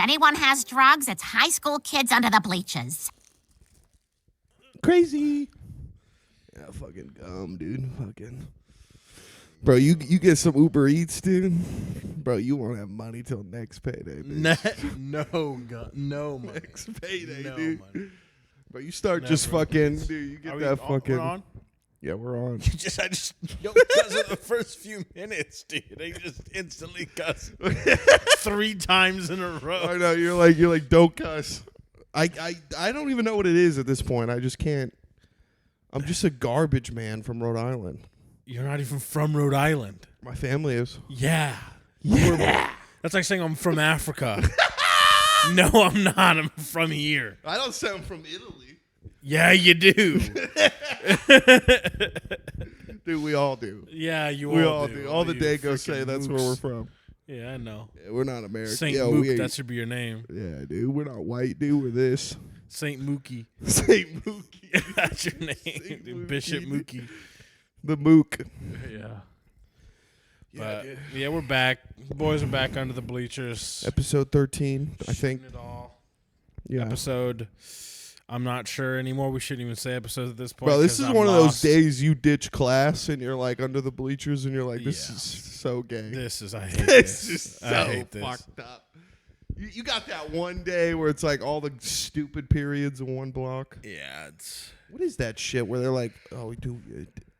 anyone has drugs, it's high school kids under the bleachers. Crazy. Yeah, fucking gum, dude. Fucking. Bro, you get some Uber Eats, dude. Bro, you won't have money till next payday, bitch. No money. Next payday, No dude. money. Bro, you start Never. just fucking, dude. You get that fucking. We're on? Yeah, we're on. Because of the first few minutes, dude. They just instantly cuss 3 times in a row. I know you're like don't cuss. I don't even know what it is at this point. I just can't. I'm just a garbage man from Rhode Island. You're not even from Rhode Island. My family is. Yeah. Yeah. That's like saying I'm from Africa. No, I'm not. I'm from here. I don't sound from Italy. Yeah, you do. Dude, we all do. Yeah, you We all all do. do. All the You Dagos freaking say that's where mooks. we're from. Yeah, I know. Yeah, we're not American. Saint Yo, Mook, we ain't- that should be your name. Yeah, dude. We're not white, dude. We're this. Saint Mookie. Saint Mookie. That's your name. Saint Dude, Mookie. Bishop Mookie. The Mook. Yeah. Yeah, But dude. yeah, we're back. The boys are back under the bleachers. Episode 13, I think. Shooting it all. Yeah. Episode. I'm not sure anymore. We shouldn't even say episodes at this point. Bro, this 'cause is I'm one of those lost. days you ditch class and you're like under the bleachers and you're like, this Yeah. is so gay. This is I hate This this. is so I hate this. fucked up. You got that one day where it's like all the stupid periods in one block. Yeah, it's What is that shit where they're like, oh, we do.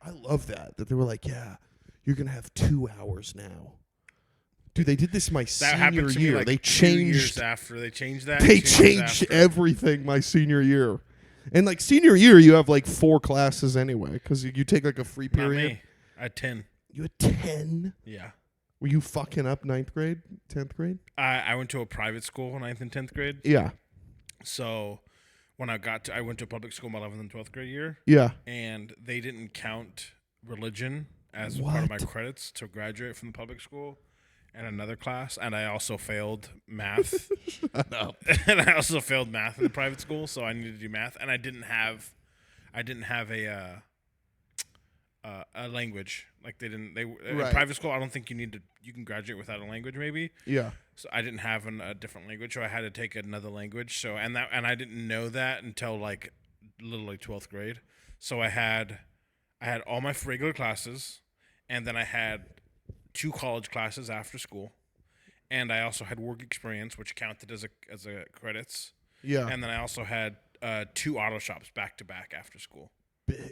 I love that they were like, yeah, you're gonna have 2 hours now. Dude, they did this my that senior happened to me year. like they 2 years changed. after they changed that. They 2 years changed after. everything my senior year. And like senior year, you have like 4 classes anyway because you take like a free Not period. me. I had 10. You had 10. Yeah. Were you fucking up 9th grade, 10th grade? I went to a private school in 9th and 10th grade. Yeah. So when I went to a public school my 11th and 12th grade year, Yeah. and they didn't count religion as part of my What? credits to graduate from the public school and another class. And I also failed math. And I also failed math in the private school, so I needed to do math. And I didn't have a language. Like in Right. private school, I don't think you can graduate without a language maybe. Yeah. So I didn't have a different language, so I had to take another language. So and I didn't know that until like literally 12th grade. So I had all my regular classes, and then I had 2 college classes after school, and I also had work experience, which counted as a credits. Yeah. And then I also had 2 auto shops back to back after school.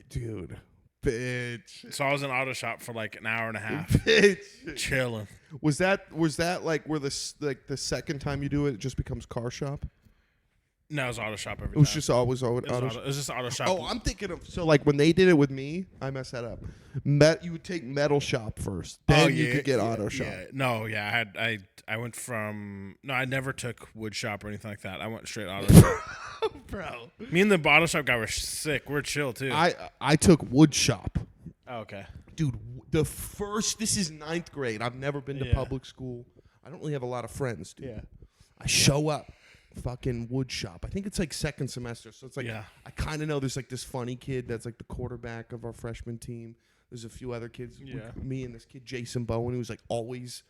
Dude. Bitch. So I was in auto shop for like an hour and a half, Bitch. chilling. Was that like where the second time you do it, it just becomes car shop? No, it was auto shop every It was time. just always auto It was just auto shop. Oh, I'm thinking of like when they did it with me, I messed that up. You would take metal shop first, then you could get auto shop. Yeah. No, yeah, I went from I never took wood shop or anything like that. I went straight auto shop. Bro, Me and the auto shop guy were sick. We're chill too. I took wood shop, oh, okay. dude. This is 9th grade. I've never been to Yeah. public school. I don't really have a lot of friends, dude. Yeah. I show up, fucking wood shop. I think it's like second semester, so it's like Yeah. I kind of know there's like this funny kid that's like the quarterback of our freshman team. There's a few other kids. Yeah. Me and this kid Jason Bowen, who's like always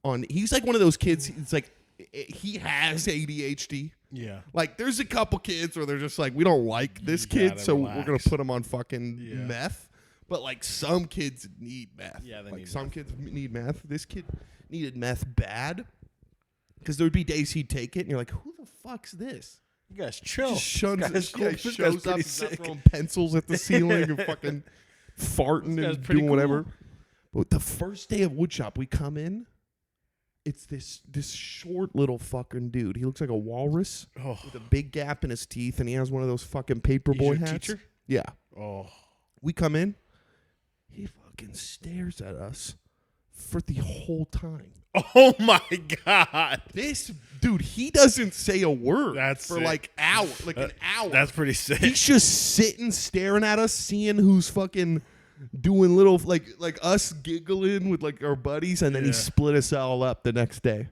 on. He's like one of those kids. It's like he has ADHD. Yeah. Like there's a couple kids where they're just like, we don't like this You kid, gotta so we're relax. gonna put him on fucking Yeah. meth. But like some kids need meth. Yeah, they like need some meth. kids need meth. This kid needed meth bad because there would be days he'd take it, and you're like, who the fuck's this? You guys chill. Just shuns This guy's it. cool. Yeah, he This guy's shows up, pretty he's not sick. throwing pencils at the ceiling and fucking farting This guy's and pretty doing whatever. cool. But the first day of woodshop, we come in. It's this short little fucking dude. He looks like a walrus Oh. with a big gap in his teeth, and he has one of those fucking paperboy your hats. teacher? Yeah. Oh. We come in. He fucking stares at us for the whole time. Oh my god. This dude, he doesn't say a word That's for sick. like an hour. That's pretty sick. He's just sitting, staring at us, seeing who's fucking doing little like us giggling with like our buddies, and then he Yeah. split us all up the next day.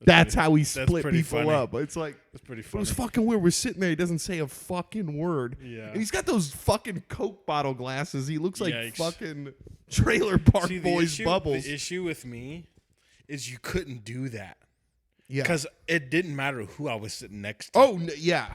That's how he that's split pretty people funny. up. It's like That's pretty it funny. was fucking weird. We're sitting there. He doesn't say a fucking word. Yeah. And he's got those fucking Coke bottle glasses. He looks like Yikes. fucking Trailer Park See, Boys bubbles. The issue with me is you couldn't do that. Yeah. Because it didn't matter who I was sitting next to. Oh, yeah.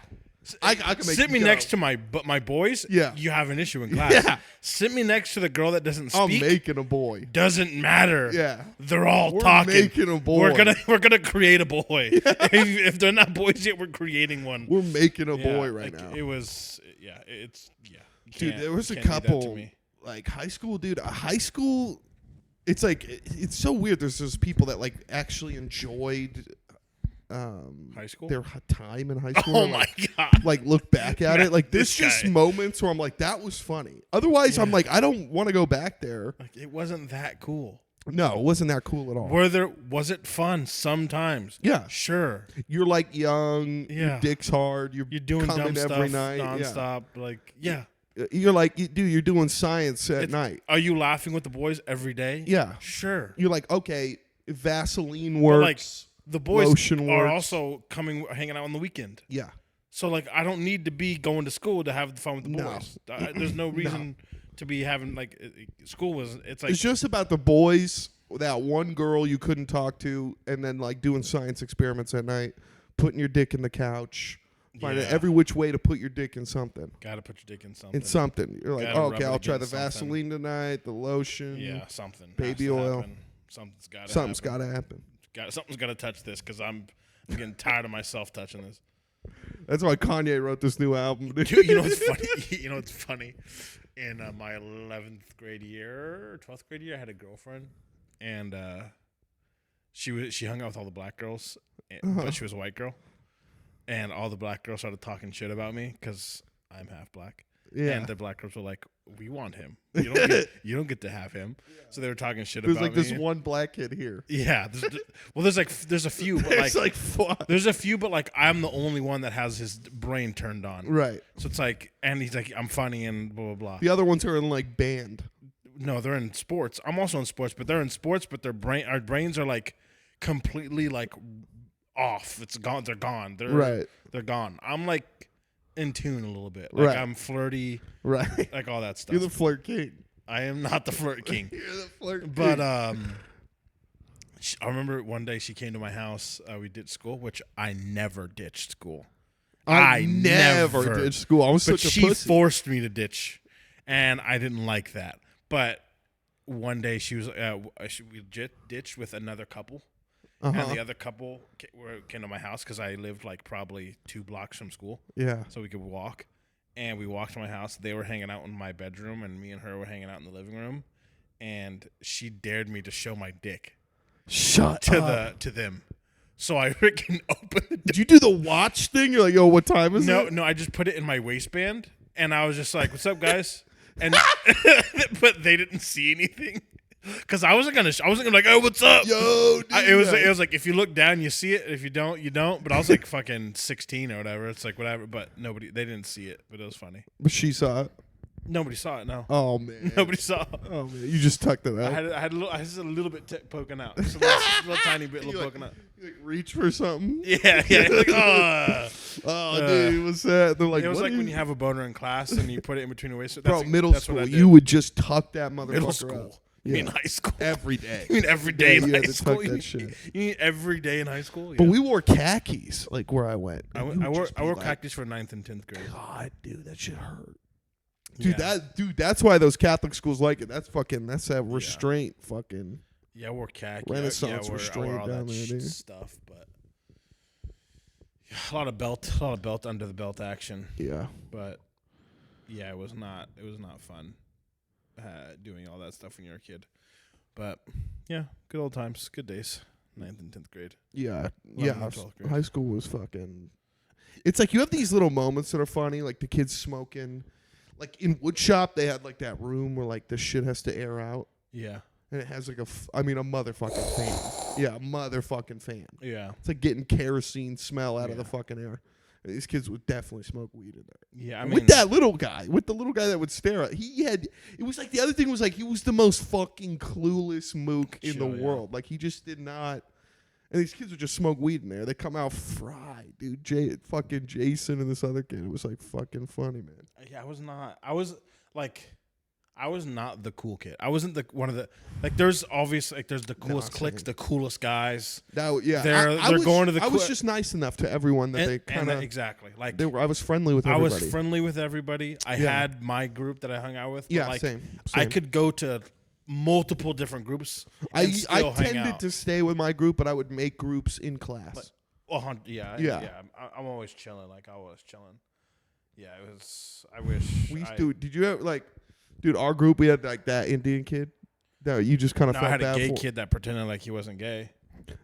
I can make Sit you me go. next to my boys. Yeah. You have an issue in class. Yeah. Sit me next to the girl that doesn't I'm speak. making a boy. Doesn't matter. Yeah. They're all We're talking. making a boy. We're gonna create a boy. If they're not boys yet, we're creating one. We're making a Yeah, boy right like, now. It was it's you Dude, can't- there was a can't do that to couple, me. like high school, dude. High school, it's like it's so weird. There's those people that like actually enjoyed High school. their time in high school. Oh and, my like, god! like look back at it. Like This there's just guy. moments where I'm like, that was funny. Otherwise, I'm Yeah. like, I don't want to go back there. Like, it wasn't that cool. No, it wasn't that cool at all. Was it fun sometimes? Yeah. Sure. You're like young. Yeah. Your dick's hard. You're Doing coming dumb every stuff night. nonstop. Like, yeah. Yeah. You're like, dude, you're doing science at It's- night. Are you laughing with the boys every day? Yeah. Sure. You're like, okay, Vaseline But, like, works. the boys Lotion are works. also hanging out on the weekend. Yeah. So like, I don't need to be going to school to have fun with the No. boys. There's no reason to be having like school was. It's like It's just about the boys, that one girl you couldn't talk to, and then like doing science experiments at night, putting your dick in the couch, finding Yeah. every which way to put your dick in something. gotta put your dick in something. In something. You're like, Gotta oh, rub okay, it I'll try the against something. Vaseline tonight, the lotion. Yeah, something. Baby has to oil. happen. Something's got to Something's happen. got to happen. Something's got to touch this because I'm getting tired of myself touching this. That's why Kanye wrote this new album. Dude. Dude, you know what's funny? You know what's funny? In my 11th grade year, 12th grade year, I had a girlfriend, and she hung out with all the black girls, but she was a white girl, and all the black girls started talking shit about me because I'm half black. Yeah. And the black girls were like, "We want him. You don't get to have him." So they were talking shit There's about like me. this one black kid here. Yeah. There's a few, but It's like like fuck. there's a few, but like I'm the only one that has his brain turned on. Right. So it's like, and he's like, I'm funny and blah blah blah. The other ones are in like band. No, they're in sports. I'm also in sports, but they're in sports, but our brains are like completely like off. It's gone. They're gone. They're gone. I'm like in tune a little bit. Like Right. I'm flirty, Right. like all that stuff. You're the flirt king. I am not the flirt king. You're the flirt king. But I remember one day she came to my house. We did school, which I never ditched school. I never did school. I was But such a she pussy. forced me to ditch, and I didn't like that. But one day she was we ditched with another couple, and the other couple came to my house because I lived like probably 2 blocks from school, Yeah. so we could walk. And we walked to my house. They were hanging out in my bedroom, and me and her were hanging out in the living room. And she dared me to show my dick Shut up. to them. So I freaking opened the Did you do the watch thing? You're like, yo, what time is it? No, I just put it in my waistband, and I was just like, "What's up, guys?" And but they didn't see anything because I wasn't gonna be like, "Oh, what's up?" Yo, dude. It was like if you look down, you see it. If you don't, you don't. But I was like fucking 16 or whatever. It's like whatever. But they didn't see it. But it was funny. But she saw it. Nobody saw it. No, Oh, man. nobody saw. It. Oh, man. You just tucked it out. I had a little bit poking out, just a little tiny bit, You poking out. You like reach for something. Yeah. Like, oh. Oh, dude, what's that? They're like, It was what like is- when you have a boner in class and you put it in between your waist. Bro, middle that's what I school, did. you would just tuck that motherfucker Middle out. school. Yeah. You mean high school? Every day. You mean every day in you high had to school? tuck that shit. You mean every day in high school? But Yeah. we wore khakis, like where I went. I And you would wore just be like, khakis for 9th and 10th grade. God, dude, that shit hurt. Dude, Yeah. that's why those Catholic schools like it. That's that restraint, fucking. Yeah, I wore khaki. Renaissance I wore restraint all down that there, dude. stuff, but a lot of belt under the belt action. Yeah. But yeah, it was not fun doing all that stuff when you're a kid. But yeah, good old times, good days. 9th and 10th grade. Yeah. 11th Yeah. and 12th grade. High school was fucking. It's like you have these little moments that are funny, like the kids smoking. Like in woodshop, they had like that room where like the shit has to air out. Yeah. And it has like a motherfucking fan. Yeah, a motherfucking fan. Yeah. It's like getting kerosene smell out of the Yeah. fucking air. And these kids would definitely smoke weed in there. Yeah, I mean, With the little guy that would stare at. It was like the other thing was like he was the most fucking clueless mook in the Sure, yeah. world. Like he just did not. And these kids would just smoke weed in there. They come out fried, dude. Fucking Jason and this other kid. It was like fucking funny, man. Yeah, I was not. I was like, I was not the cool kid. I wasn't the one of the like. There's obviously like there's the coolest same. cliques, the coolest guys. Yeah, They're was, going to the. I was just nice enough to everyone that they kind of exactly like. I was friendly with I everybody. was friendly with everybody. I had my group that I hung out with. But Yeah, like, same. I could go to multiple different groups. I hang tended out. to stay with my group, but I would make groups in class. Yeah. I'm always chilling. Like I was chilling. Yeah, it was. I wish. Did you ever like, dude? Our group, we had like that Indian kid. That you just kind of No, felt I had a bad gay for. kid that pretended like he wasn't gay.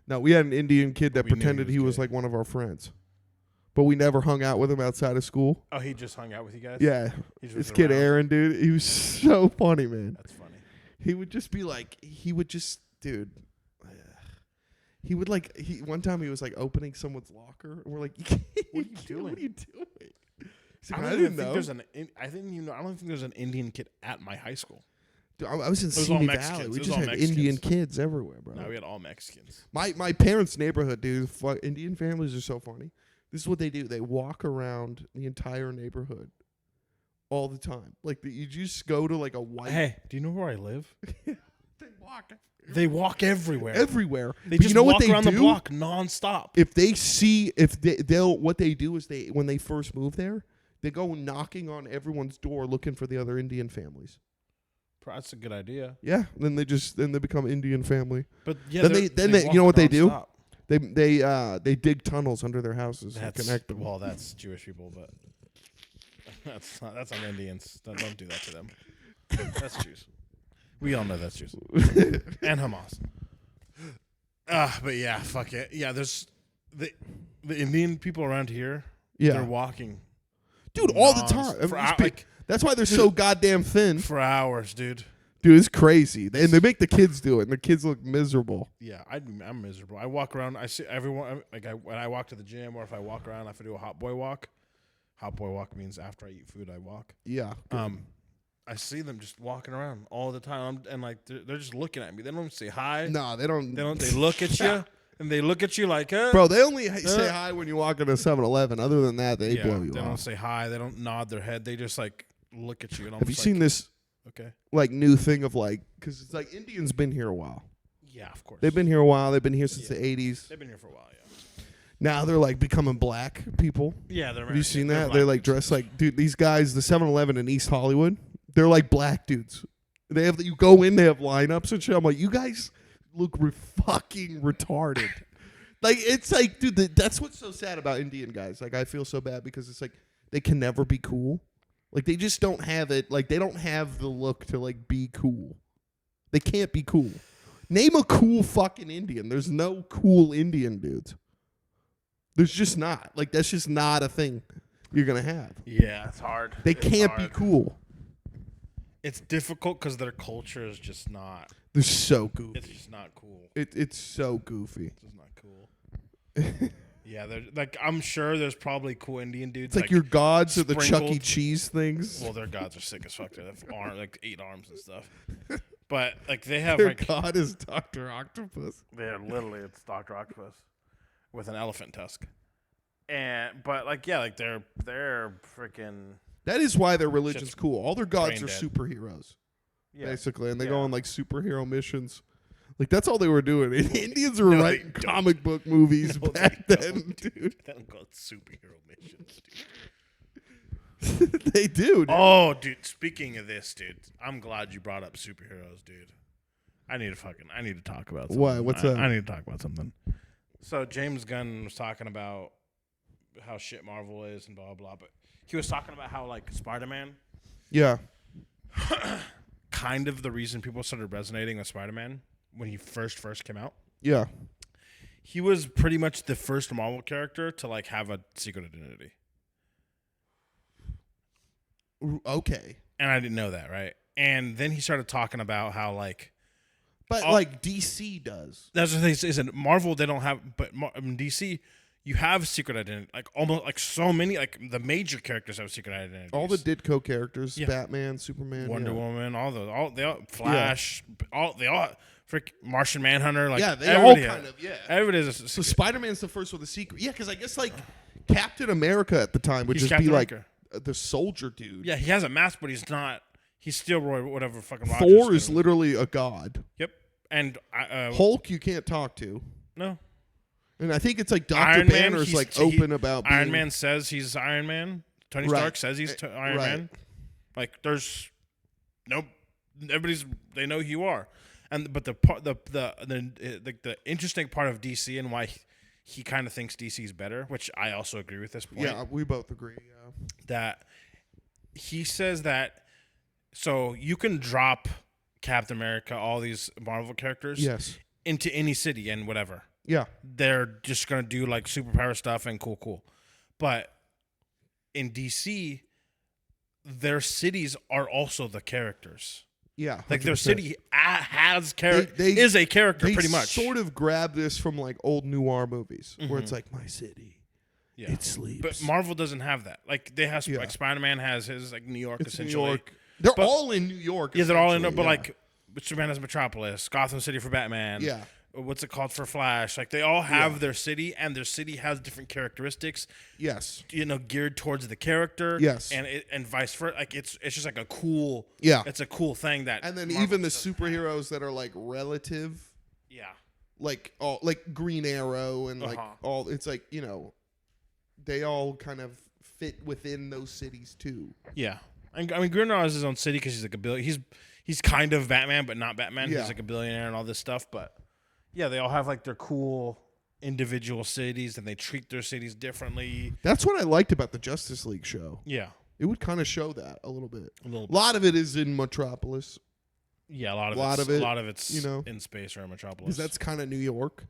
No, we had an Indian kid that We knew he pretended was he was gay. like one of our friends, but we never hung out with him outside of school. Oh, he just hung out with you guys. Yeah, He just this was kid around? Aaron, dude, he was so funny, man. That's funny. He would just be like, dude. He would like one time he was like opening someone's locker, and we're like, What are you doing? What are you doing? He's like, I I don't didn't even know. think there's an. I don't think there's an Indian kid at my high school. Dude, I was in was all Simi Mexicans. Valley. We It was just all had Mexicans. Indian kids everywhere, bro. No, we had all Mexicans. My parents' neighborhood, dude. Indian families are so funny. This is what they do. They walk around the entire neighborhood all the time. Like you just go to like a white. Hey, do you know where I live? They walk They walk everywhere. everywhere. They But just you know walk what they around do? the block nonstop. If they see, what they do is when they first move there, they go knocking on everyone's door looking for the other Indian families. That's a good idea. Yeah, then they become Indian family. But yeah, Then they walk you know what they do? nonstop. They dig tunnels under their houses and connect them. Well, that's Jewish people, but that's on Indians. Don't do that to them. That's Jews. We all know that's Jews and Hamas. But yeah, fuck it. Yeah, there's the Indian people around here. Yeah. They're walking, Dude, all the time. That's why they're so goddamn thin. for hours, dude. Dude, it's crazy. And they make the kids do it, and the kids look miserable. Yeah, I'm miserable. I walk around. I see everyone. When I walk to the gym, or if I walk around, I have to do a hot boy walk. Hot boy walk means after I eat food, I walk. Yeah. I see them just walking around all the time, and like they're just looking at me. They don't even say hi. No, they don't. They look at you, and they look at you like, Bro, they only say hi when you walk into 7-Eleven. Other than that, they blow you They don't off. say hi. They don't nod their head. They just like look at you. And I'm Have you just seen this Okay. like new thing of like, because it's like Indians been here a while. Yeah, of course. They've been here a while. They've been here since the 80s. They've been here for a while. Yeah. Now they're like becoming black people. Yeah, they're. Have you seen They're that? They're black like dudes. dressed like, dude, these guys, the 7-Eleven in East Hollywood, they're like black dudes. You go in, they have lineups and shit. I'm like, you guys look fucking retarded. Like, it's like, dude, that's what's so sad about Indian guys. Like, I feel so bad because it's like they can never be cool. Like, they just don't have it. Like, they don't have the look to, like, be cool. They can't be cool. Name a cool fucking Indian. There's no cool Indian dudes. There's just not. Like, that's just not a thing you're going to have. Yeah, it's hard. They It's can't hard. be cool. It's difficult because their culture is just not. They're so goofy. It's just not cool. It's so goofy. It's just not cool. Yeah, I'm sure there's probably cool Indian dudes. It's like your gods are the Chuck E. sprinkled. Cheese things. Well, their gods are sick as fuck. They have like 8 arms and stuff. But like they have Their like god is Dr. Octopus. they're literally it's Dr. Octopus with an elephant tusk. But like they're freaking That is why their religion's Shit's cool. All their gods brain are dead. superheroes, basically, and they Yeah. go on like superhero missions. Like that's all they were doing. Indians were No, they writing don't. comic book movies No, back they then, don't. dude. They don't call it superhero missions, dude. They do. Dude. Oh, dude. Speaking of this, dude, I'm glad you brought up superheroes, dude. I need to talk about something. Why? What's up? I need to talk about something. So James Gunn was talking about how shit Marvel is and blah blah, but he was talking about how like Spider-Man, Yeah. kind of the reason people started resonating with Spider-Man when he first came out. Yeah. He was pretty much the first Marvel character to like have a secret identity. Okay. And I didn't know that, right? And then he started talking about how like But like DC does. that's the thing is that Marvel they don't have, but DC you have secret identity, like almost like so many like the major characters have secret identities. All the Ditko characters, Yeah. Batman, Superman, Wonder yeah. Woman, they all Flash, they all frick Martian Manhunter, like Yeah, they all everybody kind of, yeah. Everybody is So Spider-Man's the first with a secret. Yeah, because I guess like Captain America at the time would He's just Captain be like America. the soldier dude. Yeah, he has a mask, but he's not. He's still Roy, whatever fucking Rogers. Thor is literally a god. Yep. And Hulk you can't talk to. No. And I think it's like Dr. Iron Man, Banner's he's- like he- open about being, Iron Man says he's Iron Man. Tony Right. Stark says he's Iron right. Man. Like there's no they know who you are. And but the interesting part of DC and why he kind of thinks DC is better, which I also agree with this point. Yeah, we both agree. Yeah. That he says that so you can drop Captain America, all these Marvel characters, Yes. into any city and whatever. Yeah. They're just gonna do like superpower stuff and cool. But in DC, their cities are also the characters. Yeah. Like their 100%. city has They- is a character They pretty much. sort of grab this from like old noir movies where Mhm. it's like my city. Yeah. It sleeps. But Marvel doesn't have that. Like they have Yeah. like Spider-Man has his like New York it's New essentially. York. They're But- all in New York. Yeah, they're all in. essentially, But yeah. like Superman has Metropolis, Gotham City for Batman. Yeah. What's it called for Flash? Like they all have Yeah. their city, and their city has different characteristics. Yes. Geared towards the character. Yes. and vice versa. Like it's just like a cool. Yeah. It's a cool thing that. And then Marvel even the doesn't superheroes that are like relative, have. Yeah. like all like Green Arrow and like Uh-huh. all, it's like, you know, they all kind of fit within those cities too. Yeah. And, I mean, Green Arrow has his own city because he's like a billion. He's kind of Batman, but not Batman. Yeah. He's like a billionaire and all this stuff. But yeah, they all have like their cool individual cities, and they treat their cities differently. That's what I liked about the Justice League show. Yeah. It would kind of show that a little bit. A little A lot of it is in Metropolis Yeah, a lot of it's you know, in space or in Metropolis. because that's kind of New York.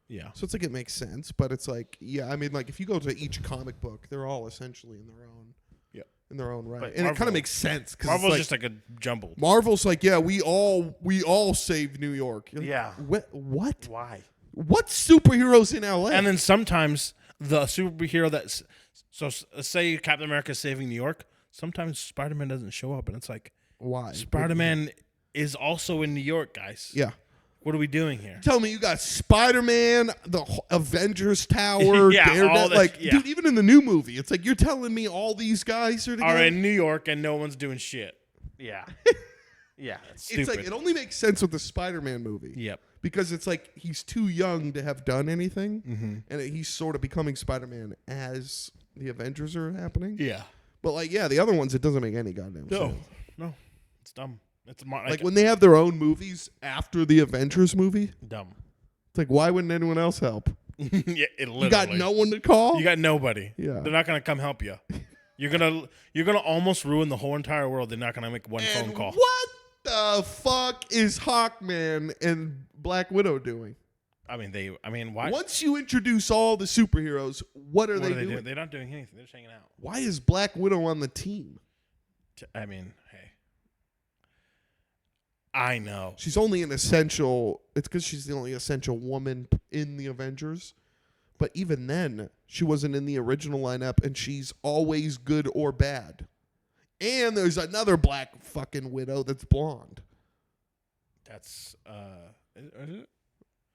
yeah. So it's like it makes sense, but it's like, yeah, I mean, like if you go to each comic book, they're all essentially in their own, Yeah. in their own right, But and it kind Marvel- of makes sense because Marvel's like, just like a jumble. Marvel's like, yeah, we all saved New York. You're like, Yeah. What? Why? What superheroes in LA? And then sometimes the superhero that's say Captain America is saving New York. Sometimes Spider-Man doesn't show up, and it's like why? Spider-Man is also in New York, guys. Yeah. What are we doing here? Tell me you got Spider-Man, the Avengers Tower, Yeah, all Daredevil. that- Like, yeah. dude, even in the new movie, it's like you're telling me all these guys are together. Are in New York and no one's doing shit. Yeah. Yeah, that's stupid. It's like it only makes sense with the Spider-Man movie. Yep. Because it's like he's too young to have done anything, Mm-hmm. and he's sort of becoming Spider-Man as the Avengers are happening. Yeah. But like, yeah, the other ones, it doesn't make any goddamn sense. No. It's dumb. It's Like when they have their own movies after the Avengers movie, dumb. it's like, why wouldn't anyone else help? Yeah, it literally. You got no one to call. You got nobody. Yeah. They're not gonna come help you. You're gonna almost ruin the whole entire world. They're not gonna make one phone And call. what the fuck is Hawkman and Black Widow doing? I mean, why? Once you introduce all the superheroes, what are What they are they doing? doing? They're not doing anything. They're just hanging out. Why is Black Widow on the team? I mean, hey. I know. She's only an essential. It's because she's the only essential woman in the Avengers. But even then, she wasn't in the original lineup, and she's always good or bad. And there's another Black fucking Widow that's blonde. That's is it?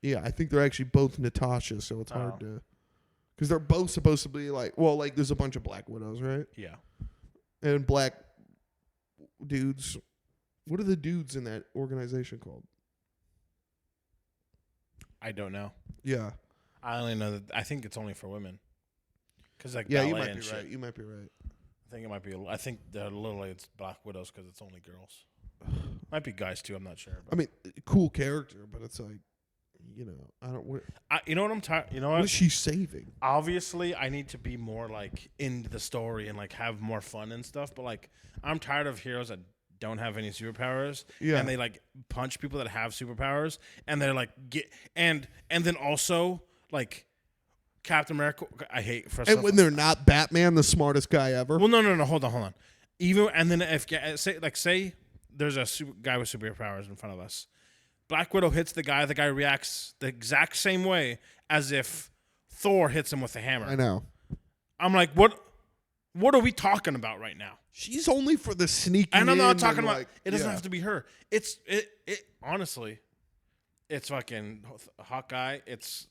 Yeah, I think they're actually both Natasha, so it's hard to. Because they're both supposed to be like, well, like there's a bunch of Black Widows, right? Yeah. And black dudes. What are the dudes in that organization called? I don't know. Yeah. I only know that I think it's only for women. Cause like Yeah, ballet you might and be shit. right. You might be right. I think it might be. I think that literally it's Black Widows because it's only girls. Might be guys too. I'm not sure. But I mean, cool character, but it's like, you know, I don't. you know what I'm tired. You know What what? is she saving? Obviously, I need to be more like into the story and like have more fun and stuff. But like, I'm tired of heroes that don't have any superpowers. Yeah. And they like punch people that have superpowers, and they're like and then also like Captain America. I hate first. And off- when they're not Batman, the smartest guy ever. well, no, hold on. Even and then if say there's a guy with superpowers in front of us, Black Widow hits the guy reacts the exact same way as if Thor hits him with a hammer. I know. I'm like, what are we talking about right now? She's only for the sneaking. And I'm in not talking and, about. like, It doesn't yeah. have to be her. It's honestly, it's fucking Hawkeye. It's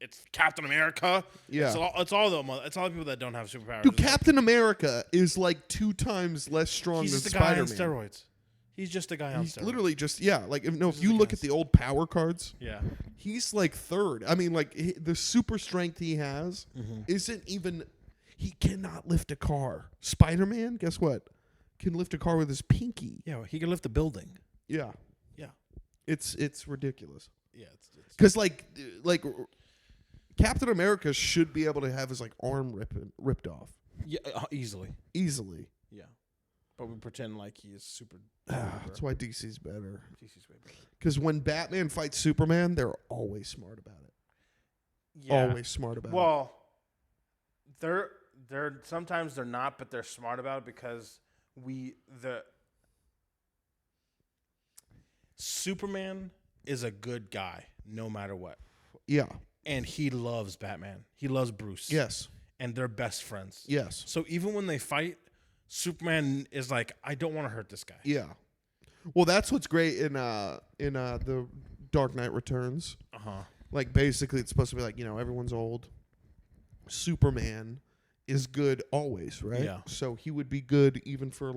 it's Captain America. Yeah. It's all the people that don't have superpowers. Dude, It's like, Captain America is like 2 times less strong he's than just a guy on Spider-Man. steroids. He's just a guy on He's steroids. literally just like if Just you a look guy at the old power cards, Yeah. he's like 3rd. I mean, like the super strength he has Mm-hmm. isn't even. He cannot lift a car. Spider-Man, guess what? Can lift a car with his pinky. Yeah, he can lift a building. Yeah, Yeah. it's ridiculous. Yeah. Because like Captain America should be able to have his like arm ripped off Yeah, easily. easily. Yeah. But we pretend like he is super. That's why DC's better. DC's way better. Because when Batman fights Superman, they're always smart about it. Yeah. Always smart about it. Well, they're sometimes they're not, but they're smart about it because the Superman is a good guy no matter what. Yeah. And he loves Batman. He loves Bruce. Yes. And they're best friends. Yes. So even when they fight, Superman is like, I don't want to hurt this guy. Yeah. Well, that's what's great in the Dark Knight Returns. Uh-huh. Like basically, it's supposed to be like everyone's old. Superman is good always, right? Yeah. So he would be good even for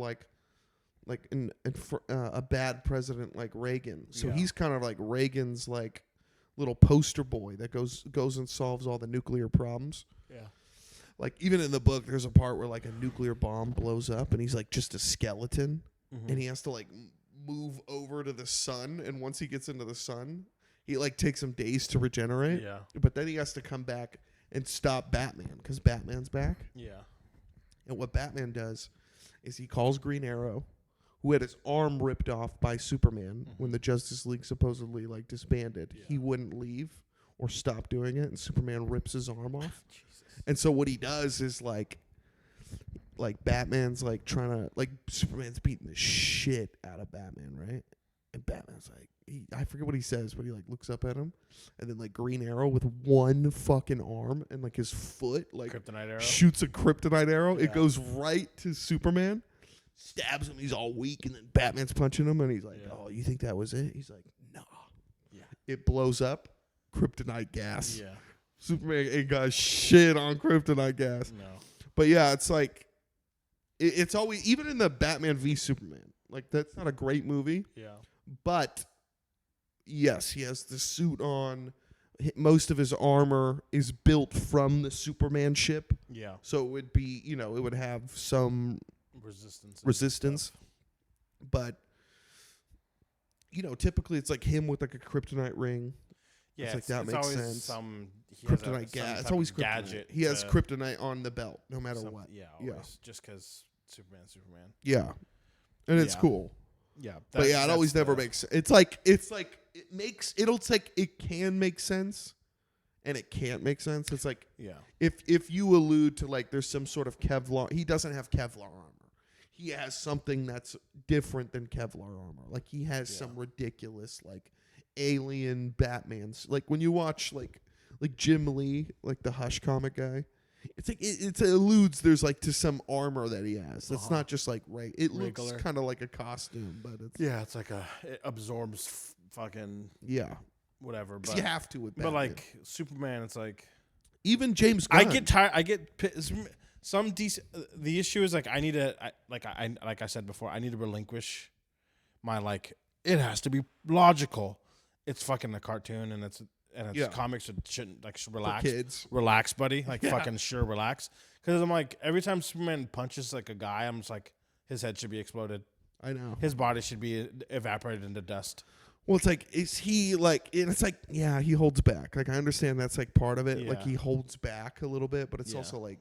a bad president like Reagan. So Yeah. he's kind of like Reagan's like little poster boy that goes and solves all the nuclear problems. Yeah. Like even in the book, there's a part where like a nuclear bomb blows up and he's like just a skeleton, Mm-hmm. and he has to like move over to the sun. And once he gets into the sun, he like takes him days to regenerate. Yeah. But then he has to come back and stop Batman because Batman's back. Yeah. And what Batman does is he calls Green Arrow, who had his arm ripped off by Superman when the Justice League supposedly like disbanded. Yeah. He wouldn't leave or stop doing it, and Superman rips his arm off. Jesus. And so what he does is like Batman's like trying to like Superman's beating the shit out of Batman, right? And Batman's like I forget what he says, but he like looks up at him, and then like Green Arrow with one fucking arm and like his foot like Kryptonite arrow. shoots a kryptonite arrow. Yeah. It goes right to Superman, stabs him. He's all weak, and then Batman's punching him, and he's like, Yeah. "Oh, you think that was it?" He's like, "No." Yeah. It blows up. Kryptonite gas. Yeah. Superman ain't got shit on kryptonite gas. No. But yeah, it's like it's always even in the Batman v Superman. Like that's not a great movie, Yeah. but yes, he has the suit on. Most of his armor is built from the Superman ship, Yeah. so it would be it would have some Resistance. and resistance. stuff. But typically it's like him with like a kryptonite ring. Yeah. It's like, that makes always sense. He has Kryptonite some gas. It's type always of kryptonite. gadget. He has to- kryptonite on the belt, no matter some- what. Yeah. Yeah. Always. Just because Superman. Yeah, and it's Yeah. cool. Yeah. But yeah, it always that's never the- makes sense. It can make sense, and it can't make sense. It's like Yeah. if you allude to like there's some sort of Kevlar. He doesn't have Kevlar armor. He has something that's different than Kevlar armor. Like he has Yeah. some ridiculous like alien Batman's. Like when you watch like Jim Lee, like the Hush comic guy. It's like it alludes there's like to some armor that he has. That's Uh-huh. not just like it looks Regular. kind of like a costume, but it's Yeah. It's like it absorbs fucking yeah. whatever. 'Cause But you have to with but Batman. like Superman, it's like Even James Gunn. I get tired. I get some decent. The issue is like I need to. Like I said before, I need to relinquish my like. It has to be logical. It's fucking a cartoon, and it's Yeah. comics shouldn't like for relax. kids. Relax, buddy. Like Yeah. fucking sure, relax. Because I'm like every time Superman punches like a guy, I'm just like his head should be exploded. I know. His body should be evaporated into dust. Well, it's like, is he like? And it's like, yeah, he holds back. Like I understand that's like part of it. Like Yeah. he holds back a little bit, but it's Yeah. also like,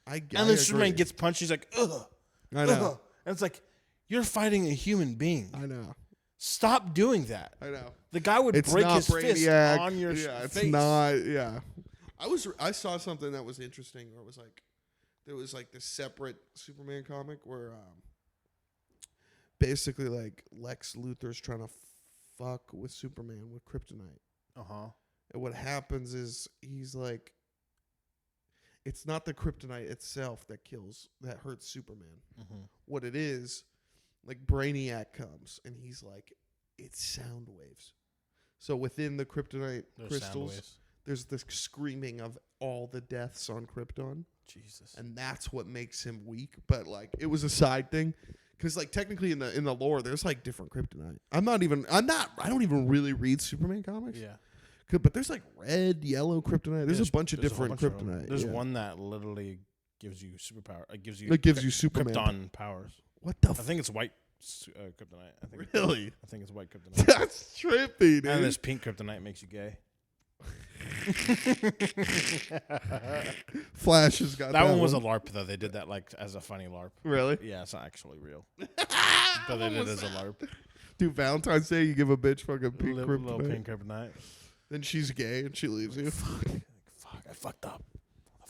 And then Superman gets punched. He's like, ugh. I know. Ugh. And it's like you're fighting a human being. I know. Stop doing that. I know. The guy would It's break not his fist Brainiac. on your yeah, it's face. not. Yeah. I saw something that was interesting where it was like there was like this separate Superman comic where basically like Lex Luthor's trying to fuck with Superman with kryptonite. Uh-huh. And what happens is he's like, it's not the kryptonite itself that hurts Superman. Mm-hmm. What it is, like Brainiac comes and he's like, it's sound waves. So within the kryptonite crystals, there's this screaming of all the deaths on Krypton. Jesus. And that's what makes him weak. But like, it was a side thing, because like technically in the lore, there's like different kryptonite. I don't even really read Superman comics. Yeah. But there's like red, yellow kryptonite. There's a bunch of there's a different whole bunch of them. kryptonite. There's yeah. one that literally gives you superpower. It gives you Superman Krypton powers. What the? I think it's white kryptonite. I think Really? I think it's white kryptonite. That's trippy, dude. And this pink kryptonite makes you gay. Flash has got That one was a LARP though. They did that like as a funny LARP. Really? Yeah, it's not actually real. But they did it as a LARP. Dude, Valentine's Day, you give a bitch fucking pink Little kryptonite. pink kryptonite. Then she's gay and she leaves you. Fuck, I fucked up.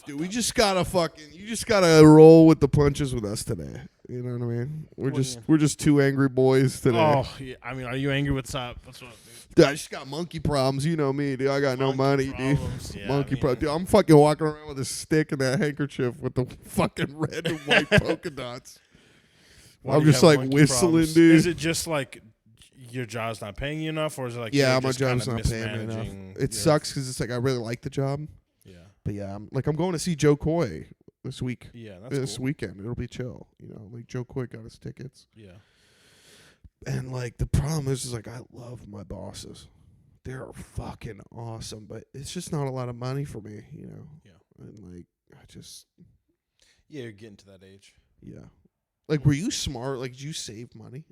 Dude, you just gotta roll with the punches with us today. You know what I mean? We're just two angry boys today. Oh, yeah. I mean, are you angry? What's up? What's up, dude? Dude, I just got monkey problems. You know me, dude. I got no money, problems. dude. Yeah, Monkey problems. Dude, I'm fucking walking around with a stick and that handkerchief with the fucking red and white polka dots. Why I'm do you just have like monkey whistling, problems? dude. Is it just like your job's not paying you enough, or is it like Yeah, you're my just job's kinda not paying me enough. mismanaging It your- sucks because it's like I really like the job. Yeah, But yeah, I'm going to see Joe Coy this week. yeah, that's This cool. weekend. It'll be chill. You know, like Joe Coy got his tickets. Yeah, And like the problem is like I love my bosses. They're fucking awesome, but it's just not a lot of money for me, you know. Yeah. And like I just yeah, you're getting to that age. yeah. Like were you smart? Like did you save money?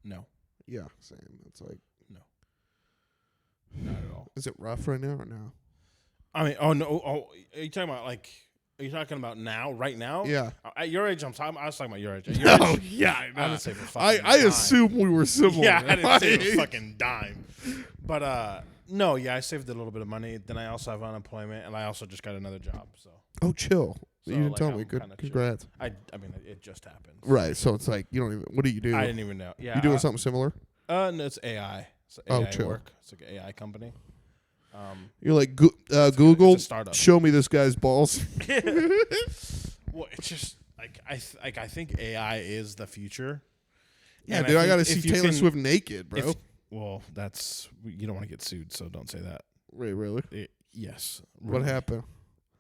No, Yeah, same. It's like not at all. is it rough right now or no? I mean, oh no, oh, are you talking about like? Are you talking about now, right now? Yeah. At your age, I was talking about your age. At your Oh age, yeah, I didn't save a I fucking dime. assume we were similar. Yeah, I didn't save a right? fucking dime. But no, yeah, I saved a little bit of money. Then I also have unemployment, and I also just got another job. So Oh, chill. So, you didn't like, tell I'm me. Good. kinda chill. Congrats. I mean, it just happened. Right. So it's like you don't even. What do you do? I didn't even know. Yeah, You doing something similar? No, it's AI. It's Oh, AI chill. work. It's like an AI company. You're like Google. it's a startup. Show me this guy's balls. Well, it's just like I think AI is the future. Yeah, And dude. I think gotta see if you Taylor can- Swift naked, bro. Well, you don't want to get sued, so don't say that. Wait, really? Yes. What really. happened?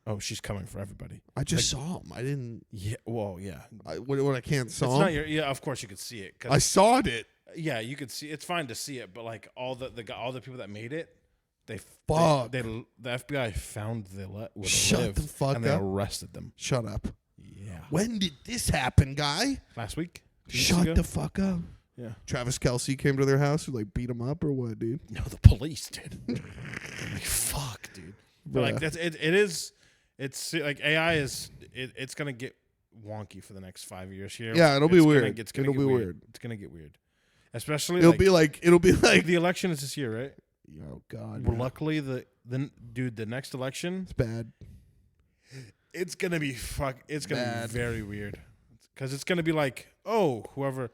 Oh, she's coming for everybody. I just saw him. I didn't. Yeah. Well, yeah. What I can't It's saw not him. your. Yeah, of course you could see it. 'Cause I saw it. yeah, you could see. It's fine to see it, but like all the people that made it, Fuck. the FBI found where they Shut live, the fuck and they up. arrested them. Shut up. Yeah. When did this happen, guy? Last week. 2 weeks Shut ago? the fuck up. Yeah. Travis Kelce came to their house and like beat him up or what, dude? No, the police did. Like fuck, dude. But like Bruh. that's it. It is. It's like AI is. It's gonna get wonky for the next 5 years here. Yeah, it'll be It's weird. It's gonna It'll get be weird. weird. It's gonna get weird. Especially It'll like, be like. the election is this year, right? Oh God. Well, yeah. luckily the next election, It's bad. it's gonna be It's gonna Bad. be very weird because it's gonna be like, oh, whoever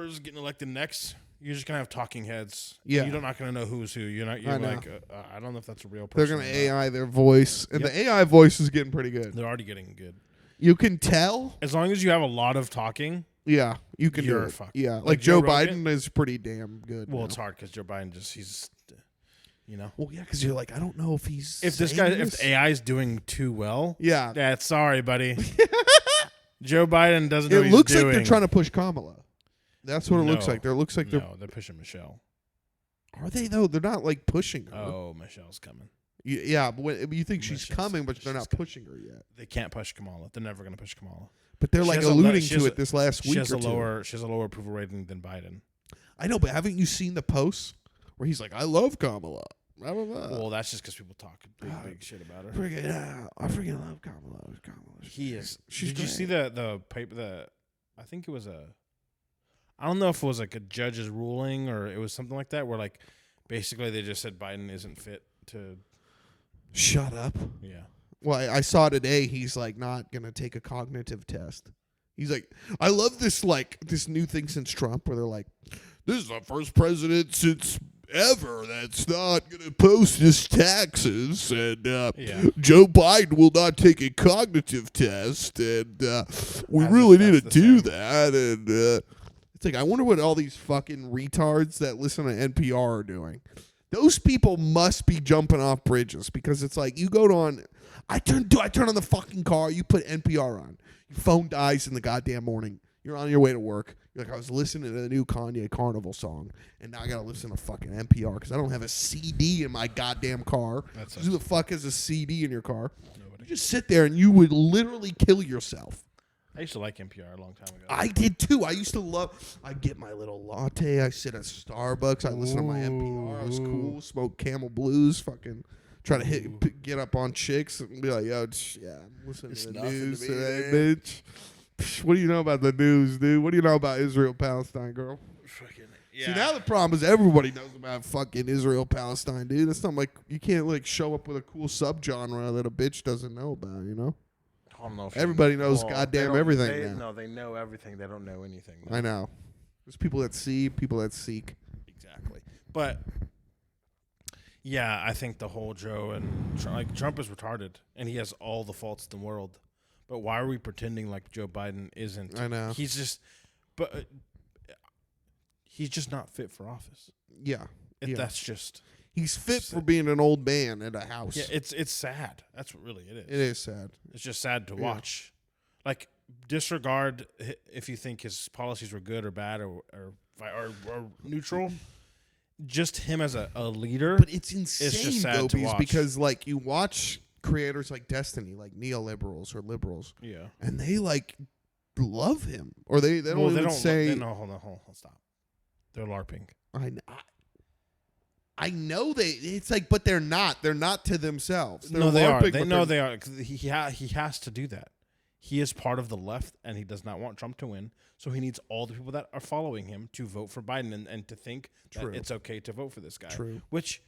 is getting elected next, you're just gonna have talking heads. Yeah. You're not gonna know who's who. You're I know. like, I don't know if that's a real They're person. gonna or not. AI their voice, and Yep. the AI voice is getting pretty good. They're already getting good. You can tell. As long as you have a lot of talking. Yeah, you can You're do it. fucked. Yeah, Like like Joe Joe Rogan? Biden is pretty damn good. Well, now. it's hard because Joe Biden he's. Well, yeah, because you're like, I don't know if he's. If this AI is doing too well, yeah, that's sorry, buddy. Joe Biden doesn't know what it he's looks doing. like they're trying to push Kamala. That's what it looks No. like. It looks like they're. No, they're pushing Michelle. Are they though? They're not like pushing her. Oh, Michelle's coming. Yeah, but you think she's Michelle's- coming, but they're she's not coming. pushing her yet. They can't push Kamala. They're never going to push Kamala. But they're She like has a alluding she to has it this last week She has or a two. lower approval rating than Biden. I know, but haven't you seen the posts where he's like, "I love Kamala." I don't know. Well, that's just because people talk big shit about her. I freaking love Kamala. He is. She's Did you see great. the paper? I think it was I don't know if it was like a judge's ruling or it was something like that, where like basically they just said Biden isn't fit to. Shut up. Yeah. Well, I saw today he's like not gonna take a cognitive test. He's like, I love this new thing since Trump where they're like, this is the first president since ever that's not gonna post his taxes, and Yeah. Joe Biden will not take a cognitive test, and we As really if need to that's the do same. that. And it's like, I wonder what all these fucking retards that listen to NPR are doing. Those people must be jumping off bridges because it's like you go on. I turn on the fucking car. You put NPR on. Your phone dies in the goddamn morning. You're on your way to work. You're like, I was listening to the new Kanye Carnival song, and now I gotta listen to fucking NPR because I don't have a CD in my goddamn car. Who the fuck has a CD in your car? Nobody. You just sit there and you would literally kill yourself. I used to like NPR a long time ago. I did too. I used to love. I get my little latte. I sit at Starbucks. I listen to my NPR. I was cool. Smoke Camel Blues. Fucking try to get up on chicks and be like, yo, I'm listening to the news today, bitch. What do you know about the news, dude? What do you know about Israel Palestine, girl? Fucking yeah. See, now the problem is everybody knows about fucking Israel Palestine, dude. It's not like you can't like show up with a cool subgenre that a bitch doesn't know about, you know? I don't know if everybody knows goddamn everything now. No, they know everything. They don't know anything. No. I know. There's people that see, people that seek. Exactly. But yeah, I think the whole Joe and Trump is retarded, and he has all the faults in the world. But why are we pretending like Joe Biden isn't? I know. He's just not fit for office. Yeah. That's just. He's fit for being an old man at a house. Yeah, it's sad. That's what really it is. It is sad. It's just sad to watch. Like, disregard if you think his policies were good or bad or neutral. Just him as a leader. But it's insane, it's just sad to watch. because like you watch creators like Destiny, like neoliberals or liberals. Yeah. And they like love him. Or they don't say no, hold on, stop. They're LARPing. I know it's like, but they're not. They're not to themselves. They are. They know they are. 'Cause he has to do that. He is part of the left, and he does not want Trump to win. So he needs all the people that are following him to vote for Biden and to think that it's okay to vote for this guy. True. Which,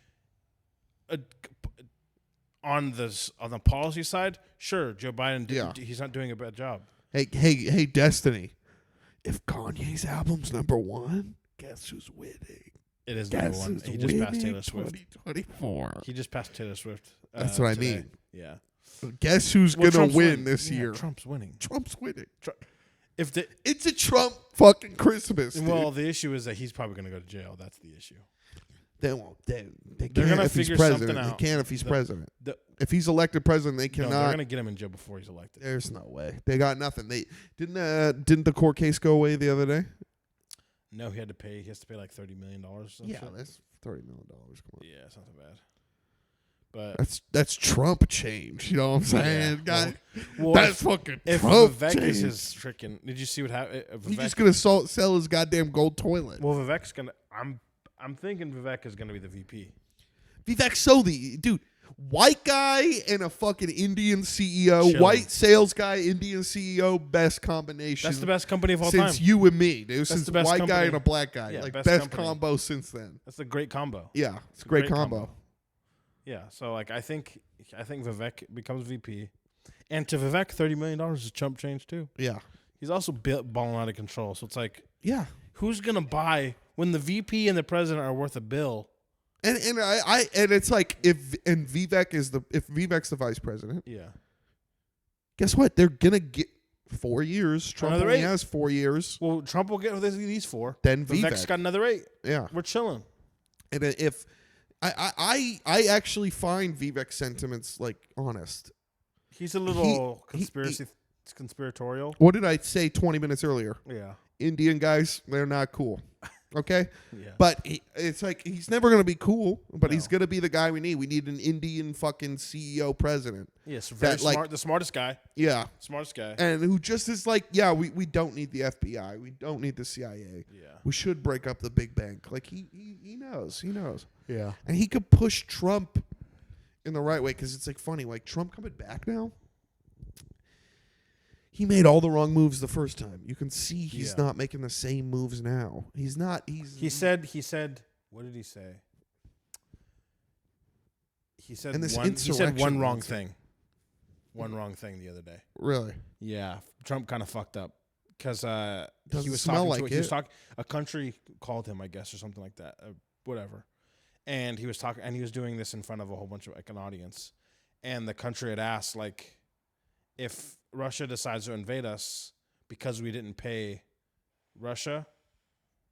on the policy side, sure, Joe Biden. He's not doing a bad job. Hey, Destiny. If Kanye's album's #1, guess who's winning? It is #1. He just passed Taylor Swift. 2024. He just passed Taylor Swift. That's what today. I mean. Yeah. Guess who's gonna win this year? Trump's winning. Trump's winning. It's a Trump fucking Christmas. Dude. Well, the issue is that he's probably gonna go to jail. That's the issue. They won't. They They're can't gonna if he's figure president. something out. They can if he's president. If he's elected president, they cannot. No, they're gonna get him in jail before he's elected. There's no way. They got nothing. They didn't the court case go away the other day? No, he had to pay. He has to pay like $30 million. Or something. Yeah, that's $30 million. Come on. Yeah, it's not so bad. But that's Trump change. You know what I'm saying? Yeah. Well, that's fucking if Trump Vivek change. is his freaking. Did you see what happened? He's just gonna sell his goddamn gold toilet. Well, Vivek's gonna. I'm thinking Vivek is gonna be the VP. Vivek dude. White guy and a fucking Indian CEO. Chilling. White sales guy, Indian CEO. Best combination. That's the best company of all time. Since you and me. Dude, since the best white company. guy and a black guy. Yeah, like best combo since then. That's a great combo. Yeah, it's a great combo. Yeah, so like I think Vivek becomes VP, and to Vivek, $30 million is chump change too. Yeah, he's also balling out of control. So it's like, yeah, who's gonna buy when the VP and the president are worth a bill? And it's like if Vivek's the vice president, yeah, guess what? They're gonna get 4 years. Trump another only 8. has 4 years. Well, Trump will get these 4. Then Vivek's got another 8. Yeah, we're chilling. And if I actually find Vivek's sentiments like honest. He's a little conspiratorial. What did I say 20 minutes earlier? Yeah, Indian guys, they're not cool. Okay? Yeah. But it's like he's never going to be cool, but No. he's going to be the guy we need. We need an Indian fucking CEO president. Yes, very smart. Like, the smartest guy. Yeah. Smartest guy. And who just is like, yeah, we don't need the FBI. We don't need the CIA. Yeah. We should break up the big bank. Like, he knows. He knows. Yeah. And he could push Trump in the right way because it's like funny. Like, Trump coming back now, he made all the wrong moves the first time. You can see he's not making the same moves now. He's not. He said. What did he say? He said And this one. He said one insurrection wrong thing. thing. One wrong thing the other day. Really? Yeah, Trump kind of fucked up because he Doesn't was smell talking like to it. he was talking. A country called him, I guess, or something like that. Whatever. And he was talking, and he was doing this in front of a whole bunch of an audience. And the country had asked, like, if Russia decides to invade us because we didn't pay Russia,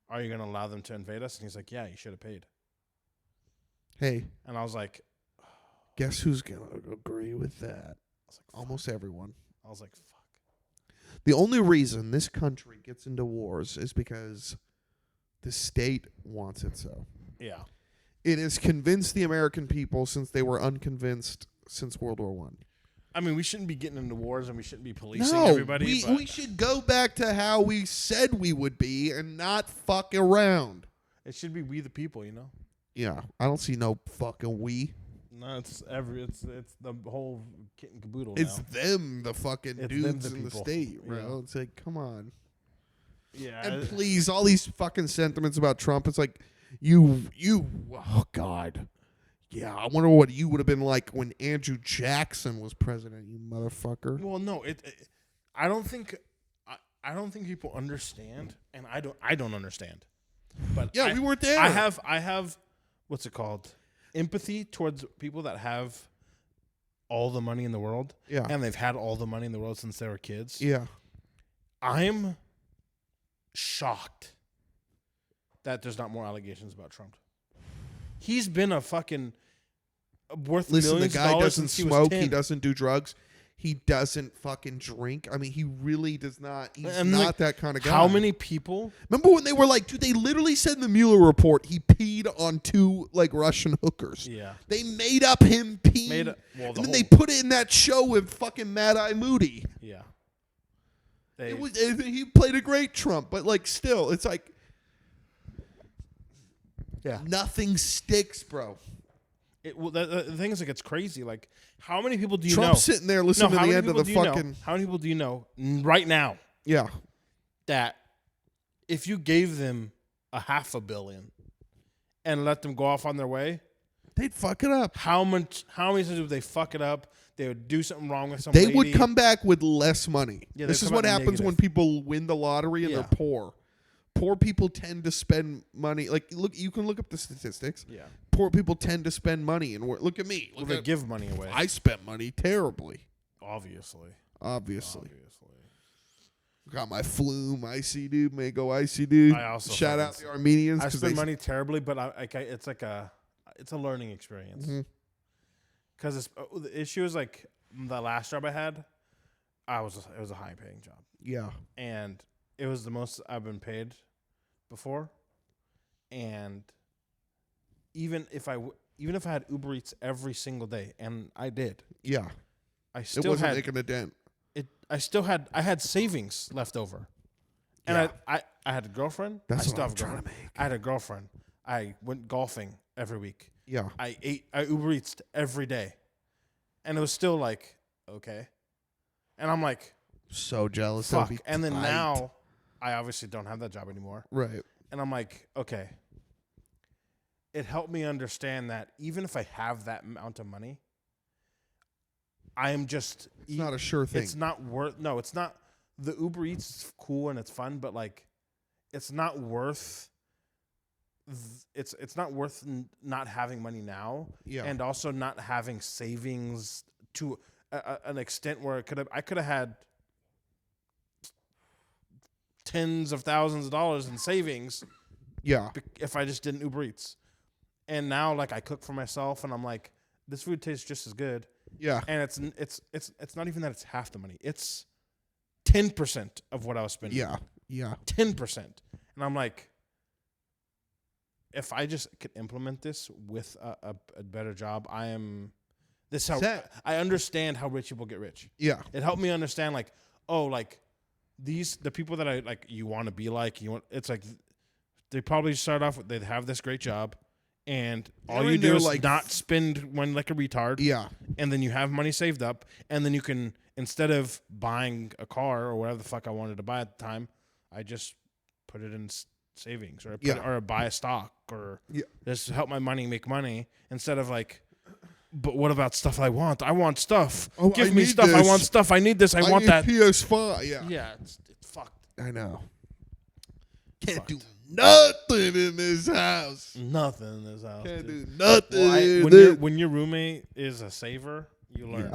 are you going to allow them to invade us? And he's like, yeah, you should have paid. Hey, And I was like, guess who's gonna agree with that? Almost everyone. I was like, fuck. The only reason this country gets into wars is because the state wants it so. Yeah. It has convinced the American people since they were unconvinced since World War One. I mean, we shouldn't be getting into wars and we shouldn't be policing No, everybody. we should go back to how we said we would be and not fuck around. It should be we the people, you know? Yeah, I don't see no fucking we. No, it's the whole kit and caboodle It's now. them, the fucking It's dudes them, the in the people. state, bro. Yeah. It's like, come on. Yeah. And please, all these fucking sentiments about Trump, it's like, oh, God. Yeah, I wonder what you would have been like when Andrew Jackson was president, you motherfucker. Well, no, I don't think people understand, and I don't understand. But Yeah, we weren't there. I have what's it called? Empathy towards people that have all the money in the world. Yeah. And they've had all the money in the world since they were kids. Yeah. I'm shocked that there's not more allegations about Trump. He's been a fucking worth Listen, the millions of guy dollars doesn't since he was smoke. 10. He doesn't do drugs. He doesn't fucking drink. I mean, he really does not. He's And, not like, that kind of guy. How many people? Remember when they were like, dude, they literally said in the Mueller report he peed on 2 like Russian hookers. Yeah. They made up him peeing. And then they put it in that show with fucking Mad Eye Moody. Yeah. He played a great Trump, but like still, it's like nothing sticks, bro. The thing is, like, it's crazy. Like, how many people do you Trump's know? sitting there listening to how the many end of people the do you know- fucking How many people do you know right now yeah. that if you gave them $500 million and let them go off on their way, They'd fuck it up. how many times would they fuck it up? They would do something wrong with some They lady. would come back with less money. Yeah, this they'd is come what out happens negative. when people win the lottery and Yeah. they're poor. Poor people tend to spend money. Like, look, you can look up the statistics. Yeah. Poor people tend to spend money, and look at me. Well, Look they at, give money away. I spent money terribly. Obviously. Got my flume, icy dude, mango icy dude. I also Shout out fucking the Armenians. I 'cause spend they- money terribly, but it's a learning experience. Mhm. Because the issue is like the last job I had, it was a high paying job, Yeah. and it was the most I've been paid before. And even if I had Uber Eats every single day, and I did, Yeah. I It still wasn't had making a dent. I had savings left over, and Yeah. I had a girlfriend. That's I what still I'm have a trying to girlfriend. make. I had a girlfriend. I went golfing every week. Yeah. I Uber Eats every day, and it was still like okay, and I'm like So jealous. That would fuck. be And then tight. now I obviously don't have that job anymore, Right. and I'm like okay. It helped me understand that even if I have that amount of money, I am just It's not a sure thing. It's not worth. No, it's not. The Uber Eats is cool and it's fun, but like, it's not worth. It's not worth not having money now, Yeah. and also not having savings to an extent where I could have had tens of thousands of dollars in savings Yeah. if I just didn't Uber Eats. And now, like, I cook for myself, and I'm like, this food tastes just as good. Yeah. And it's not even that it's half the money. It's 10% of what I was spending. Yeah. Yeah. 10%. And I'm like, if I just could implement this with a better job, I understand how rich people get rich. Yeah. It helped me understand, like, oh, like the people that I like, you want to be like, it's like they probably start off with, they have this great job, and all They're you in do there, is like, not spend one like a retard. Yeah. And then you have money saved up, and then you can, instead of buying a car or whatever the fuck I wanted to buy at the time, I just put it in savings, or or buy a stock, or just help my money make money, instead of like, but what about stuff I want? I want stuff. Oh, Give I me need stuff. I this. want stuff. I need this. I want need that. PS5. Yeah. Yeah, it's fucked. I know. Can't Fucked. do nothing in this house. Nothing in this house. Can't dude. do nothing. Well, when your roommate is a saver, you learn.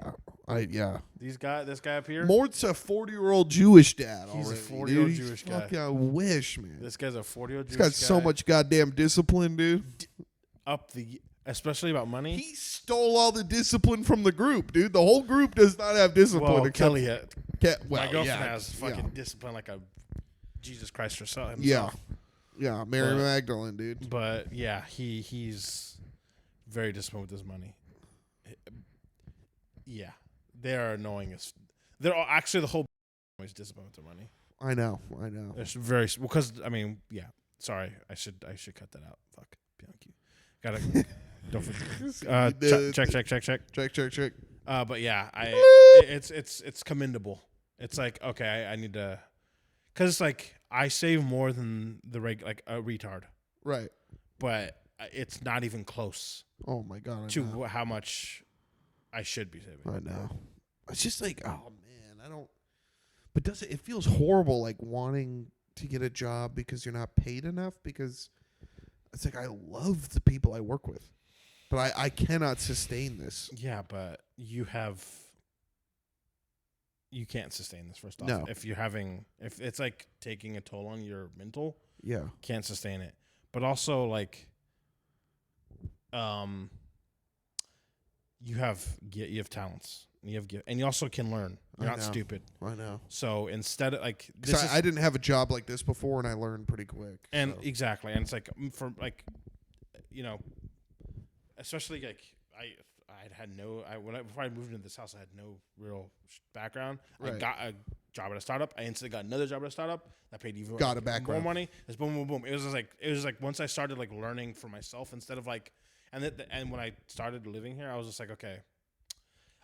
Yeah. This guy up here. Mort's a 40-year-old Jewish dad. He's a already, 40-year-old dude. Jewish guy. Fuck, I wish, man. This guy's a 40-year-old He's Jewish got so guy. much goddamn discipline, dude. especially about money. He stole all the discipline from the group, dude. The whole group does not have discipline. Well, except Kelly, well, my girlfriend yeah, has fucking discipline like a Jesus Christ herself. Yeah, yeah, Mary But- Magdalene, dude. But yeah, he's very disciplined with his money. Yeah, they are annoying as. They're all, actually the whole is disciplined with their money. I know. It's very because I mean, yeah. Sorry, I should cut that out. Fuck, Bianchi. Gotta don't forget. Check. But yeah, it's commendable. It's like okay, I need to, because it's like I save more than the like a retard, Right. but it's not even close Oh my god. I to know. how much I should be saving. I know. It's just like, oh man, I don't. But does it? It feels horrible, like wanting to get a job because you're not paid enough. Because it's like I love the people I work with, but I cannot sustain this. Yeah, but you can't sustain this first off. No. If it's like taking a toll on your mental, Yeah. can't sustain it. But also like, you have talents. And you also can learn. You're not stupid. I know. So instead of like, I didn't have a job like this before, and I learned pretty quick. and so. exactly, and it's like for like, especially like before I moved into this house, I had no real background. Right. I got a job at a startup. I instantly got another job at a startup that paid even Got a background. more money. It's boom, boom, boom. It was like once I started like learning for myself instead of like, and when I started living here, I was just like, okay,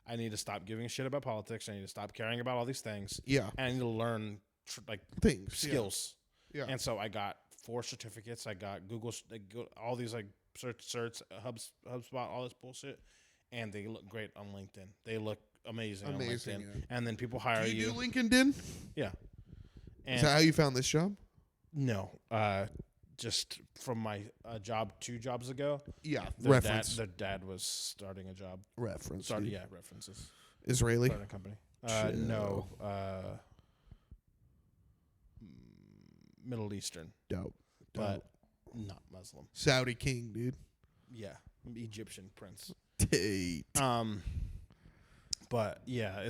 I need to stop giving a shit about politics. I need to stop caring about all these things. Yeah. And I need to learn Things. skills. Yeah. And so I got 4 certificates. I got Google, all these like certs, HubSpot, all this bullshit. And they look great on LinkedIn. They look amazing on LinkedIn. Yeah. And then people hire Do you you. do LinkedIn? Yeah. And Is that how you found this job? no, just from my job 2 jobs ago. Yeah. Their Reference. Their dad was starting a job. Reference. Yeah, references. Israeli. Starting a company. Chill. No. Middle Eastern, Dope. but not Muslim. Saudi king, dude. Yeah, Egyptian prince. Tate. But yeah,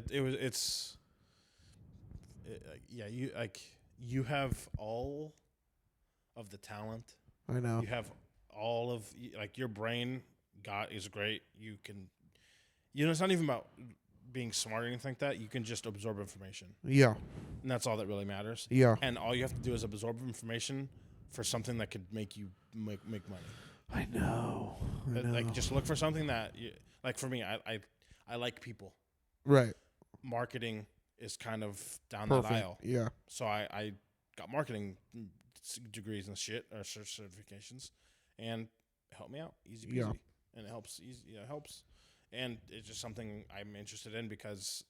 you have all of the talent. I know. You have all of like your brain is great. You can, it's not even about being smart or anything like that. You can just absorb information, Yeah. and that's all that really matters. Yeah. And all you have to do is absorb information for something that could make you make money. I know. Like just look for something that like for me, I like people. Right. Marketing is kind of down Perfect. that aisle. Yeah. So I got marketing degrees and shit or certifications, and it helped me out easy peasy. Yeah. And it helps it helps, and it's just something I'm interested in because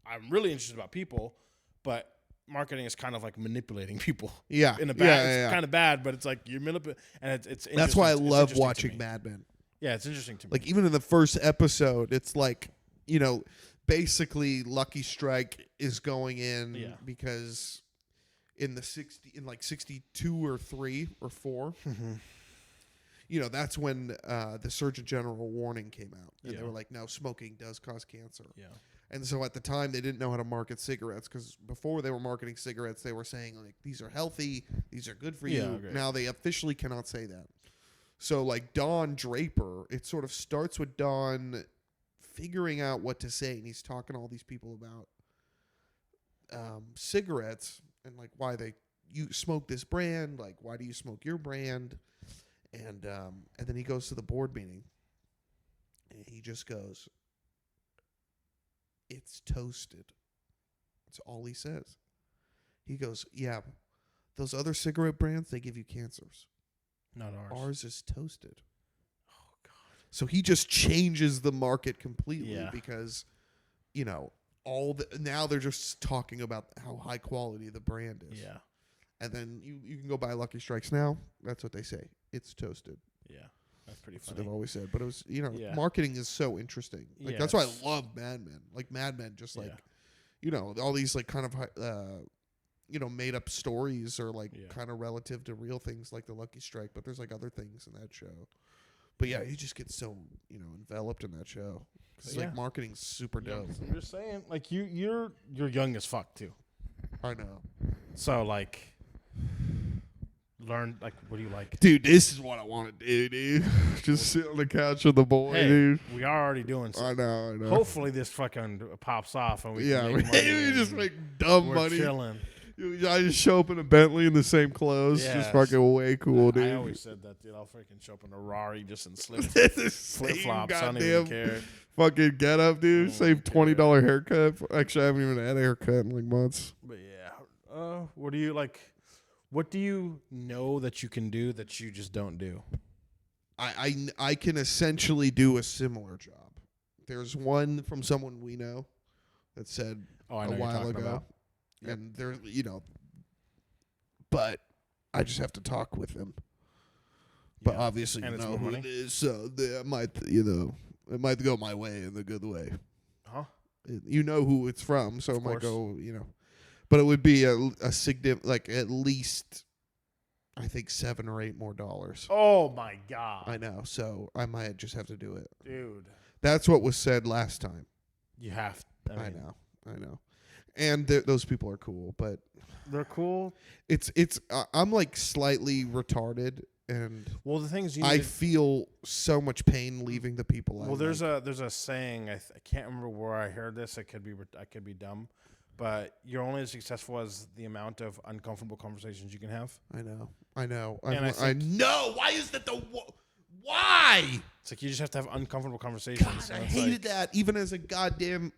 I'm really interested about people, but marketing is kind of like manipulating people. Yeah. In a bad, it's kind of bad, but it's like you're manipulating, and it's That's why I interesting- it's love interesting to watching me. Mad Men. Yeah, it's interesting to me. Like even in the first episode, it's like, basically Lucky Strike is going in because in the 62 or 3 or 4, that's when the Surgeon General warning came out, and they were like, no, smoking does cause cancer. Yeah. And so at the time they didn't know how to market cigarettes, because before they were marketing cigarettes, they were saying like, these are healthy, these are good for you. Okay. Now they officially cannot say that. So like Don Draper, it sort of starts with Don figuring out what to say, and he's talking to all these people about cigarettes and like why you smoke this brand, like why do you smoke your brand, and then he goes to the board meeting, and he just goes, "It's toasted." That's all he says. He goes, "Yeah, those other cigarette brands, they give you cancers. Not ours. Ours is toasted." Oh God! So he just changes the market completely because, now they're just talking about how high quality the brand is. Yeah. And then you can go buy Lucky Strikes now. That's what they say. It's toasted. Yeah. That's pretty That's what funny. they've always said. But it was, Yeah. marketing is so interesting. Like Yeah, that's why I it's- love Mad Men. Like Mad Men, just like, Yeah. all these like kind of made up stories or like Yeah. kind of relative to real things like the Lucky Strike, but there's like other things in that show. But yeah, you just get so enveloped in that show. It's like marketing's super dope. I'm just saying, like you're young as fuck too. I know. So like, learn like what do you like? Dude, this is what I want to do, dude. Just sit on the couch with the boy, Hey, dude. we are already doing something. I know. Hopefully this fucking pops off and we can make money. We just make dumb we're money. chilling. I just show up in a Bentley in the same clothes. Yes. Just fucking way cool, dude. I always said that, dude. I'll freaking show up in a Rari just in flip Flip flops. I don't even care. Fucking get up, dude. I Save don't care. $20 haircut. Actually, I haven't even had a haircut in like months. But yeah, what do you like? What do you know that you can do that you just don't do? I can essentially do a similar job. There's one from someone we know that said I a know while you're talking ago, about. Yep. and there, but I just have to talk with him. But Yeah. obviously, And you it's know more who money? it is, so it might, it might go my way in the good way. Huh? You know who it's from, so Of it might course. go, But it would be a significant, like at least, I think $7 or $8 more. Oh my god, I know, so I might just have to do it. dude! That's what was said last time. You have. I know, and those people are cool, but They're cool. it's I'm like slightly retarded, and Well, the thing is, I feel so much pain leaving the people. Well, there's a saying. I can't remember where I heard this. I could be dumb, but you're only as successful as the amount of uncomfortable conversations you can have. I know. And I know. Why is that why? It's like you just have to have uncomfortable conversations. God, I and it's hated that. Even as a goddamn,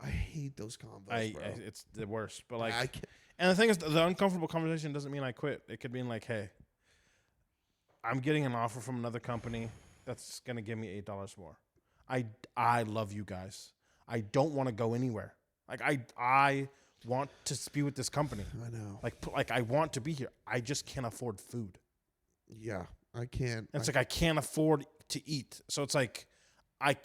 I hate those combos, bro. It's the worst. But like, I can't. and the thing is, the uncomfortable conversation doesn't mean I quit. It could mean like, hey, I'm getting an offer from another company that's gonna give me $8 more. I love you guys. I don't want to go anywhere. Like I want to be with this company. I know. Like I want to be here. I just can't afford food. Yeah, I can't. And it's like I can't afford to eat. So it's like I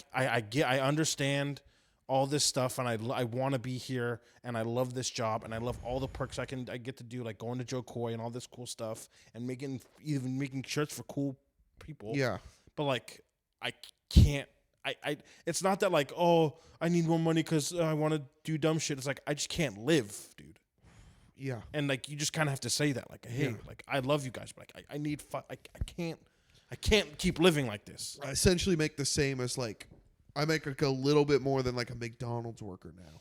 understand all this stuff, and I want to be here, and I love this job, and I love all the perks I get to do, like going to Joe Coy and all this cool stuff, and making shirts for cool people. Yeah. But like I can't. It's not that like, oh, I need more money because I want to do dumb shit. It's like I just can't live, dude. Yeah. And like you just kind of have to say that, like, hey, like I love you guys, but like I need I can't keep living like this. I essentially make the same as like I make like a little bit more than like a McDonald's worker now.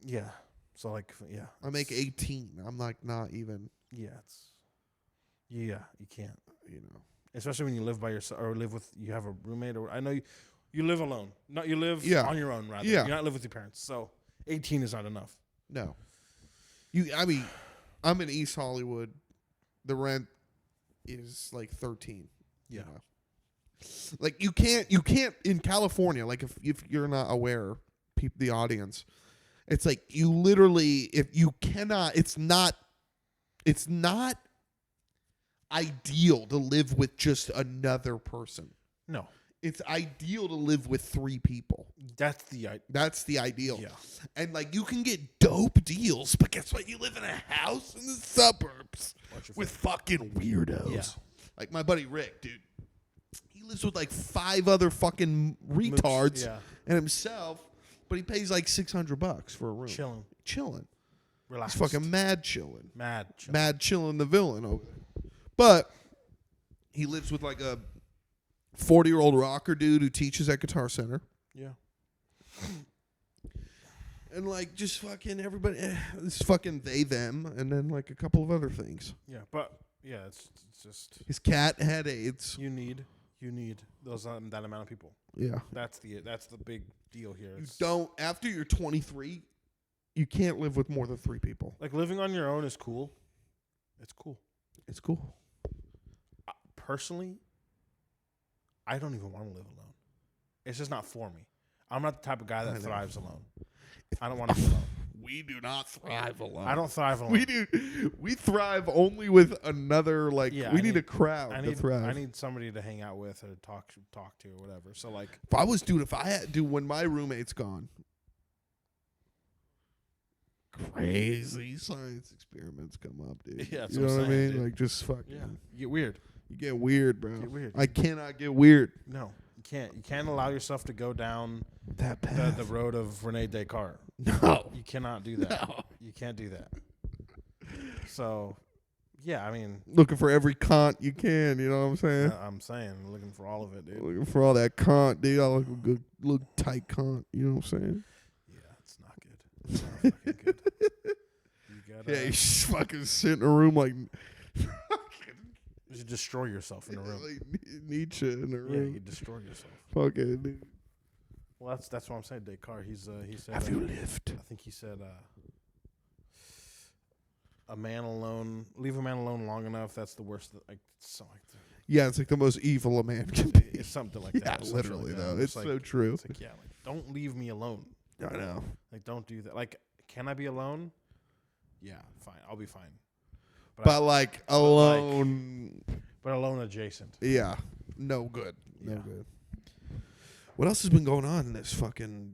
Yeah. So like yeah. I make 18. I'm like not even. Yeah. You can't. Especially when you live by yourself or you have a roommate, or I know you live alone. Not you live on your own rather. Yeah. You're not living with your parents. So 18 is not enough. No. I'm in East Hollywood. The rent is like 13. Yeah. Like you can't in California, like if you're not aware, the audience, it's like you literally, if you cannot, it's not ideal to live with just another person. No. It's ideal to live with 3 people. That's the ideal. Yeah. And like you can get dope deals, but guess what? You live in a house in the suburbs with fucking weirdos. Yeah. Like my buddy Rick, dude. He lives with like 5 other fucking retards and himself, but he pays like $600 for a room. Chilling. Relax. He's fucking mad chilling. Mad chilling the villain over there. But he lives with like a 40-year-old rocker dude who teaches at Guitar Center. Yeah. And like just fucking everybody, it's fucking they, them, and then like a couple of other things. Yeah, but yeah, it's just his cat had AIDS. You need those that amount of people. Yeah. That's the big deal here. You don't, after you're 23, you can't live with more than 3 people. Like living on your own is cool. It's cool. It's cool. Personally, I don't even want to live alone. It's just not for me. I'm not the type of guy that thrives alone. I don't want to be alone. We do not thrive alone. I don't thrive alone. We do. We thrive only with another. Like we need a crowd to thrive. I need somebody to hang out with or talk to or whatever. So like, if I had, when my roommate's gone, crazy science experiments come up, dude. Yeah, that's you know what I mean? dude. Like just fucking. Yeah, you get weird. You get weird, bro. Get weird. I cannot get weird. No, you can't. You can't allow yourself to go down That the path. road of Rene Descartes. No. You cannot do that. No. You can't do that. So, yeah, I mean, Looking for every Kant you can, you know what I'm saying? I'm saying, looking for all of it, dude. Looking for all that Kant, dude. I look a good, look tight Kant, you know what I'm saying? Yeah, it's not good. It's not fucking good. You gotta, Yeah, you just fucking sit in a room like you destroy yourself in a room. like Nietzsche in a Yeah, room. you destroy yourself. Fucking dude. Well, that's what I'm saying. Descartes, he said. Have you lived? I think he said, a man alone, leave a man alone long enough. That's the worst. Like, something like that. Yeah, it's like the most evil a man can be. It's something like Yeah, that. something literally like that. though. It's like, so true. It's like, yeah, like, don't leave me alone. I know. Like, don't do that. Like, can I be alone? Yeah, fine. I'll be fine. But like alone, But alone adjacent. yeah, no good. No Yeah. good. What else has been going on in this fucking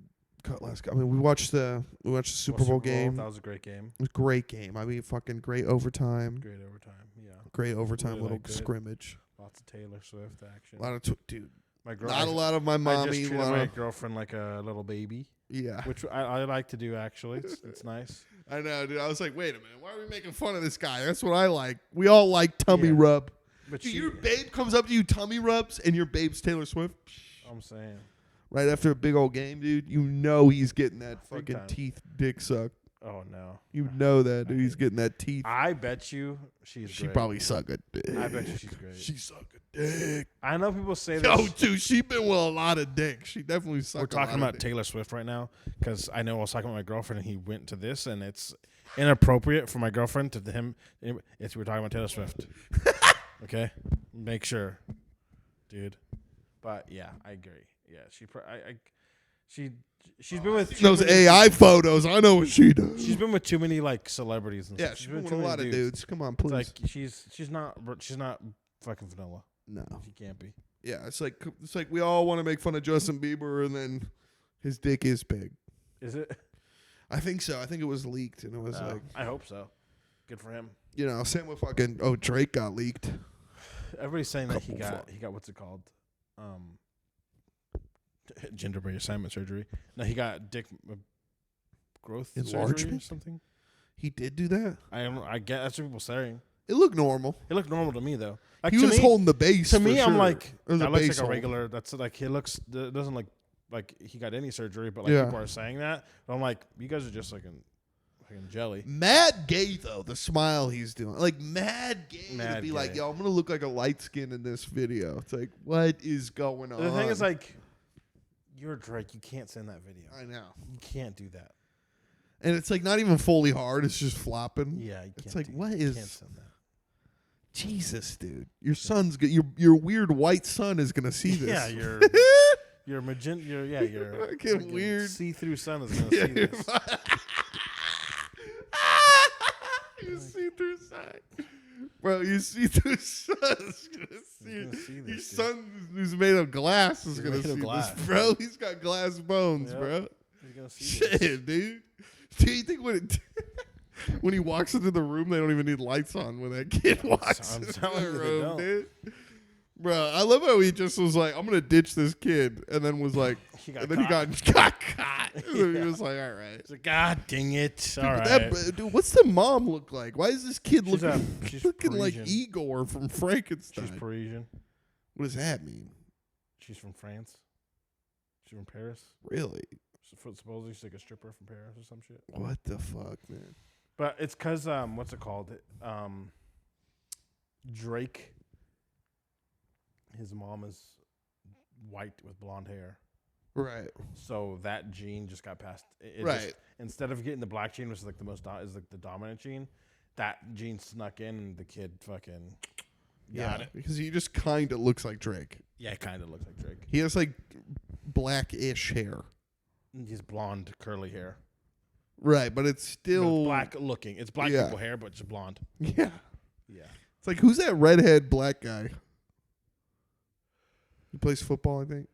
last? I mean, we watched the Super Bowl game. That was a great game. It was a great game. I mean, fucking great overtime. Great overtime. Yeah. Great overtime Really little liked it. scrimmage. Lots of Taylor Swift action. A lot of dude. My girl, Not a lot of my I mommy. just a treated lot my of, girlfriend like a little baby, yeah, which I like to do, actually. It's nice. I know, dude. I was like, wait a minute. Why are we making fun of this guy? That's what I like. We all like tummy Yeah. rub. But Dude, she, your babe comes up to you, tummy rubs, and your babe's Taylor Swift. I'm saying. Right after a big old game, dude, you know he's getting that Big fucking time. teeth dick sucked. Oh, no. You know that, dude. He's getting that teeth. I bet you she's She great. probably suck a dick. I bet you she's great. She suck a dick. I know people say Yo, this. dude, she been with a lot of dick. She definitely suck. We're talking about Taylor Swift right now because I know I was talking with my girlfriend and he went to this and it's inappropriate for my girlfriend to him. It's we're talking about Taylor Swift. Okay, make sure, dude. But yeah, I agree. Yeah, she's been with too those many- AI photos. I know what she does. She's been with too many like celebrities and Yeah, stuff. she's been with too a many lot of dudes. Come on, It's please. like she's not fucking vanilla. No. She can't be. Yeah, it's like we all want to make fun of Justin Bieber, and then his dick is big. Is it? I think so. I think it was leaked, and it was like, I hope so. Good for him. you know, same with fucking. Drake got leaked. Everybody's saying that he Couple got what's it called? Gender reassignment surgery. No, he got dick growth surgery or Enlargement? something. He did do that. I don't know. I get that's what people saying. It looked normal. It looked normal to me though. Like He to was me, holding the base. to for me, I'm sure. like It was that a looks base like a hold. regular. That's like he looks. It doesn't look like he got any surgery, but like Yeah. people are saying that. But I'm like, you guys are just like fucking jelly. Mad gay though, the smile he's doing, like mad gay to Mad be like, gay. yo, I'm gonna look like a light skin in this video. It's like, what is going on? The thing is, like, you're Drake. You can't send that video. I know, You can't do that. and it's like not even fully hard; it's just flopping. Yeah, you can't. It's like, do, what you is- Can't send that. Jesus, dude, your son's your weird white son is gonna see this. Yeah, your magenta. Your Fucking weird. see-through sun is gonna see this. You see through side. Bro, you see through son is gonna see gonna it. see Your this, dude. son who's made of glass is He's gonna made of see glass, this, bro. He's got glass bones, Yep. bro. You're gonna see this. Shit, dude. Do you think when he walks into the room, they don't even need lights on when that kid walks I'm into telling the you, they room, don't. dude? Bro, I love how he just was like, I'm gonna ditch this kid, and then was like, He got and then he caught. got caught. And then Yeah. he was like, all right. It's like, God dang it! All right. Dude, what's the mom look like? Why is this kid She's looking like Parisian. Igor from Frankenstein? She's Parisian. What does that mean? She's from France. She's from Paris. Really? Supposedly she's like a stripper from Paris or some shit. What the fuck, man? But it's because what's it called? Drake. His mom is white with blonde hair, Right. so that gene just got passed. It Right. Just, instead of getting the black gene, which is like the most is like the dominant gene, that gene snuck in, and the kid fucking got it. Because he just kind of looks like Drake. Yeah, it kind of looks like Drake. He has like blackish hair. He's blonde, curly hair. Right, but it's But still it's black looking. It's black Yeah. people hair, but it's blonde. Yeah. Yeah. It's like, who's that redhead black guy? He plays football, I think,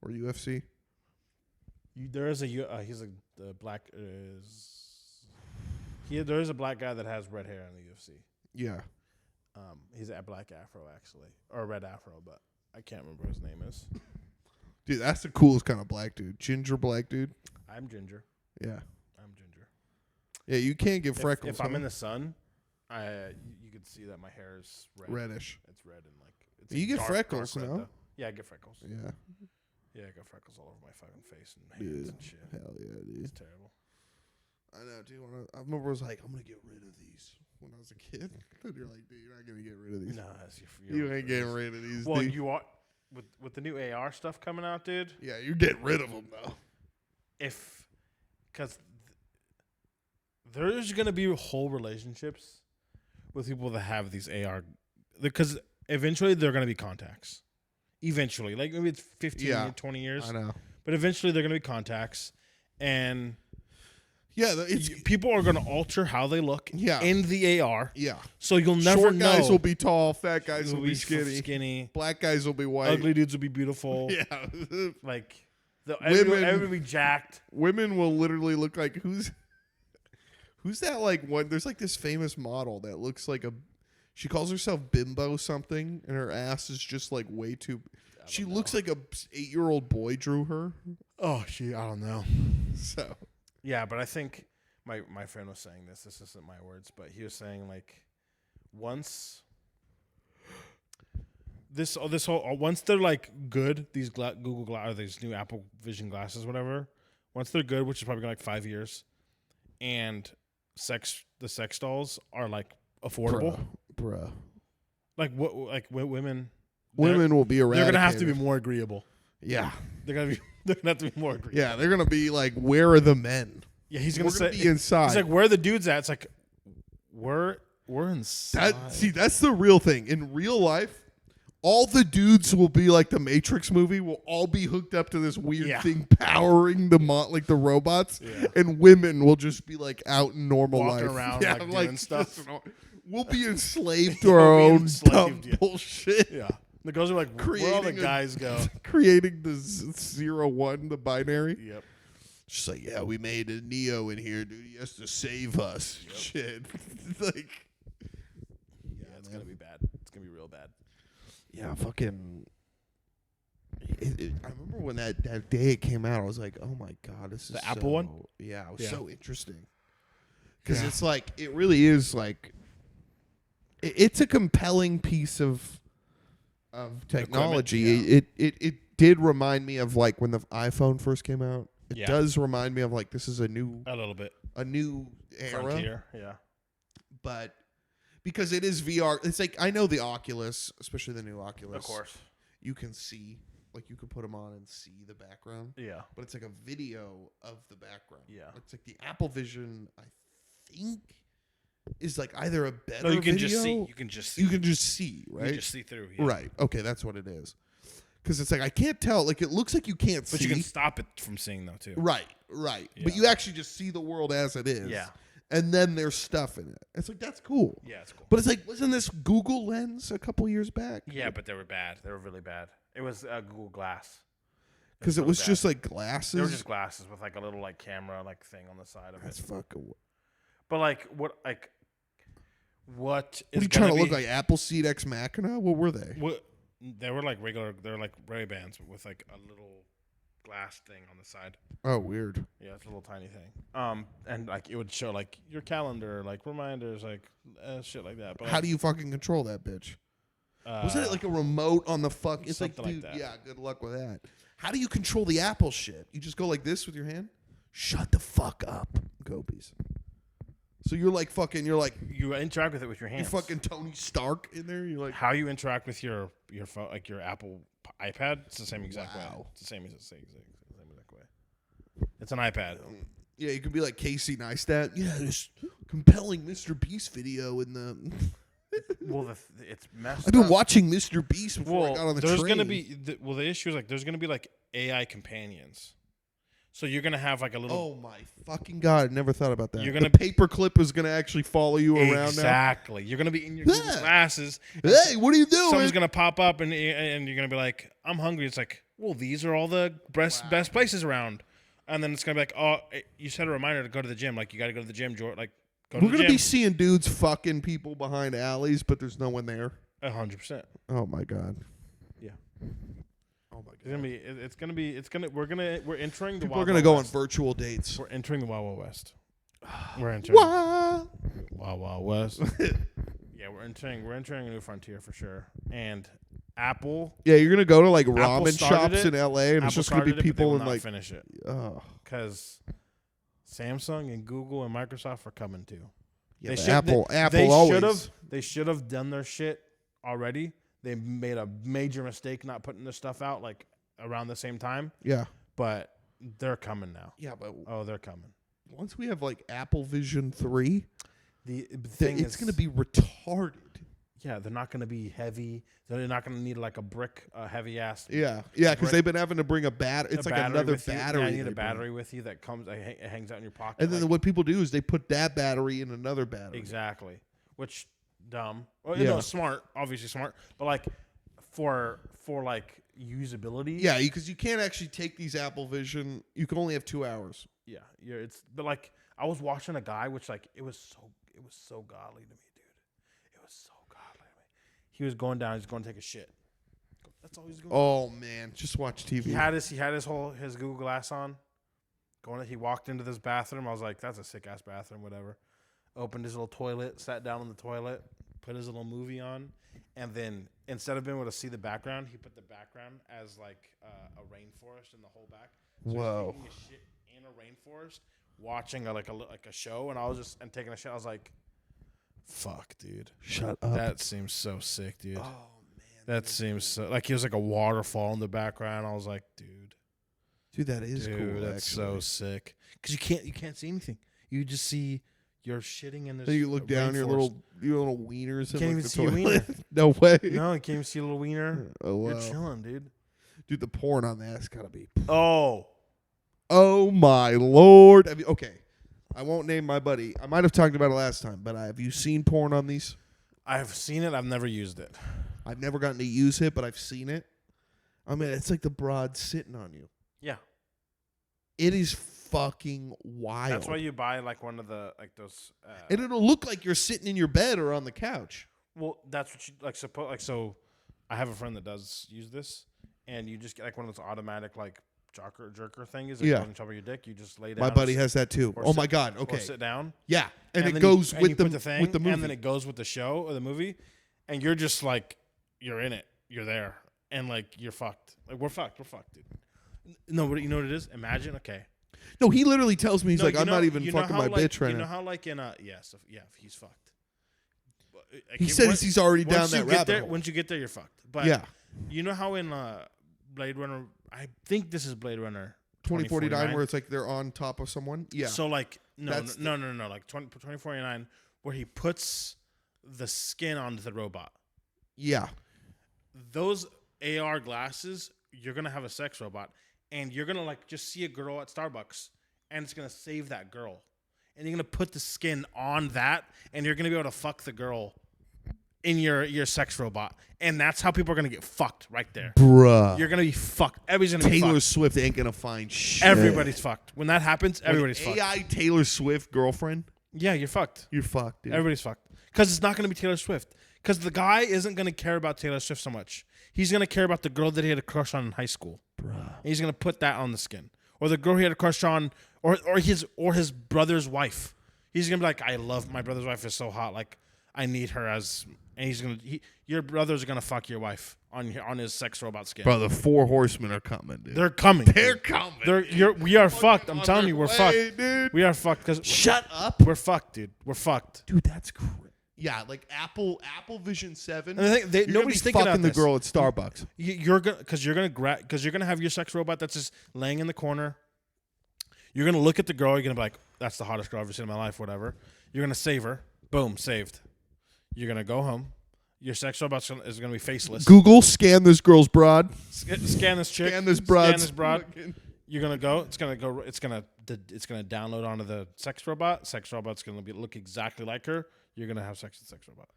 or UFC. There is he's the black there is a black guy that has red hair in the UFC. Yeah. He's a black afro actually, or a red afro, but I can't remember what his name is. Dude, that's the coolest kind of black dude. Ginger black dude. I'm ginger. Yeah. I'm ginger. Yeah, you can't get freckles. If I'm in the sun, you can see that my hair is red. Reddish. It's red and like. It's You get dark, freckles, dark red, no? though. Yeah, I get freckles. Yeah. Yeah, I got freckles all over my fucking face and hands Dude. and shit. Hell yeah, dude. It's terrible. I know, dude. I remember I was like, I'm gonna get rid of these when I was a kid. And you're like, dude, you're not gonna get rid of these. Nah, You ain't getting rid of these. Well, dude. you are with the new AR stuff coming out, dude. Yeah, you're getting rid of them though. Because there's gonna be whole relationships with people that have these AR, because eventually they're gonna be contacts. Eventually, like maybe it's 15, 20 years. I know. But eventually they're gonna be contacts, and Yeah, people are gonna alter how they look. Yeah. In the AR. Yeah. So you'll never Short know. guys will be tall, fat guys will be skinny. skinny. Black guys will be white. Ugly dudes will be beautiful. Yeah. Like Women- everybody will be jacked. Women will literally look like who's that like one? There's like this famous model that looks like she calls herself Bimbo something, and her ass is just like way too. She looks like a 8-year-old boy drew her. Oh, I don't know. So Yeah, but I think my friend was saying this. This isn't my words, but he was saying like once once they're like good, these Google Glass or these new Apple Vision glasses, whatever. Once they're good, which is probably like 5 years, and the sex dolls are like affordable. bruh. Like what? Like women. Women will be eradicated. They're gonna have to be more agreeable. Yeah. They're gonna have to be more agreeable. Yeah, they're gonna be like, where are the men? Yeah, he's gonna We're say be inside. He's like, where are the dudes at? It's like we're inside. That's the real thing. In real life, all the dudes will be like the Matrix movie. Will all be hooked up to this weird thing powering the robots, and women will just be like out in normal Walking life, around, like, doing stuff. We'll be enslaved to our own dumb bullshit. Yeah. The girls are like, where all the guys go? Creating the 0-1, the binary. Yep. Just like, yeah, we made a Neo in here, dude. He has to save us. Yep. Shit. Like, yeah, it's gonna be bad. It's gonna be real bad. yeah, fucking. I remember when that day it came out, I was like, oh my God, this is the Apple one? Yeah, it was Yeah. so interesting. Because it's like, it really is like, it's a compelling piece of technology. It did remind me of like when the iPhone first came out. It does remind me of like this is a little bit a new era. Frontier, yeah. But because it is VR, it's like I know the Oculus, especially the new Oculus. Of course. You can see, like you could put them on and see the background. Yeah. But it's like a video of the background. Yeah. It's like the Apple Vision, I think, is like either a better No, you can video. just see. You can just see. You can just see, right? You can just see through. Yeah. Right. Okay, that's what it is. Because it's like I can't tell. Like it looks like you can't see. But you can stop it from seeing though too. Right. Yeah. But you actually just see the world as it is. Yeah. And then there's stuff in it. It's like that's cool. Yeah, it's cool. But it's like, wasn't this Google Lens a couple years back? Yeah, but they were bad. They were really bad. It was Google Glass. Because it really was bad. just like glasses. They were just glasses with like a little like camera like thing on the side of That's it. fucking. But like what is What are you trying to look like? Appleseed Ex Machina? What were they? What they were like regular. They were like Ray-Bans with like a little glass thing on the side. Oh, weird. Yeah, it's a little tiny thing. And like it would show like your calendar, like reminders, like shit like that. But How do you fucking control that bitch? Wasn't it like a remote on the fuck? It's like, something dude, like that. yeah, good luck with that. How do you control the Apple shit? You just go like this with your hand? Shut the fuck up, Gobies. So you're like fucking, you interact with it with your hands. you're fucking Tony Stark in there. You're like, How you interact with your phone, like your Apple iPad, it's the same exact way. Wow. It's the same exact way. It's an iPad. yeah, you could be like Casey Neistat. Yeah, this compelling Mr. Beast video in the. Well, it's messed I've been up. watching Mr. Beast before I got on the there's train. gonna be the issue is like there's gonna be like AI companions. So you're gonna have like a little. Oh my fucking God! I never thought about that. You're gonna- the paperclip is gonna actually follow you around now. Exactly. You're gonna be in your Google glasses. Hey, what are you doing? Someone's gonna pop up and you're gonna be like, "I'm hungry." It's like, well, these are all the best places around. And then it's gonna be like, oh, you set a reminder to go to the gym. Like you got to go to the gym, George. Like Go to We're the gonna be gym. seeing dudes fucking people behind alleys, but there's no one there. 100%. Oh my god. Yeah. Oh my It's gonna be. We're entering the. People Wild are gonna Wild go on West. virtual dates. We're entering the Wild Wild West. We're entering Wow. Wild Wild West. Yeah, we're entering a new frontier for sure. And Apple. Yeah, you're gonna go to like Apple ramen started shops it. in LA, and Apple it's just gonna be started it, but they people will in not like. finish it Oh. because Samsung and Google and Microsoft are coming too. Yeah, They Apple they always. They should have done their shit already. They made a major mistake not putting their stuff out like around the same time. Yeah. But they're coming now. Yeah, but They're coming. once we have like Apple Vision 3, The thing it's is, gonna be retarded. yeah, they're not going to be heavy. They're not going to need like a brick, heavy ass. Yeah, because brick- they've been having to bring a battery. It's like another with you. battery. Yeah, you need they a bring. battery with you that comes. It hangs out in your pocket. And then like- what people do is they put that battery in another battery. exactly, which dumb. Well, Yeah. smart. Obviously smart, but like for like usability. Yeah, because you can't actually take these Apple Vision. You can only have 2 hours. Yeah, but like I was watching a guy, which like it was so godly to me, dude. It was so godly to me. He was going down. He's going to take a shit. That's all he's going. Oh man, just watch TV. He had his Google Glass on. He walked into this bathroom. I was like, that's a sick ass bathroom. Whatever. Opened his little toilet, sat down on the toilet, put his little movie on, and then instead of being able to see the background, he put the background as like a rainforest in the whole back. So Whoa. he's taking a shit in a rainforest, watching a show, and I was just taking a shit. I was like, "Fuck, dude, Shut up. that seems so sick, dude. oh man, That seems so like he was like a waterfall in the background. I was like, dude, that is dude, cool. that's actually. so sick. Because you can't see anything. You just see you're shitting in this. Then you look down your rainforest. little wieners. You in can't like even the see your toilet. wiener. No way. No, you can't even see a little wiener. Oh wow. You're chilling, dude. Dude, the porn on that's gotta be. Oh, Oh my lord. Okay, I won't name my buddy. I might have talked about it last time, but have you seen porn on these? I've seen it. I've never used it. I've never gotten to use it, but I've seen it. I mean, it's like the broad sitting on you. Yeah, It is fucking wild. that's why you buy like one of the like those. And it'll look like you're sitting in your bed or on the couch. Well, that's what you like. So, I have a friend that does use this, and you just get like one of those automatic like jerker things. That Yeah. goes on top of your dick. You just lay down. My buddy or has that too. or Oh sit- my god. Or Okay. sit down. Yeah, and it then goes you with put the thing, with the movie. and then it goes with the show or the movie, and you're just like you're in it. You're there, and like you're fucked. Like we're fucked. We're fucked, dude. No, you know what it is? Imagine. Okay. No, he literally tells me he's No, like, you I'm know- not even you know fucking how, my like, bitch right You know now. how like in he's fucked. But, He says he's already down once you that get rabbit there, hole. once you get there, you're fucked. But Yeah, you know how in Blade Runner, I think this is Blade Runner 2049, where it's like they're on top of someone. Yeah, So like no, That's like 2049, where he puts the skin onto the robot. yeah. Those AR glasses, you're gonna have a sex robot, and you're gonna like just see a girl at Starbucks, and it's gonna save that girl, and you're gonna put the skin on that, and you're gonna be able to fuck the girl in your sex robot, and that's how people are gonna get fucked right there. Bruh. You're gonna be fucked. Everybody's gonna be Taylor fucked. Swift ain't gonna find shit. Everybody's fucked. When that happens, everybody's fucked. AI Taylor Swift girlfriend, Yeah, you're fucked. you're fucked, dude. Everybody's fucked. Because it's not going to be Taylor Swift. Because the guy isn't going to care about Taylor Swift so much. He's going to care about the girl that he had a crush on in high school. Bruh. And he's going to put that on the skin. Or the girl he had a crush on, or his brother's wife. He's going to be like, I love my brother's wife is so hot. Like, I need her as... And he's going to... Your brother's going to fuck your wife on his sex robot skin. Bro, the 4 horsemen are coming, dude. They're coming. They're dude. coming. We are fucked. I'm On telling their you, we're way, fucked. dude. We are fucked. Because Shut up. we're fucked, dude. We're fucked. Dude, that's crazy. Yeah, like Apple Vision 7. And the thing, nobody's thinking fucking about the this. girl at Starbucks. You're gonna because you're gonna have your sex robot that's just laying in the corner. You're gonna look at the girl. You're gonna be like, "That's the hottest girl I've ever seen in my life." Whatever. You're gonna save her. Boom, saved. You're gonna go home. Your sex robot is gonna be faceless. Google, scan this girl's broad. Scan this chick. Scan this broad. Scan this broad. You're gonna go. It's gonna go. It's gonna download onto the sex robot. Sex robot's gonna look exactly like her. You're gonna have sex with the sex robot.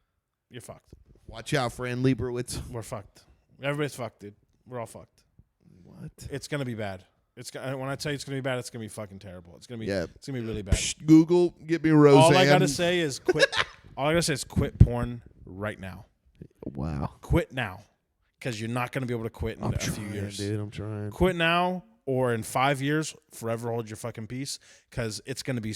You're fucked. Watch out, Fran Lieberwitz. We're fucked. Everybody's fucked, dude. We're all fucked. What? It's gonna be bad. When I tell you it's gonna be bad, it's gonna be fucking terrible. It's gonna be really bad. Psh, Google, get me Roseanne. All I gotta say is quit. All I gotta say is quit porn right now. Wow. Quit now, because you're not gonna be able to quit in few years. Dude, I'm trying. Quit now, or in 5 years, forever hold your fucking peace, because it's gonna be.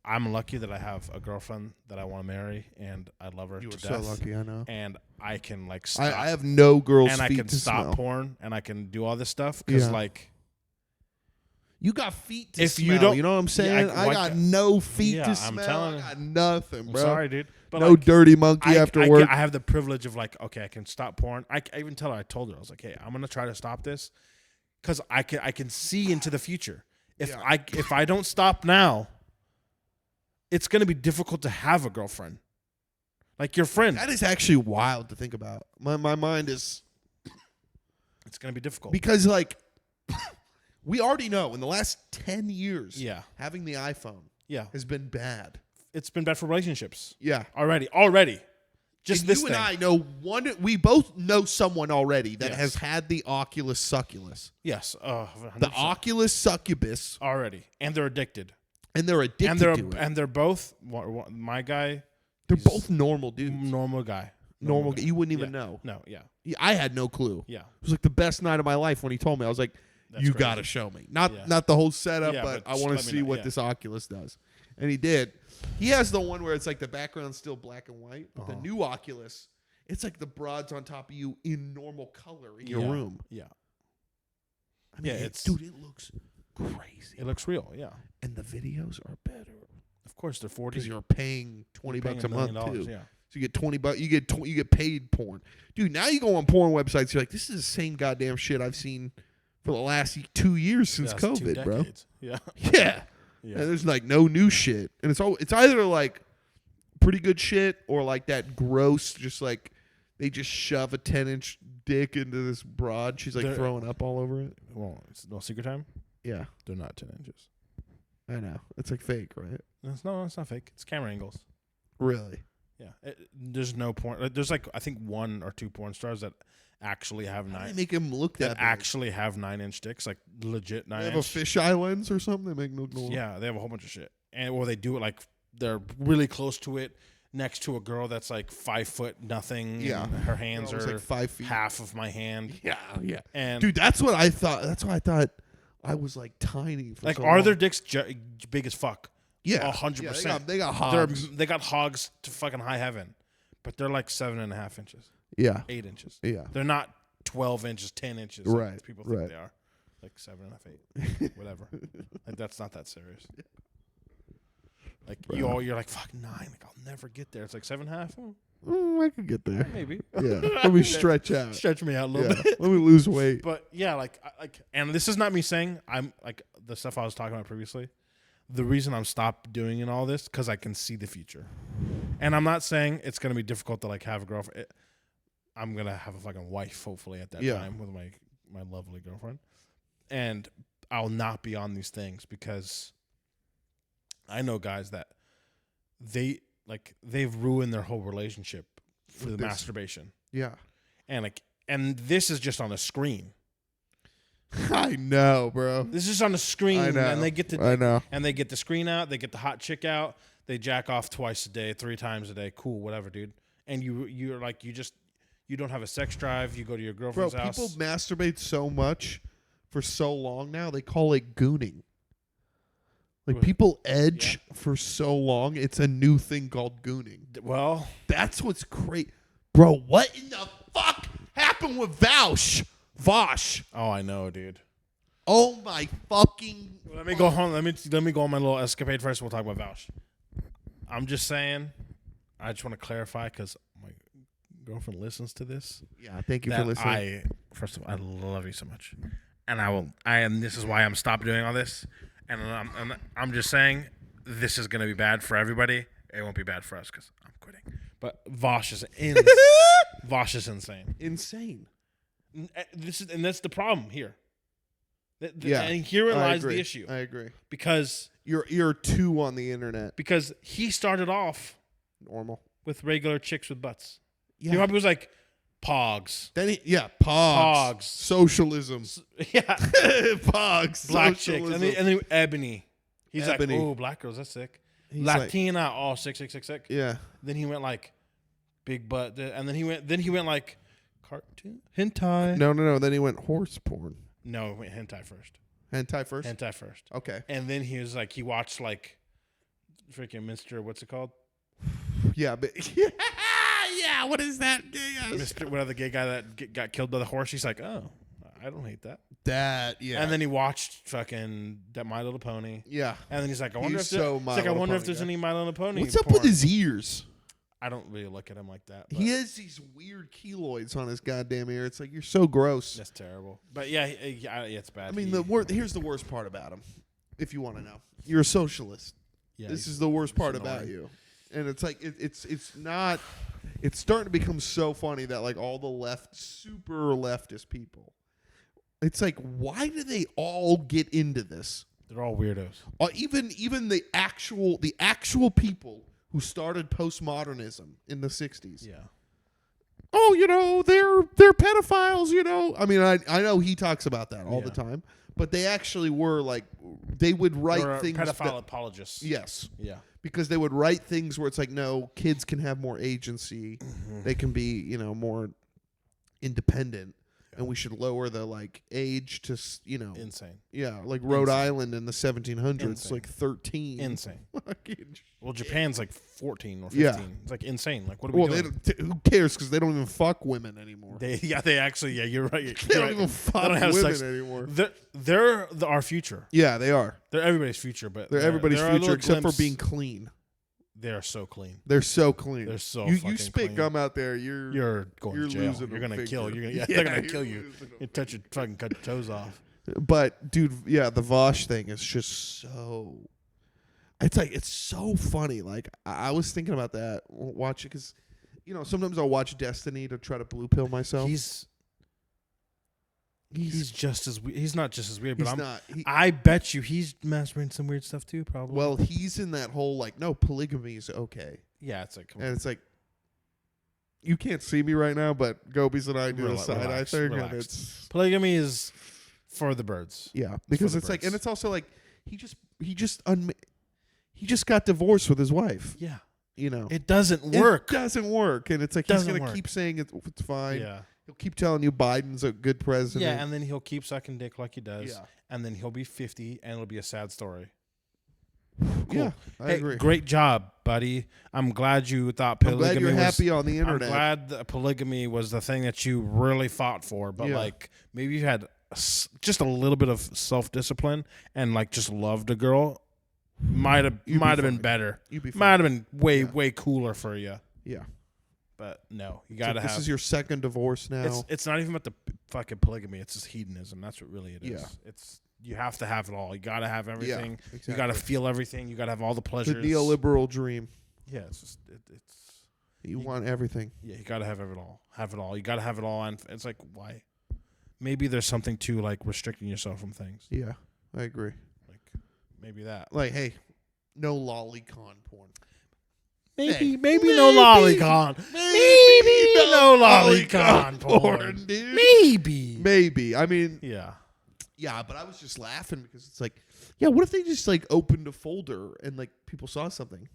I'm lucky that I have a girlfriend that I want to marry, and I love her to death. You are so lucky, I know. And I can like stop. I have no girls' and I feet can to stop smell. porn, and I can do all this stuff because like. You got feet to if smell. You don't, you know what I'm saying? I got no feet to smell. I'm telling I got nothing, bro. I'm sorry, dude. But no like, dirty monkey after work. I have the privilege of like, okay, I can stop porn. I even tell her. I told her I was like, hey, I'm gonna try to stop this because I can see into the future. If I don't stop now, it's gonna be difficult to have a girlfriend, like your friend. That is actually wild to think about. My mind is. It's gonna be difficult because like. We already know in the last 10 years, having the iPhone has been bad. It's been bad for relationships. Yeah. Already. Just and this you thing. and I know we both know someone already that has had the Oculus Succulus. Yes. The Oculus Succubus. Already. And they're addicted. And they're addicted to it. And they're both, my guy. They're both normal dudes. Normal guy. Normal guy. You wouldn't even know. No, yeah. I had no clue. Yeah. It was like the best night of my life when he told me. I was like, you got to show me. Not the whole setup, but I want to see what this Oculus does. And he did. He has the one where it's like the background's still black and white. But the new Oculus, it's like the broads on top of you in normal color in your room. Yeah. I mean, dude, it looks crazy. It looks real, yeah. And the videos are better. Of course, they're 40. Because you're paying $20 a month, too. Yeah. So you get $20. You get paid porn. Dude, now you go on porn websites, you're like, this is the same goddamn shit I've seen for the last 2 years since COVID, bro. Yeah. Yeah. And there's like no new shit. And it's either like pretty good shit or like that gross, just like they just shove a 10-inch dick into this broad. She's like throwing up all over it. Well, it's no secret time. Yeah. They're not 10 inches. I know. It's like fake, right? No, it's not fake. It's camera angles. Really? Yeah. There's no porn. There's like, I think 1 or 2 porn stars that actually have How do they make him look that big? Actually have 9-inch dicks, like legit 9-inch. They have a fisheye lens or something. They make no noise. Yeah, they have a whole bunch of shit, or they do it like they're really close to it, next to a girl that's like 5 foot nothing. Yeah, and her hands are like 5 feet, half of my hand. Yeah, yeah. And dude, that's what I thought. That's why I thought I was like tiny. For like, so are long. their dicks big as fuck? Yeah, 100%. They got hogs. They got hogs to fucking high heaven, but they're like 7.5 inches. Yeah, 8 inches. Yeah, they're not 12 inches, 10 inches. Right. Like people think they are. Like 7.5, 8, whatever. Like that's not that serious. Like you're like fuck 9. Like I'll never get there. It's like 7.5. I could get there. Maybe. Yeah. Let me stretch out. Stretch me out a little bit. Let me lose weight. But yeah, and this is not me saying I'm like the stuff I was talking about previously. The reason I'm stopped doing and all this because I can see the future, and I'm not saying it's gonna be difficult to like have a girlfriend. I'm gonna have a fucking wife hopefully at that time with my lovely girlfriend, and I'll not be on these things because I know guys that they've ruined their whole relationship for the masturbation. Yeah, and this is just on a screen. I know, bro. This is on the screen, I know. and they get I know. And they get the screen out. They get the hot chick out. They jack off twice a day, 3 times a day. Cool, whatever, dude. And you're like you don't have a sex drive. You go to your girlfriend's house. People masturbate so much for so long now. They call it gooning. Like people edge for so long. It's a new thing called gooning. Well, that's what's great, bro. What in the fuck happened with Vosh? Oh, I know, dude. Oh my fucking! Let me go home. Let me go on my little escapade first. We'll talk about Vouch. I'm just saying. I just want to clarify because my girlfriend listens to this. Yeah, thank you for listening. First of all, I love you so much, and this is why I'm stopped doing all this. And I'm just saying, this is gonna be bad for everybody. It won't be bad for us because I'm quitting. But Vosh is insane. Insane. And that's the problem here. Yeah, and herein lies the issue. I agree because you're too on the internet. Because he started off normal with regular chicks with butts. Yeah, he probably was like, Pogs. Then Pogs. Socialism. Yeah. Pogs. Black Socialism. chicks. And then Ebony. He's Ebony. like, oh, black girls, that's sick. He's Latina, sick. Yeah. Then he went like big butt, and then he went like cartoon hentai. No. Then he went horse porn. No, he went hentai first. Hentai first. Hentai first. Okay. And then he was like, he watched like freaking Mr. What's it called? Yeah, but yeah. What is that? Mr. Whatever, the gay guy that got killed by the horse. He's like, oh, I don't hate that. That yeah. And then he watched fucking that My Little Pony. Yeah. And then he's like, I wonder He's if so there's My Little Pony if there's guy. any My Little Pony. What's up porn. with his ears? I don't really look at him like that. He has these weird keloids on his goddamn ear. It's like you're so gross. That's terrible. But yeah, it's bad. I mean, here's the worst part about him. If you want to know, you're a socialist. Yeah, this is the worst part about you. And it's like it's not. It's starting to become so funny that like all the super leftist people. It's like, why do they all get into this? They're all weirdos. Even the actual people who started postmodernism in the 60s. Yeah. Oh, they're pedophiles, I mean, I know he talks about that all the time, but they actually were like, they would write things. Pedophile apologists. Yes. Yeah. Because they would write things where it's like, no, kids can have more agency. They can be, more independent. And we should lower the age to, Insane. Yeah, like Rhode Island in the 1700s, Insane. like 13. Insane. Fucking Well, Japan's like 14 or 15. Yeah. It's like insane. Like, what are we doing? Who cares? Because they don't even fuck women anymore. They actually, you're right. They You're don't right. even fuck They don't have women sex anymore. They're our future. Yeah, they are. They're everybody's future, but They're everybody's they're a future little except for glimpse. being clean. They are so clean. They're so clean. They're so you fucking spit clean. gum out there, you're going you're to jail. losing You're a gonna big kill. one. They're Yeah, gonna you're kill you. losing a You touch your fucking cut your toes off. But dude, yeah, the Vosh thing is just so. It's like it's so funny. Like I was thinking about that watching because, sometimes I'll watch Destiny to try to blue pill myself. He's just as weird. He's not just as weird, but he's not. I bet you he's masturbating some weird stuff too. Probably. Well, he's in that whole like no polygamy is okay, yeah, it's like and it's like. You can't see me right now, but Gobies and I do a side eye thing, and it's polygamy is for the birds. Yeah, because it's like, birds. and it's also like he just got divorced with his wife. Yeah, it doesn't work. It doesn't work, and it's like he's gonna keep saying it's fine. Yeah, he'll keep telling you Biden's a good president. Yeah, and then he'll keep sucking dick like he does. Yeah, and then he'll be 50, and it'll be a sad story. Cool. Yeah, I agree. Great job, buddy. I'm glad you thought polygamy I'm glad you're happy on the internet. I'm glad that polygamy was the thing that you really fought for, but like maybe you had just a little bit of self-discipline and like just loved a girl. Might have been better. Might have been way cooler for you. Yeah. But no, you gotta have. This is your second divorce now. It's not even about the fucking polygamy. It's just hedonism. That's what really it is. Yeah. You have to have it all. You gotta have everything. Yeah, exactly. You gotta feel everything. You gotta have all the pleasures. The neoliberal dream. Yeah, it's just it's. You want everything. Yeah, you gotta have it all. Have it all. You gotta have it all, and it's like why? Maybe there's something to like restricting yourself from things. Yeah, I agree. Like maybe that. Like, hey, no lolicon porn. Maybe no lolicon. Maybe no lolicon porn, dude. Maybe. I mean, yeah, but I was just laughing because it's like, yeah, what if they just like opened a folder and like people saw something?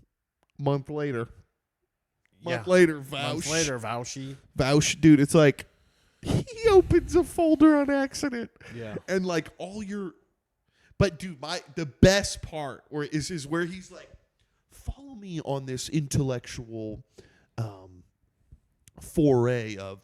Month later, Vouchy. Vouch, dude. It's like he opens a folder on accident. Yeah, and like all your, but dude, the best part is where he's like, follow me on this intellectual foray of.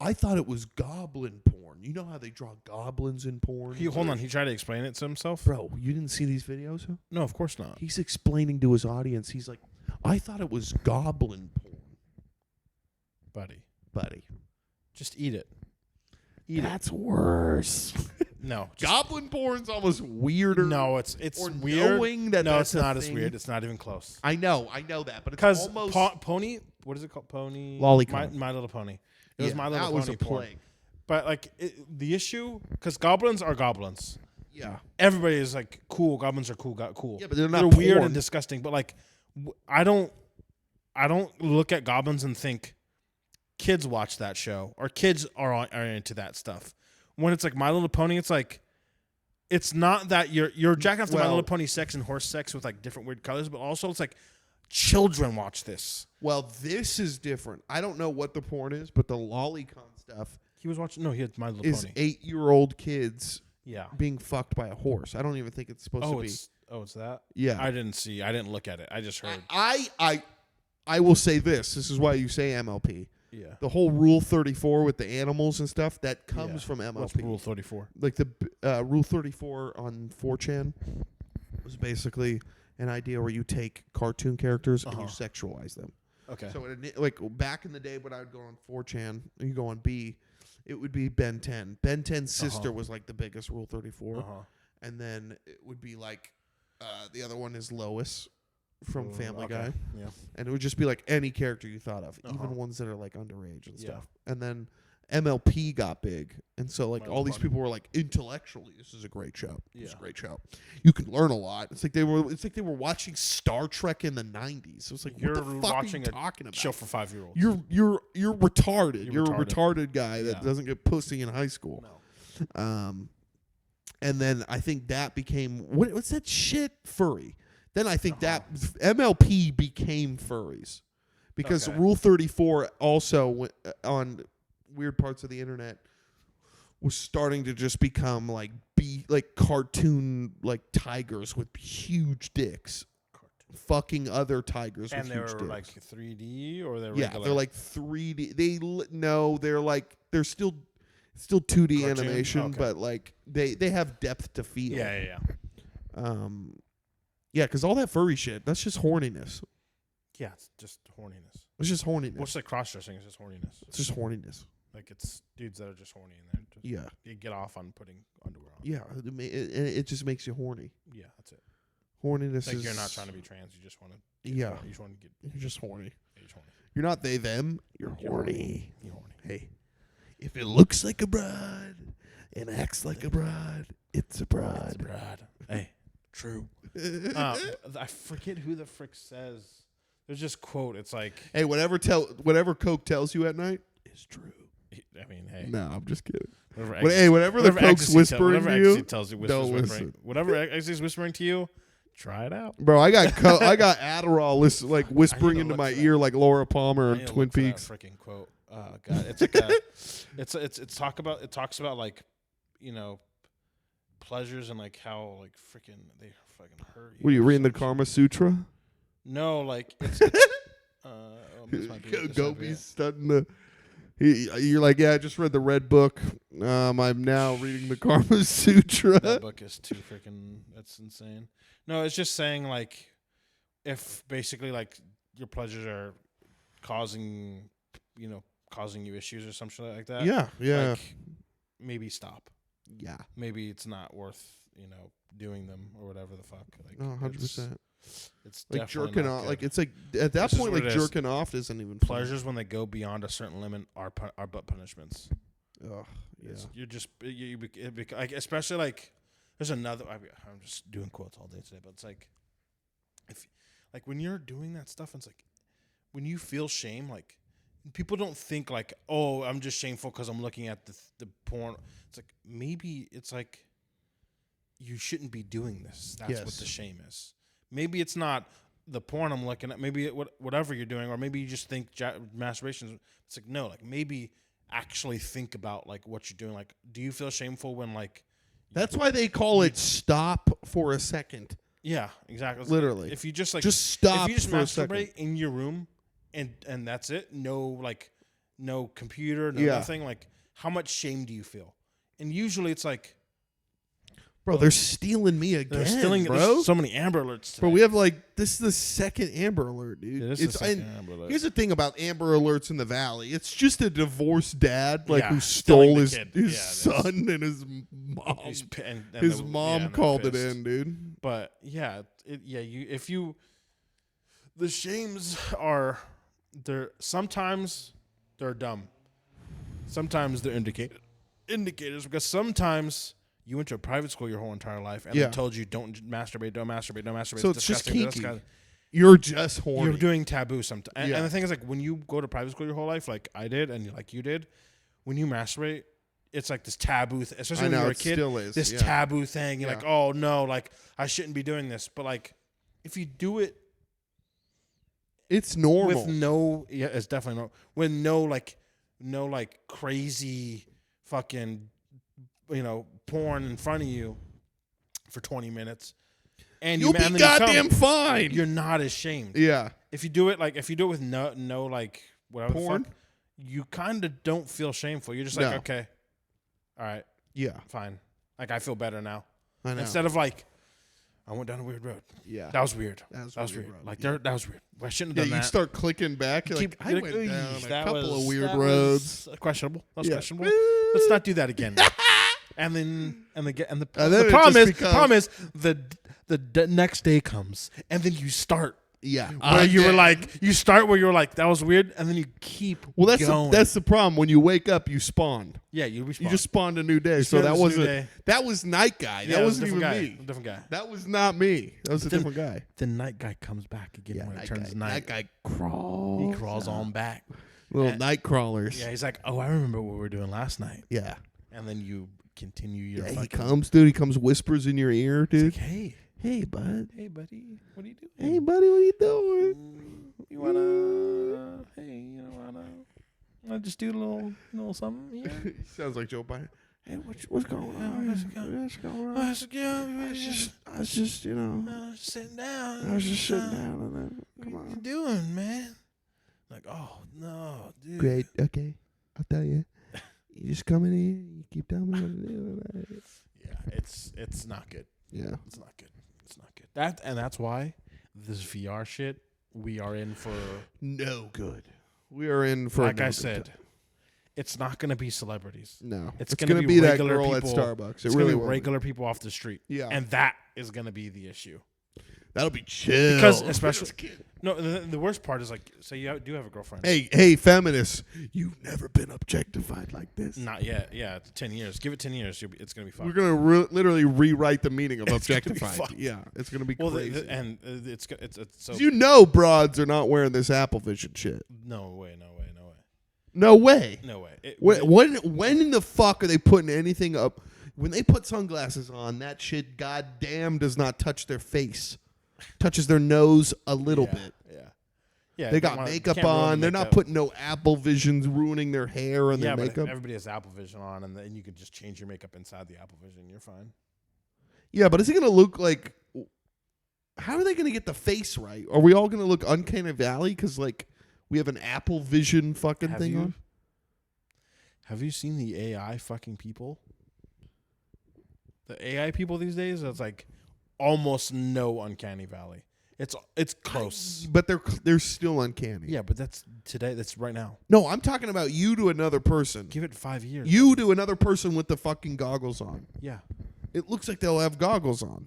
I thought it was goblin porn. You know how they draw goblins in porn? Hold on. He tried to explain it to himself? Bro, you didn't see these videos? Huh? No, of course not. He's explaining to his audience. He's like, I thought it was goblin porn. Buddy. Just eat it. That's worse. No. Goblin porn's almost weirder. No, it's or weird. Knowing that no, that's it's not a as thing. weird. It's not even close. I know that, but it's almost Pony. What is it called? Pony. Lolicon. My Little Pony. It was My Little that Pony was a porn. plague. But like the issue, because goblins are goblins. Yeah. Everybody is like cool. Goblins are cool. Cool. Yeah, but they're not. They're weird porn. and disgusting. But like, I don't look at goblins and think kids watch that show, or kids are into that stuff. When it's like My Little Pony, it's like it's not that you're jacking off to My Little Pony sex and horse sex with like different weird colors, but also it's like children watch this. Well, this is different. I don't know what the porn is, but the lolicon stuff. He was watching. No, he had My Little is Pony. 8-year-old kids. Yeah. Being fucked by a horse. I don't even think it's supposed to be. It's that? Yeah. I didn't look at it. I just heard. I will say this. This is why you say MLP. Yeah. The whole Rule 34 with the animals and stuff, that comes from MLP. What's Rule 34? Like the Rule 34 on 4chan was basically an idea where you take cartoon characters and you sexualize them. Okay. So like back in the day when I would go on 4chan, you go on B, it would be Ben 10. Ben 10's sister was like the biggest Rule 34. And then it would be like the other one is Lois from Family Guy. Yeah. And it would just be like any character you thought of, even ones that are like underage and stuff. And then MLP got big. And so like all these people were like, intellectually, this is a great show. It's a great show. You can learn a lot. It's like they were watching Star Trek in the 90s. It was like, You're what the fuck watching are you talking about? Show for 5-year-olds. You're retarded. You're a retarded. retarded guy that doesn't get pussy in high school. No. And then I think that became what's that shit? Furry. Then I think that MLP became furries because Rule 34 also on weird parts of the internet was starting to just become like cartoon like tigers with huge dicks fucking other tigers with huge dicks. And they were like 3D or they're regular? They're like 3D. They're still 2D cartoon? Animation, but like they have depth to feel. Yeah. Yeah, because all that furry shit, that's just horniness. Yeah, it's just horniness. It's just horniness. What's like cross-dressing? It's just horniness. It's just horniness. Like it's dudes that are just horny in there. You get off on putting underwear on. Yeah, it just makes you horny. Yeah, that's it. Horniness like is... you're not trying to be trans. You just want to... Yeah. You just want to get... You're just horny. You're just horny. You're not they, them. You're horny. You're horny. Hey, if it looks like a bride and acts like a bride, it's a bride. It's a bride. Hey, true. I forget who the frick says. There's just quote. It's like, hey, whatever Coke tells you at night is true. I mean, hey. No, I'm just kidding. Whatever the Coke's whispering to you, tells you, don't listen. Whatever Exy's whispering to you, try it out. Bro, I got Adderall whispering into my ear like Laura Palmer in Twin Peaks. Freaking quote. Oh God, it's like a, it talks about like, you know, pleasures and like how like freaking they fucking hurt you. What are you reading the Kama Sutra? No, like it's Gobi's studying the. You're like, yeah, I just read the red book. I'm now reading the Kama Sutra. That book is too freaking. That's insane. No, it's just saying like, if basically like your pleasures are causing you issues or some shit like that. Yeah. Like, maybe stop. Yeah. Maybe it's not worth doing them or whatever the fuck. Like, no, 100%. It's like jerking off. Like it's like at that point, like jerking off isn't even pleasures when they go beyond a certain limit are but punishments. Oh, yeah. You're just like, especially like there's another. I'm just doing quotes all day today, but it's like if like when you're doing that stuff, it's like when you feel shame, like people don't think like, oh, I'm just shameful because I'm looking at the porn. It's like maybe it's like you shouldn't be doing this. That's what the shame is. Maybe it's not the porn I'm looking at. Maybe whatever you're doing, or maybe you just think masturbation. It's like no, like maybe actually think about like what you're doing. Like, do you feel shameful when like? That's why they call it stop for a second. Yeah, exactly. Literally, if you just like stop, if you just for masturbate in your room, and that's it. No computer, nothing. Like, how much shame do you feel? And usually it's like. Bro, they're stealing me again, bro. So many Amber Alerts today. Bro, we have like, this is the second Amber Alert, dude. Yeah, this is the second Amber Alert. Here's the thing about Amber Alerts in the Valley. It's just a divorced dad who stole his son and his mom. His mom called it in, dude. But yeah, the shames are, sometimes they're dumb. Sometimes they're indicators because sometimes you went to a private school your whole entire life and they told you don't masturbate. So it's just kinky. You're just horny. You're doing taboo sometimes. And, Yeah. and the thing is, like, when you go to private school your whole life, like I did and like you did, when you masturbate, it's like this taboo, especially I when know, you're a it kid. still is, This yeah. taboo thing. You're Yeah. like, oh no, like I shouldn't be doing this. But like, if you do it It's normal. with no, yeah, it's definitely no, with no like crazy fucking, porn in front of you for 20 minutes, and You'll and then be you come, goddamn fine. you're not ashamed. Yeah. If you do it with no like whatever Porn? the fuck, you kind of don't feel shameful. You're just like, No. okay, all right, Yeah. fine. Like I feel better now. I know. Instead of like, I went down a weird road. Yeah. That was weird. That was That was weird, weird. bro. Like Yeah. that was weird. I shouldn't Yeah, have done you that. start clicking back. You're like, I You're went like, down a that couple was- of weird that roads. was questionable. That was Yeah. questionable. Let's not do that again. And then the And then the it problem just is becomes- problem is the next day comes and then you start Yeah. where you were like you start where you're like that was weird and then you keep well, that's going. that's the problem. When you wake up, you spawn. Yeah, you respond. You just spawned a new day. So spawned that this new wasn't. day. That was Night Guy. Yeah, That it was a wasn't even different guy. me. A different guy. That was not me. That was a different guy. The night guy comes back again when it turns night. That guy crawls. He crawls on back. Little And- night crawlers. Yeah, he's like, oh, I remember what we were doing last night. Yeah. And then you continue your Yeah, he fucking. comes, dude. He comes, whispers in your ear, He's dude. like, hey, Hey, bud. hey, buddy, what are you doing? Hey, buddy, what are you doing? You wanna? Hey, you wanna just do a little something here? Sounds like Joe Biden. Hey, what's going on? what's going- What's going on? I I was just, you know, sitting down. I was just sitting down and then, come What you on. doing, man? Like, oh no, dude. Great. Okay. I'll tell you. You just come in here. You keep telling me what to do. Yeah, it's not good. Yeah. It's not good. It's not good. That's why this VR shit we are in for. No good. We are in for. Like no I good said, time. it's not gonna be celebrities. No. It's It's gonna gonna be be that regular girl at people. Starbucks. It's It gonna really be will. regular people off the street. Yeah. And that is gonna be the issue. That'll be chill. Because especially no, the worst part is like, say you do have a girlfriend. Hey, feminists, you've never been objectified like this. Not yet. Yeah, it's 10 years. Give it 10 years. It's gonna be fun. We're gonna literally rewrite the meaning of It's gonna be objectified. fun. Yeah, it's gonna be Well, crazy. it's so. You know, broads are not wearing this Apple Vision shit. No way. No way. No way. When in the fuck are they putting anything up? When they put sunglasses on, that shit, goddamn, does not touch their face. Touches their nose a little bit. Yeah. They got makeup on. They're not putting no Apple Visions, ruining their hair and their But makeup. everybody has Apple Vision on, and then you can just change your makeup inside the Apple Vision. You're fine. Yeah, but is it gonna look like? How are they gonna get the face right? Are we all gonna look Uncanny Valley because like we have an Apple Vision fucking thing on? Have you seen the AI fucking people? The AI people these days, it's like almost no Uncanny Valley. It's close. But they're still uncanny. Yeah, but that's today. That's right now. No, I'm talking about you to another person. Give it 5 years. You to another person with the fucking goggles on. Yeah. It looks like they'll have goggles on.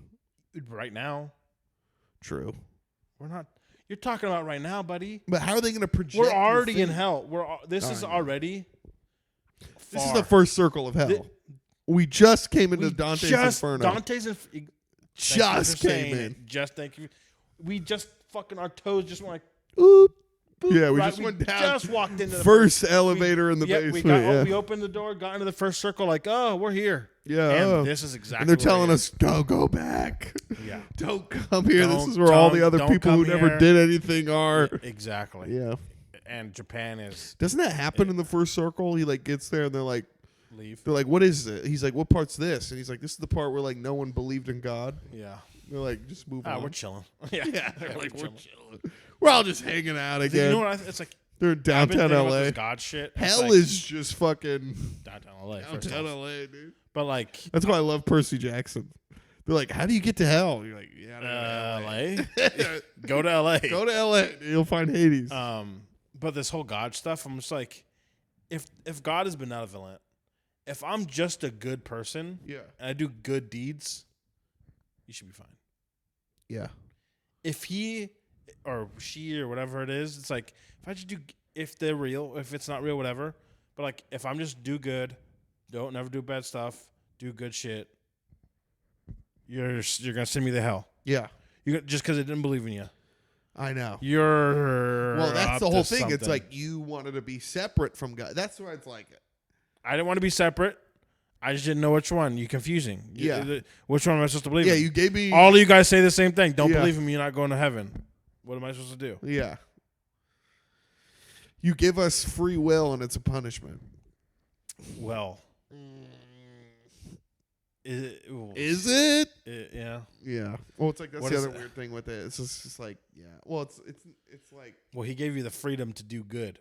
Right now, True. we're not. You're talking about right now, buddy. But how are they going to project? We're your already in face? hell. This is I know. already. This is far. the first circle of hell. We just came into We Dante's just- Inferno. Dante's Inferno. just came in. Just thank you. We just fucking our toes just went like. Oop. boop, Yeah, we right? just went down. Just walked into the First elevator in the yeah, basement. we opened the door, got into the first circle, like, oh, we're here. Yeah. And this is exactly. And they're where telling it us, don't go back. is. Yeah. Don't come here. This Don't- is where all the don't- other don't people who come never here. did anything are. Exactly. Yeah. And Japan is Doesn't that happen in the first circle? He like gets there and they're like, leave. what is it? He's like, what part's this? And he's like, this is the part where like no one believed in God. Yeah. They're like, just move on. We're chilling. Yeah. They're like, we're chilling. chilling. We're all just hanging out again. You know what? It's like They're in I've been downtown thinking about LA. this God shit. It's Hell like, is just fucking downtown LA. First downtown off. LA, dude. But like That's why I love Percy Jackson. They're like, how do you get to hell? You're like, yeah, I don't know. LA. Go to LA. Go to LA. You'll find Hades. But this whole God stuff, I'm just like, if God is benevolent, if I'm just a good person yeah. and I do good deeds, you should be fine. Yeah. If he or she or whatever it is, it's like if I just do, if they're real, if it's not real, whatever. But like if I'm just do good, don't never do bad stuff, do good shit, you're gonna send me to hell. Yeah. You just because I didn't believe in you. I know. You're Well, that's up the whole to thing. It's something. like you wanted to be separate from God. That's why it's like. I didn't want to be separate. I just didn't know which one. You're confusing. Yeah. Which one am I supposed to believe Yeah, in? you gave me. All of you guys say the same thing. Don't Yeah. believe in me. You're not going to heaven. What am I supposed to do? Yeah. You give us free will, and it's a punishment. Well, Is it? Yeah. Yeah. Well, it's like that's What the is other it? weird thing with it. It's just like, yeah. Well, it's like. Well, he gave you the freedom to do good.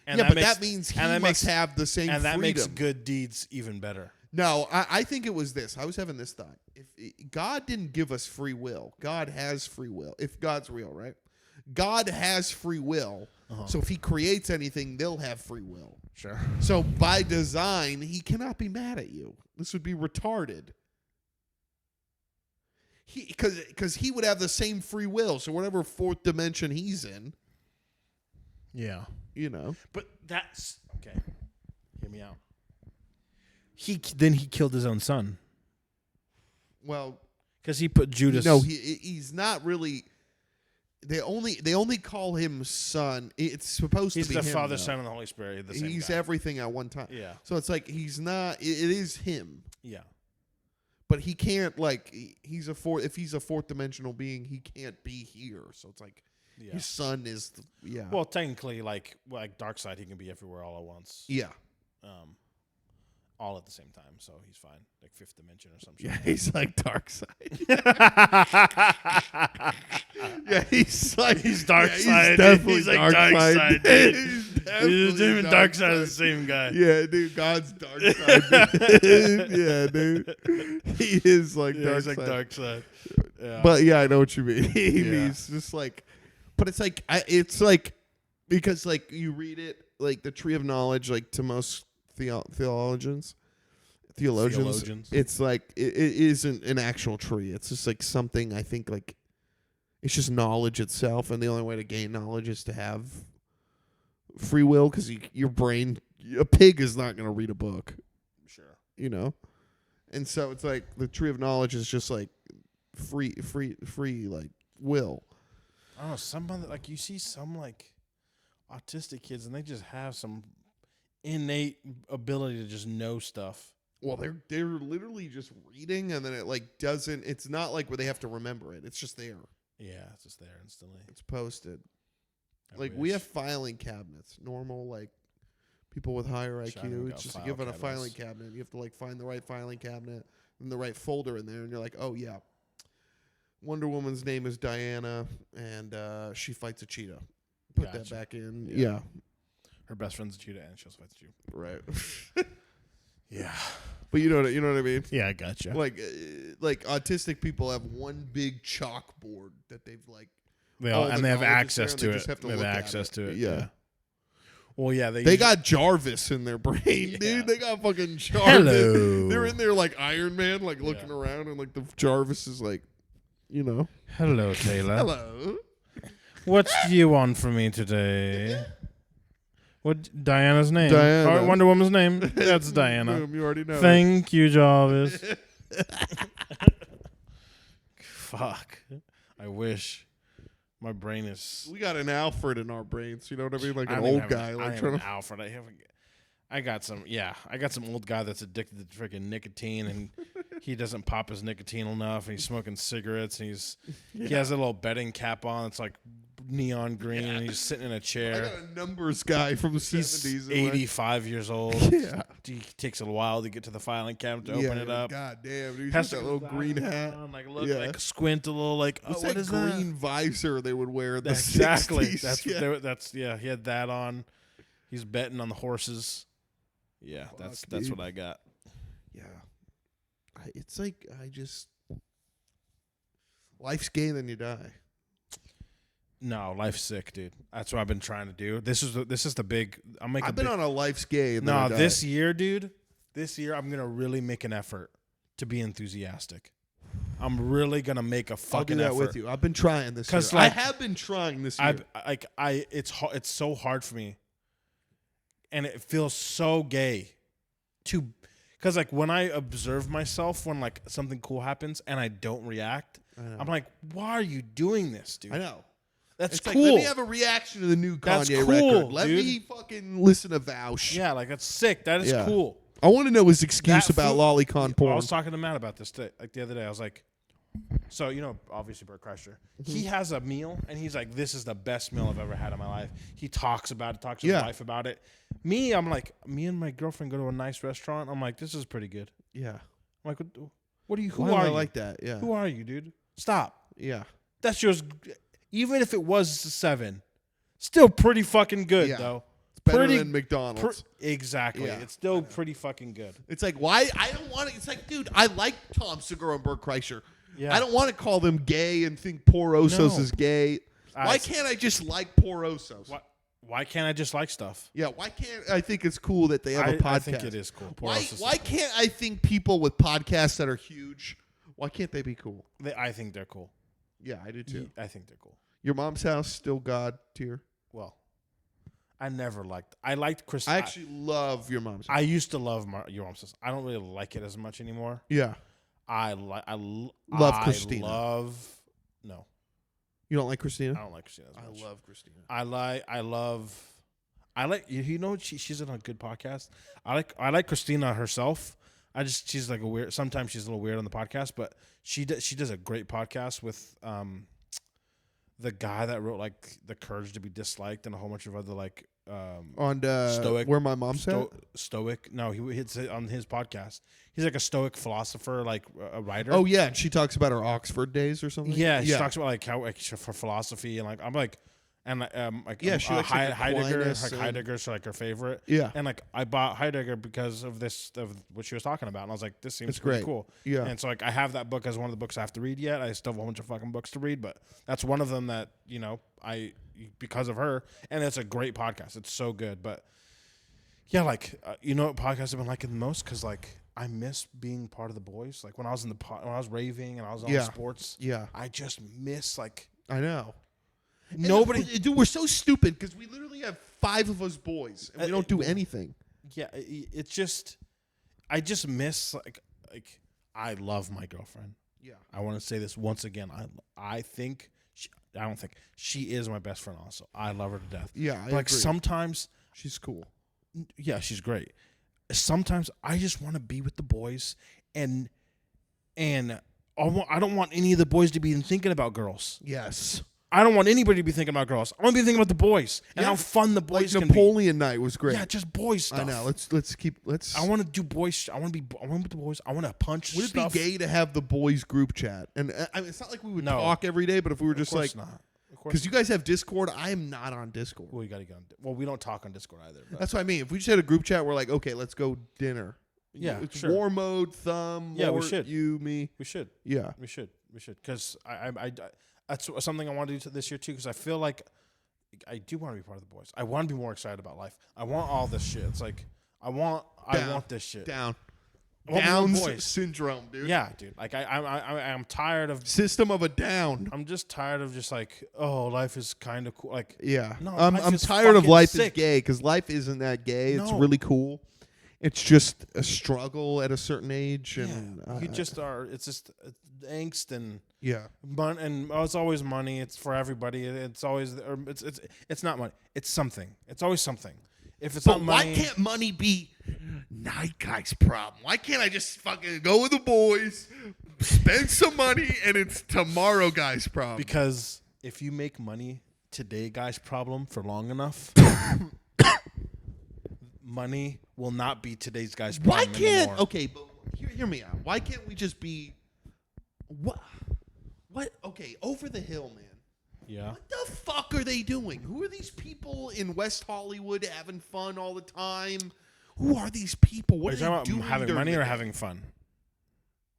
And yeah, but makes, that means he and that must makes, have the same and that freedom. makes good deeds even better. No, I think it was this. I was having this thought. If God didn't give us free will, God has free will. If God's real, right? God has free will. So if he creates anything, they'll have free will. Sure. So by design, he cannot be mad at you. This would be retarded. Because he would have the same free will. So whatever fourth dimension he's in, Yeah. you know. But that's okay. Hear me out. Then he killed his own son Well, because he put Judas. no, he's not really. They only call him son. It's supposed he's to be the him, Father, though. Son, and the Holy Spirit. The same He's guy. everything at one time. Yeah. So it's like he's not. It is him, Yeah. but he can't like. He's a fourth. If he's a fourth dimensional being, he can't be here. So it's like Yeah. his son is. Yeah. Well, technically, like Darkseid, he can be everywhere all at once. Yeah. All at the same time, so he's fine. Like fifth dimension or something. Yeah, he's like Darkseid. Yeah, he's like He's Darkseid. Yeah, he's definitely He's like Darkseid. Darkseid. He's He's definitely even Darkseid are the same guy. Yeah, dude, God's Darkseid. Yeah, dude, he is like Yeah, he's like Darkseid. Darkseid. Yeah. But yeah, I know what you mean. Yeah. He's just like, but it's like because like you read it like the tree of knowledge, like to most theologians, it's like it isn't an actual tree. It's just like something I think like it's just knowledge itself, and the only way to gain knowledge is to have free will because your brain, a pig is not going to read a book, Sure. you know, and so it's like the tree of knowledge is just like free like will. I don't know. Some other, like you see some like autistic kids, and they just have some innate ability to just know stuff. Well, they're literally just reading, and then it like doesn't. It's not like where they have to remember it. It's just there. Yeah, it's just there instantly. It's posted. I Like we wish. have filing cabinets. Normal like people with higher Wish I knew IQ. about It's just file given a cabinets. filing cabinet. You have to like find the right filing cabinet and the right folder in there, and you're like, oh yeah, Wonder Woman's name is Diana, and she fights a cheetah. Put that Gotcha. back in. Yeah. Yeah. Her best friend's a cheetah, and she also fights you. Right. Yeah. But you know what I mean. Yeah, I gotcha. Like autistic people have one big chalkboard that they've like. They all all, the and they have knowledge is access there, to they it. just have to They have look at access it. to it. Yeah. Well, yeah, They got Jarvis in their brain, Yeah. dude. They got fucking Jarvis. Hello. They're in there like Iron Man, like looking Yeah. around, and like the Jarvis is like, you know, Hello, Taylor. hello. What do you want from me today? What Diana's name? Diana. Or Wonder Woman's name? That's Diana. Boom, you already know. Thank you, Jarvis. Fuck. I wish. My brain is. We got an Alfred in our brains. You know what I mean? Like I an don't even old have guy. I Like have trying an to. Alfred. I got some. Yeah, I got some old guy that's addicted to freaking nicotine, and he doesn't pop his nicotine enough, and he's smoking cigarettes, and he has a little betting cap on. It's like neon green, and he's sitting in a I chair. got a numbers guy from the He's 70s. 85 years old. Yeah. He takes a while to get to the filing cabinet to open it up. God damn, dude. Has Has that to little put green his hat. on, like look, Yeah. like squint a little, like What's what that is green visor they would wear in the Exactly. 60s? That's yeah. that's yeah. He had that on. He's betting on the horses. Yeah, that's dude. what I got. Yeah. It's like life's gay, then you die. No, life's sick, dude. That's what I've been trying to do. This is the big. I'm making. I've been on a life's gay. And then I No, died. this year, dude. This year, I'm gonna really make an effort to be enthusiastic. I'm really gonna make a I'll do fucking that effort. with you. I've been trying this year. 'Cause, like, I have been trying this year. It's so hard for me, and it feels so gay, because like when I observe myself when like something cool happens and I don't react, I know. I'm like, why are you doing this, dude? I know. That's It's cool. like, let me have a reaction to the new That's Kanye cool, record. Let dude. me fucking listen to Vouch. Yeah, like that's sick. That is Yeah. cool. I want to know his excuse That about food- lolicon I porn. was talking to Matt about this like the other day. I was like, so obviously Bert Kreischer. He has a meal, and he's like, this is the best meal I've ever had in my life. He talks about it, talks to his wife about it. I'm like, me and my girlfriend go to a nice restaurant. I'm like, this is pretty good. Yeah. I'm like, what are you? Who Why do are I you? like that? Yeah. Who are you, dude? Stop. Yeah. That's just, even if it was 7, still pretty fucking good, Yeah. though. It's better Pretty- than McDonald's. Exactly. Yeah. It's still pretty fucking good. It's like, why? I don't want to. It's like, dude, I like Tom Segura and Bert Kreischer. Yeah. I don't want to call them gay and think Porosos No. is gay. Why can't I just like Porosos? Why can't I just like stuff? Yeah, why can't I think it's cool that they have a podcast? I think it is cool. Why can't I think people with podcasts that are huge, why can't they be cool? I think they're cool. Yeah, I do too. I think they're cool. Your mom's house, still God tier? Well, I liked Chris. I actually love your mom's house. I used to love your mom's house. I don't really like it as much anymore. Yeah. I Love Christina. No. You don't like Christina? I don't like Christina as much. I love Christina. I like she's in a good podcast. I like Christina herself. She's like a weird, sometimes she's a little weird on the podcast, but she does a great podcast with the guy that wrote like The Courage to Be Disliked and a whole bunch of other like on Stoic, Where My Mom's At? Stoic. No, he hits it on his podcast. He's like a Stoic philosopher, like a writer. Oh yeah, and she talks about her Oxford days or something. Yeah, she talks about like how for philosophy and like I'm like, and like she likes, like, Heidegger, Aquinas like Heidegger's like her favorite. Yeah. And like I bought Heidegger because of what she was talking about, and I was like, this seems It's pretty great. cool. Yeah. And so like I have that book as one of the books I have to read yet. I still have a bunch of fucking books to read, but that's one of them that I because of her, and it's a great podcast. It's so good, but yeah, like what podcasts I've been liking the most because like I miss being part of the boys. Like when I was when I was raving and I was on sports. Yeah. I just miss like I know. nobody. Dude, we're so stupid because we literally have 5 of us boys and we don't do anything. Yeah, it's just I just miss like I love my girlfriend. Yeah. I want to say this once again. I think I don't think she is my best friend. Also, I love her to death. Yeah, I like agree. sometimes She's cool. yeah, she's great. Sometimes I just want to be with the boys, and I don't want any of the boys to be thinking about girls. Yes. I don't want anybody to be thinking about girls. I want to be thinking about the boys and how fun the boys Like can Napoleon Night was be. great. Yeah, just boys stuff. I know. Let's. I want to do boys. I want to be with the boys. I want to punch Would it stuff. be gay to have the boys group chat? And I mean, it's not like we would No. talk every day, but if we were just Of like, course not. Of course because you guys have Discord, I am not on Discord. Well, you got to get on. Well, we don't talk on Discord either. But That's what I mean. If we just had a group chat, we're like, okay, let's go dinner. Yeah, it's sure. war mode, thumb. Yeah, we Mort, should. You, me. we should. Yeah. We should. Because I that's something I want to do this year too. Because I feel like I do want to be part of the boys. I want to be more excited about life. I want all this shit. It's like I want this shit. Down. I want more Down's boys. syndrome, dude. Yeah, dude. Like I'm tired of. System of a down. I'm just tired of just like, oh, life is kind of cool. Like, Yeah. No, I'm life is tired of fucking life sick. is gay because life isn't that gay. It's No. really cool. It's just a struggle at a certain age, and you just are. It's just angst and yeah. it's always money. It's for everybody. It's always or it's not money. It's something. It's always something. If it's But not why money, can't money be night guy's problem? Why can't I just fucking go with the boys, spend some money, and it's tomorrow guy's problem? because if you make money today, guy's problem for long enough, money will not be today's guy's problem Why can't anymore. okay? But hear me out. Why can't we just be what? Okay, over the hill, man. Yeah. What the fuck are they doing? Who are these people in West Hollywood having fun all the time? Who are these people? What Are are you they talking doing about having during money the or day? having fun?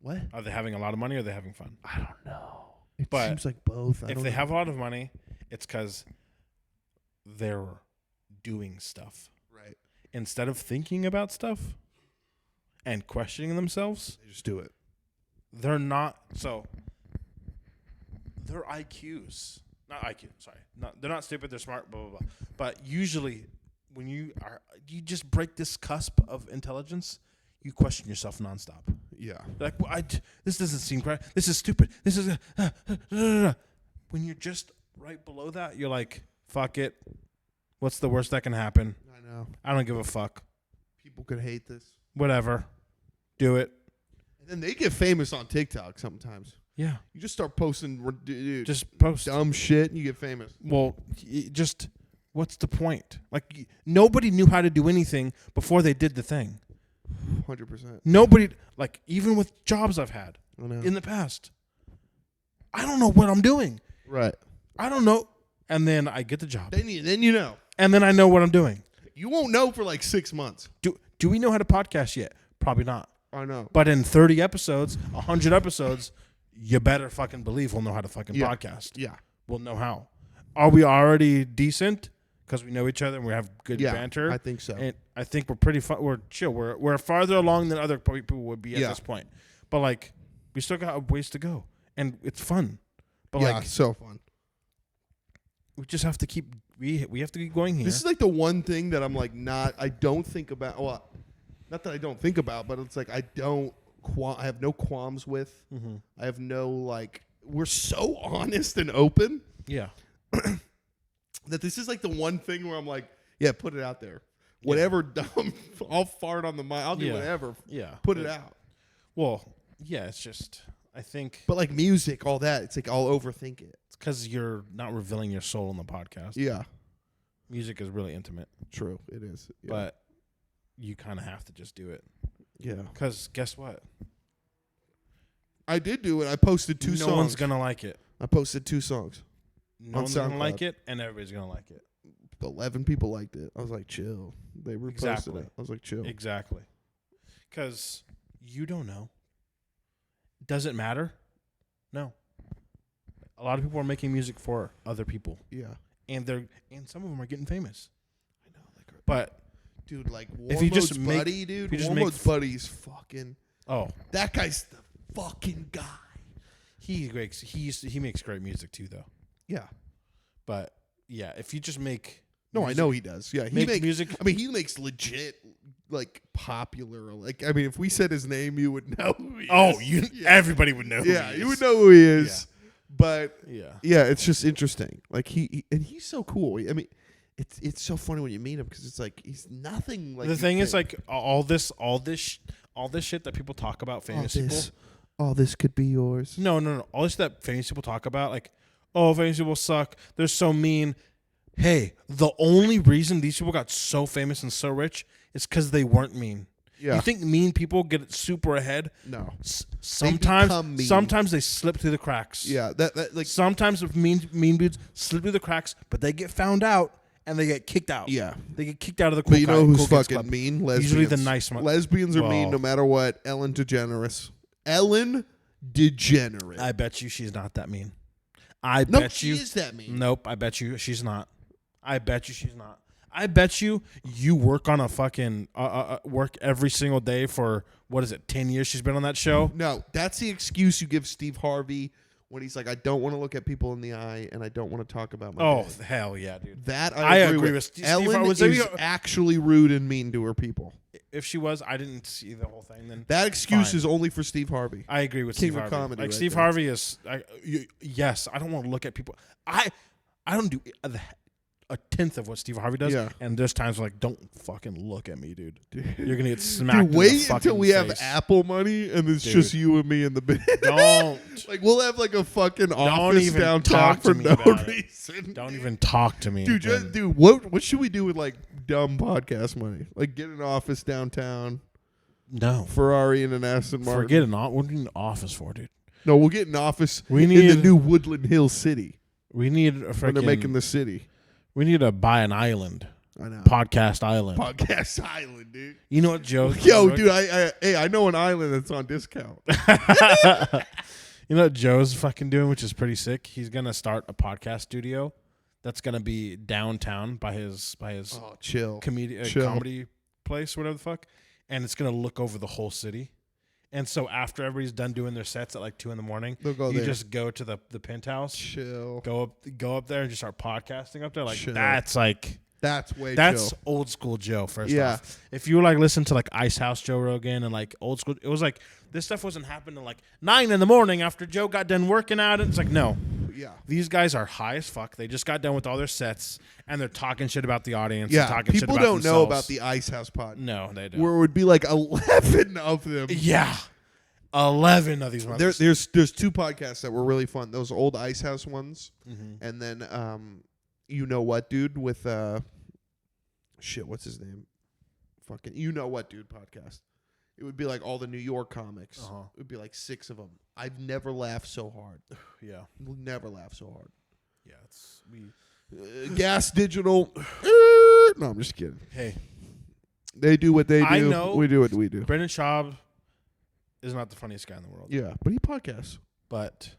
What? Are they having a lot of money or are they having fun? I don't know. It But seems like both. If they have a lot of money, it's because they're doing stuff. right, Instead of thinking about stuff and questioning themselves, they just do it. they're not. So their IQs, not IQ, sorry. They're not stupid, they're smart, blah, blah, blah. But usually when you just break this cusp of intelligence, you question yourself nonstop. Yeah. Like, well, this doesn't seem right. This is stupid. This is when you're just right below that, you're like, fuck it. What's the worst that can happen? I know. I don't give a fuck. People could hate this. Whatever. Do it. And then they get famous on TikTok sometimes. Yeah. You just start posting Just post. dumb shit and you get famous. Well, just what's the point? Like, nobody knew how to do anything before they did the thing. 100%. Nobody, like, even with jobs I've had I know. in the past, I don't know what I'm doing. Right. I don't know. And then I get the job. Then you know. And then I know what I'm doing. You won't know for like 6 months. Do we know how to podcast yet? Probably not. I know. But in 30 episodes, 100 episodes, you better fucking believe we'll know how to fucking podcast. Yeah. We'll know how. Are we already decent? Because we know each other and we have good banter. I think so. And I think we're pretty fun. We're chill. We're farther along than other people would be at this point. But like, we still got a ways to go, and it's fun. But like, so fun. we just have to keep. We have to keep going here. This is like the one thing that I'm like I don't think about. Well, not that I don't think about, but it's like I have no qualms with. Mm-hmm. I have no like. We're so honest and open. Yeah. That this is like the one thing where I'm like, yeah, put it out there. Whatever dumb, I'll fart on the mic. I'll do whatever. Yeah. Put it out. Well, yeah, it's just, I think. But like music, all that, it's like I'll overthink it. It's because you're not revealing your soul in the podcast. Yeah. Music is really intimate. True, it is. Yeah. But you kind of have to just do it. Yeah. Because guess what? I did do it. I posted 2 songs. No one's going to like it. I posted 2 songs. No on one's going to SoundCloud. like it, and everybody's going to like it. 11 people liked it. I was like, chill. They reposted Exactly. it. I was like, chill. Exactly. Because you don't know. Does it matter? No. A lot of people are making music for other people. Yeah. And some of them are getting famous. I know. But dude, like if you just Warmode's make- buddy, dude. if you just Warmode's buddy's fucking. oh, That guy's the fucking guy. he makes great music too, though. Yeah. But yeah, if you just make No, I know he does. Yeah, he make makes music. I mean, he makes legit, like, popular. Like, I mean, if we said his name, you would know who he is. Everybody would know. who Yeah, he you is. would know who he is. But Yeah. yeah, it's just interesting. Like and he's so cool. I mean, it's so funny when you meet him because it's like he's nothing like. The you thing is, think. like all this shit that people talk about famous people. All this could be yours. No. All this that famous people talk about, like, oh, famous people suck. They're so mean. Hey, the only reason these people got so famous and so rich is because they weren't mean. Yeah. You think mean people get super ahead? No. Sometimes, mean. sometimes they slip through the cracks. Yeah. That like. Sometimes if mean dudes slip through the cracks, but they get found out and they get kicked out. Yeah. They get kicked out of the. Cool But you know guy, who's cool kids fucking club. mean? Lesbians. Usually the nice one. Lesbians are mean Well- no matter what. Ellen DeGeneres. Ellen DeGeneres. I bet you she's not that mean. She is that mean. Nope, I bet you she's not. I bet you she's not. I bet you work on a fucking work every single day for, what is it, 10 years she's been on that show? No, that's the excuse you give Steve Harvey when he's like, I don't want to look at people in the eye and I don't want to talk about my Oh, day. hell yeah, dude. That I I agree with. with Steve Ellen Harvey. is actually rude and mean to her people. If she was, I didn't see the whole thing then. That excuse Fine. is only for Steve Harvey. I agree with King Steve of Harvey. comedy Like right Steve there. Harvey is yes, I don't want to look at people. I don't do a tenth of what Steve Harvey does. Yeah. And there's times like, don't fucking look at me, dude. You're gonna get smacked. Dude, in the wait fucking until we have face. Apple money and it's Dude. just you and me in the bed. Don't. Like we'll have like a fucking office even downtown talk to for me no about it. reason. Don't even talk to me. Dude, And- what should we do with like dumb podcast money? Like get an office downtown, no. Ferrari and an Aston Martin. Forget it. What do you need an office for, dude? No, we'll get an office We in the need- new Woodland Hill City We need a when freaking. they're making the city. We need to buy an island. I know. Podcast island. Podcast Island, dude. You know what, Joe? Yo, dude, I know an island that's on discount. You know what Joe's fucking doing, which is pretty sick. He's gonna start a podcast studio that's gonna be downtown by his Oh, chill. Chill. comedy place, whatever the fuck, and it's gonna look over the whole city. And so after everybody's done doing their sets at like 2 a.m, They'll go you there. just go to the penthouse, Chill. go up there, and just start podcasting up there. Like Chill. that's like. That's way That's chill. old school Joe, first Yeah. off. If you like listen to like Ice House Joe Rogan and like old school, it was like this stuff wasn't happening like 9 a.m. after Joe got done working out. It's like, no, Yeah. These guys are high as fuck. They just got done with all their sets, and they're talking shit about the audience. Yeah. Talking shit People about don't know themselves. about the Ice House pod. No, they don't. Where it would be like 11 of them. Yeah. 11 of these ones. There's 2 podcasts that were really fun. Those old Ice House ones. Mm-hmm. And then You Know What Dude with shit, what's his name? Fucking You Know What Dude podcast. It would be like all the New York comics. It would be like 6 of them. I've never laughed so hard. Yeah. Never laughed so hard. Yeah, it's Gas Digital. No, I'm just kidding. Hey, They do what they do. I know we do what we do. Brendan Schaub is not the funniest guy in the world. Yeah, but he podcasts. But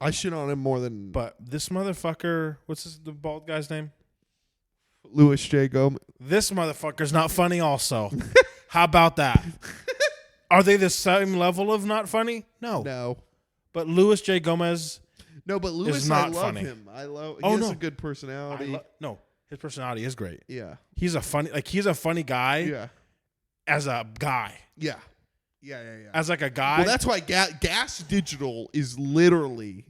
I shit on him more than this motherfucker, what's the bald guy's name? Louis J. Gomez. This motherfucker's not funny also. How about that? Are they the same level of not funny? No. But Louis J. Gomez. No, but Louis, is not I love funny. him. He Oh, has no. a good personality. No, his personality is great. Yeah. He's a funny guy Yeah. as a guy. Yeah. Yeah. As like a guy. Well, that's why Gas Digital is literally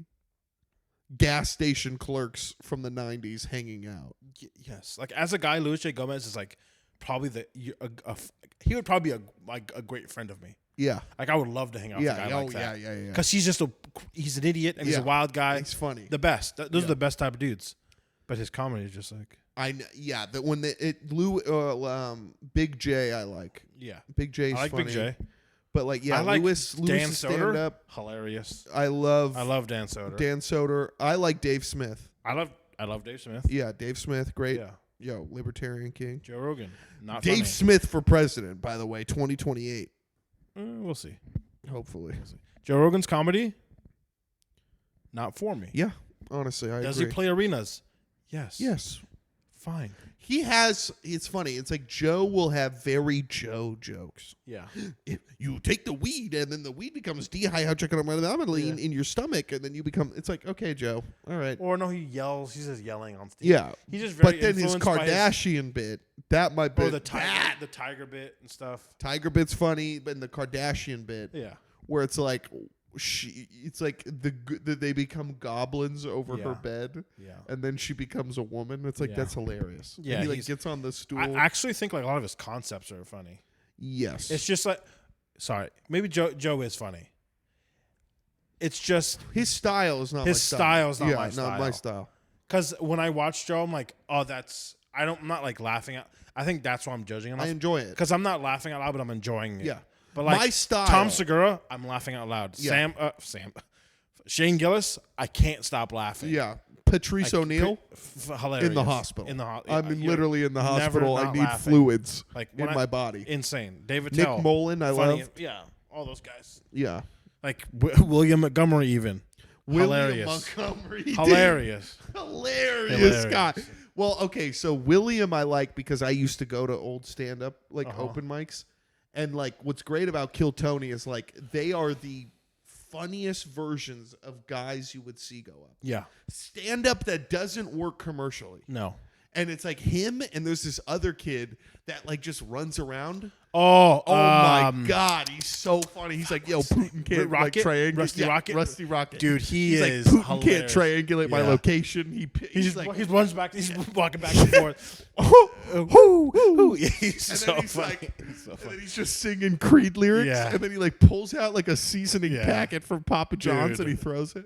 gas station clerks from the 90s hanging out. Yes. Like as a guy, Louis J. Gomez is like probably he would probably be a great friend of me. Yeah. Like I would love to hang out with a guy like that. Yeah. Because he's an idiot and he's a wild guy. He's funny. The best. Those are the best type of dudes. But his comedy is just like that when Big J I like. yeah. Big J's I like funny. Big J. But like I like Louis Dan stand Soder. up. Hilarious. I love Dan Soder. Dan Soder. I like Dave Smith. I love Dave Smith. Yeah, Dave Smith, great. Yeah. Yo, Libertarian King. Joe Rogan. Not Dave funny. Smith for president, by the way, 2028. We'll see. Hopefully. Joe Rogan's comedy, not for me. Yeah, honestly, I Does agree. he play arenas? Yes. Yes. Fine. It's funny. It's like Joe will have very Joe jokes. Yeah. If you take the weed and then the weed becomes dihydrocanabinol in your stomach and then you become, it's like, okay, Joe, all right. Or no, he yells. He's just yelling on stage. Yeah. He's just very But then his influenced by Kardashian bit, that might be. the tiger bit and stuff. Tiger bit's funny, but in the Kardashian bit, Yeah. where it's like it's like they become goblins over her Yeah. bed, Yeah. and then she becomes a woman. It's like Yeah. that's hilarious. Yeah, And he like gets on the stool. I actually think like a lot of his concepts are funny. Yes, It's just like, sorry, maybe Joe is funny. It's just his style is not his my style is not yeah, my not style. my style. Because when I watch Joe, I'm like, oh, I'm not like laughing at. I think that's why I'm judging him. I enjoy it. Because I'm not laughing out loud, but I'm enjoying it. Yeah. But like My style- Tom Segura, I'm laughing out loud. Yeah. Shane Gillis, I can't stop laughing. Yeah, Patrice O'Neill Hilarious. in the hospital. I'm you're literally in the never hospital. I not need laughing. fluids Like in my body. Insane. David Nick Tell, Mullen, I funny, love. Yeah, all those guys. Yeah, Like William Montgomery, even William hilarious. Montgomery, dude. Hilarious. Hilarious guy. Well, okay, so William I like because I used to go to old stand-up, like open mics. And, like, what's great about Kill Tony is, like, they are the funniest versions of guys you would see go up. Yeah. Stand-up that doesn't work commercially. No. And it's, like, him and there's this other kid that, like, just runs around. Oh my God, he's so funny. He's like, yo, Putin can't like Rocket? triangulate. Rusty Rocket? Rusty Rocket. Dude, He's is like, Putin can't hilarious. triangulate my Yeah. location. He's like, he runs back. He's walking back and forth. He's and so then he's funny. like, He's so and funny. then he's just singing Creed lyrics, Yeah. and then he like pulls out like a seasoning Yeah. packet from Papa John's Dude. and he throws it.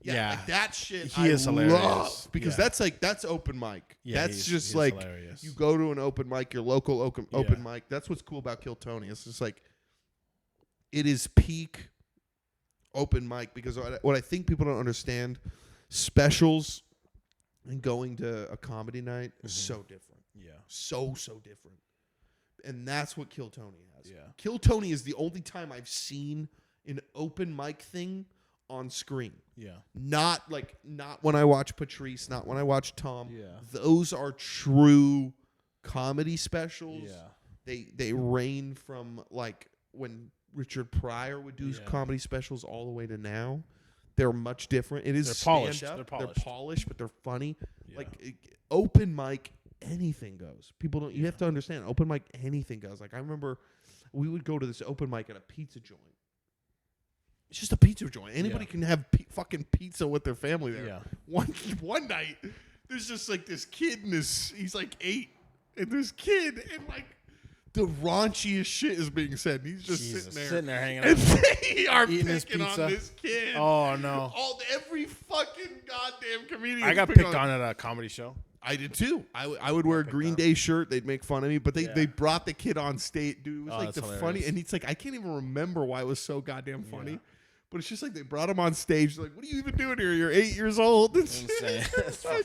Yeah. Like that shit. He I is hilarious. love, because Yeah. that's open mic. Yeah, That's he's just like hilarious. you go to an open mic, your local open Yeah. mic. That's what's cool about Kill Tony. It's just like it is peak open mic, because what I think people don't understand, specials and going to a comedy night is so different. Yeah. So different. And that's what Kill Tony has. Yeah. Kill Tony is the only time I've seen an open mic thing on screen. Yeah. Not when I watch Patrice, not when I watch Tom. Yeah. Those are true comedy specials. Yeah. They reign from like when Richard Pryor would do Yeah. comedy specials all the way to now. They're much different. It is They're polished. stand-up. They're They're polished. polished, but they're funny. Yeah. Like open mic, anything goes. People don't. You have to understand. Open mic, anything goes. Like I remember, we would go to this open mic at a pizza joint, It's just a pizza joint. Anybody Yeah. can have fucking pizza with their family there. Yeah. One night, there's just like this kid and he's like 8, and this kid and like the raunchiest shit is being said. And he's just sitting there hanging and out. they are Eating his picking on pizza. this kid. Oh no! Every fucking goddamn comedian. I got picked on at a comedy show. I did too. I would wear a Green Day shirt. They'd make fun of me, but they brought the kid on stage. Dude, it was like the that's funny, hilarious. and it's like I can't even remember why it was so goddamn funny. But it's just like they brought him on stage. Like, what are you even doing here? You're 8 years old. Insane. That's funny.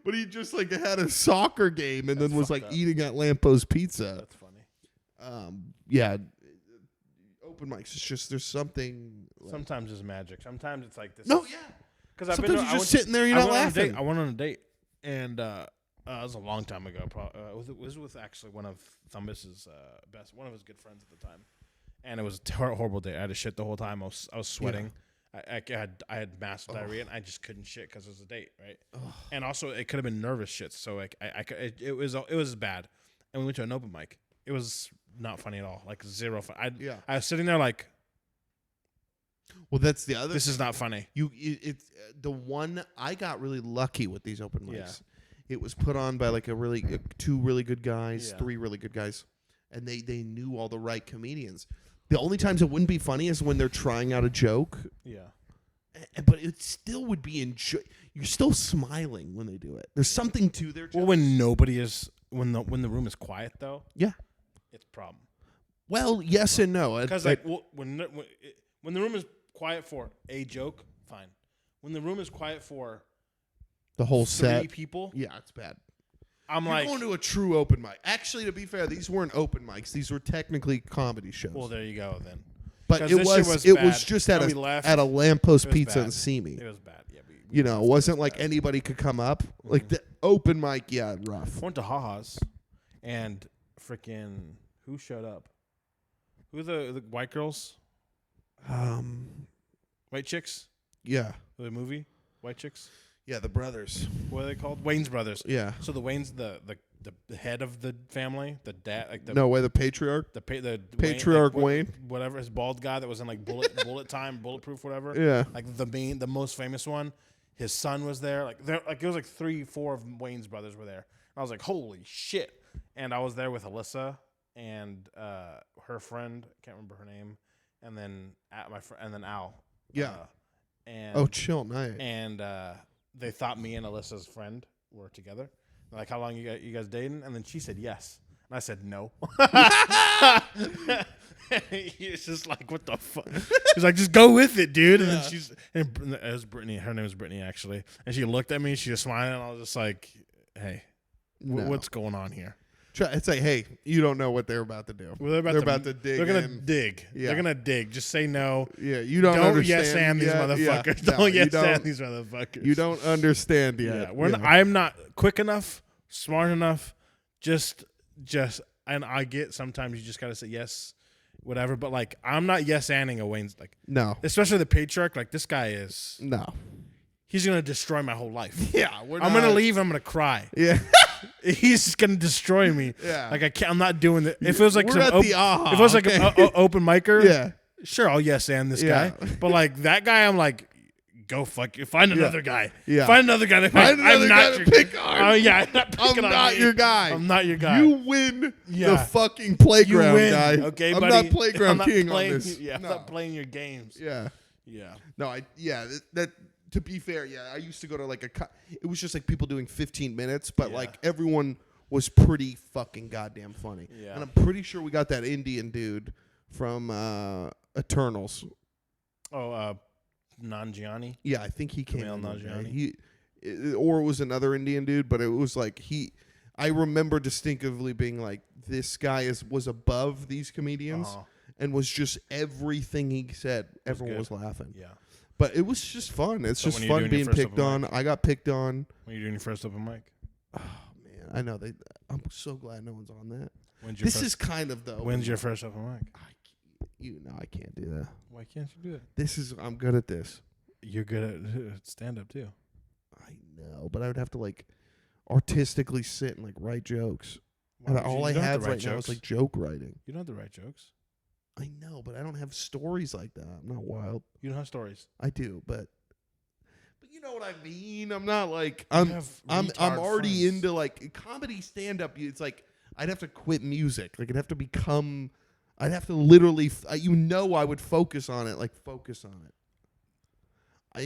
But he just like had a soccer game and then was like fucked up. eating at Lampo's Pizza. That's funny. Yeah. Open mics. It's just there's something. Like, Sometimes it's magic. Sometimes it's like this. no, yeah. Because Sometimes you're just sitting there, you're not laughing. I went on a date, and it was a long time ago. It was with actually one of Thumbus's one of his good friends at the time, and it was a horrible date. I had to shit the whole time. I was sweating. I had massive diarrhea, and I just couldn't shit because it was a date, right? And also, it could have been nervous shit. So like, it was bad. And we went to an open mic. It was not funny at all. Like zero fun. I was sitting there like, well, that's the other. this is not funny. It's the one I got really lucky with these open mics. Yeah. It was put on by like two really good guys, Yeah. 3 really good guys, and they knew all the right comedians. The only times it wouldn't be funny is when they're trying out a joke. Yeah. But it still would be you're still smiling when they do it. There's something to their jokes. Well, when nobody is, when the room is quiet though, yeah. it's a problem. Well, yes and no. Because like when the room is quiet for a joke, fine. When the room is quiet for the whole 3 set, people, yeah, it's bad. I'm You're like, going to a true open mic. Actually, to be fair, these weren't open mics. These were technically comedy shows. well, there you go then. But 'Cause it this was shit was bad. just And at we left. a Lamppost It was Pizza bad. and See Me. It was bad. Yeah, You know, it wasn't like bad. anybody could come up. Like the open mic, yeah, rough. I went to Ha-Ha's, and freaking who showed up? Who are the white girls? White chicks? Yeah, The movie? White chicks? yeah, the brothers. What are they called? Wayne's brothers. Yeah, So the Wayne's the head of the family, the dad, like the no way, the patriarch. the Patriarch Wayne, Wayne. whatever, his bald guy that was in like bulletproof, whatever. Yeah, Like the most famous one. His son was there. Like it was like 3-4 of Wayne's brothers were there. I was like, holy shit! And I was there with Alyssa and her friend, can't remember her name, and then and then Al. Yeah. And chill, nice. and they thought me and Alyssa's friend were together. They're like, how long you guys dating? And then she said yes, and I said no. He's just like, what the fuck? He's like, just go with it, dude. And then it was Brittany. Her name was Brittany, actually. And she looked at me. She was smiling. And I was just like, hey, No. what's going on here? It's like, hey, you don't know what they're about to do. Well, they're about to dig. They're gonna in. dig. Yeah. They're gonna dig. Just say no. Yeah, you don't Don't understand. yes and these yet. motherfuckers. Yeah. No, Don't you yes don't- and these motherfuckers. You don't understand yet. Yeah, I'm not quick enough, smart enough. Just, and I get sometimes you just gotta say yes, whatever. But like, I'm not yes anding a Wayne's like, No. especially the patriarch. Like this guy is, No. he's gonna destroy my whole life. Yeah, I'm gonna leave. I'm gonna cry. Yeah. He's just gonna destroy me. Yeah. Like I can't. I'm not doing it. If it was like We're some at the AHA, if it was like okay. an open micer, Yeah. sure, I'll yes and this Yeah. guy. But like that guy, I'm like, go fuck you. Find another guy. Yeah. Find another guy. Find another I'm guy not to your pick on. Oh yeah, I'm not picking I'm on not me. your guy. I'm not your guy. You win the Yeah. fucking playground, You win, guy. okay, I'm buddy. not playground I'm not king playing, on this. Yeah, I'm No. not playing your games. Yeah. Yeah. No, that to be fair, yeah, I used to go to like it was just like people doing 15 minutes, but Yeah. like everyone was pretty fucking goddamn funny. Yeah. And I'm pretty sure we got that Indian dude from Eternals. Oh, Nanjiani. Yeah, I think he came Kumail in one Nanjiani? day. Or it was another Indian dude, but it was like I remember distinctively being like, this guy was above these comedians Uh-huh. and was just everything he said, everyone good. was laughing. Yeah. But it was just fun. It's So just when you're fun doing your being first picked open on. mic? I got picked on. When you doing your first open mic? Oh man, I know I'm so glad no one's on that. When's your This first, is kind of though. When's your first open mic? I can't do that. Why can't you do it? I'm good at this. You're good at stand up too. I know, but I would have to like artistically sit and like write jokes. Why And would you- all you I don't have to write right now is jokes. like joke writing. You don't have to write jokes. I know, but I don't have stories like that. I'm not wild. You don't have stories. I do, but you know what I mean. I'm not like You I'm have already friends. into like comedy stand up. It's like I'd have to quit music. Like I'd have to literally I would focus on it. Like focus on it.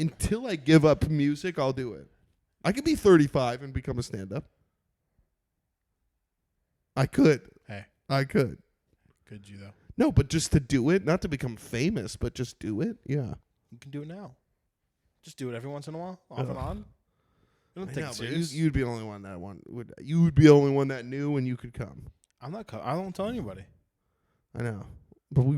Until I give up music, I'll do it. I could be 35 and become a stand up. I could. Hey, I could. could you though? No, but just to do it, not to become famous, but just do it. Yeah. You can do it now. Just do it every once in a while, off and on. You don't I take know, it but serious. you'd be the only one that you would be the only one that knew and you could come. I'm not. I don't tell anybody. I know. But we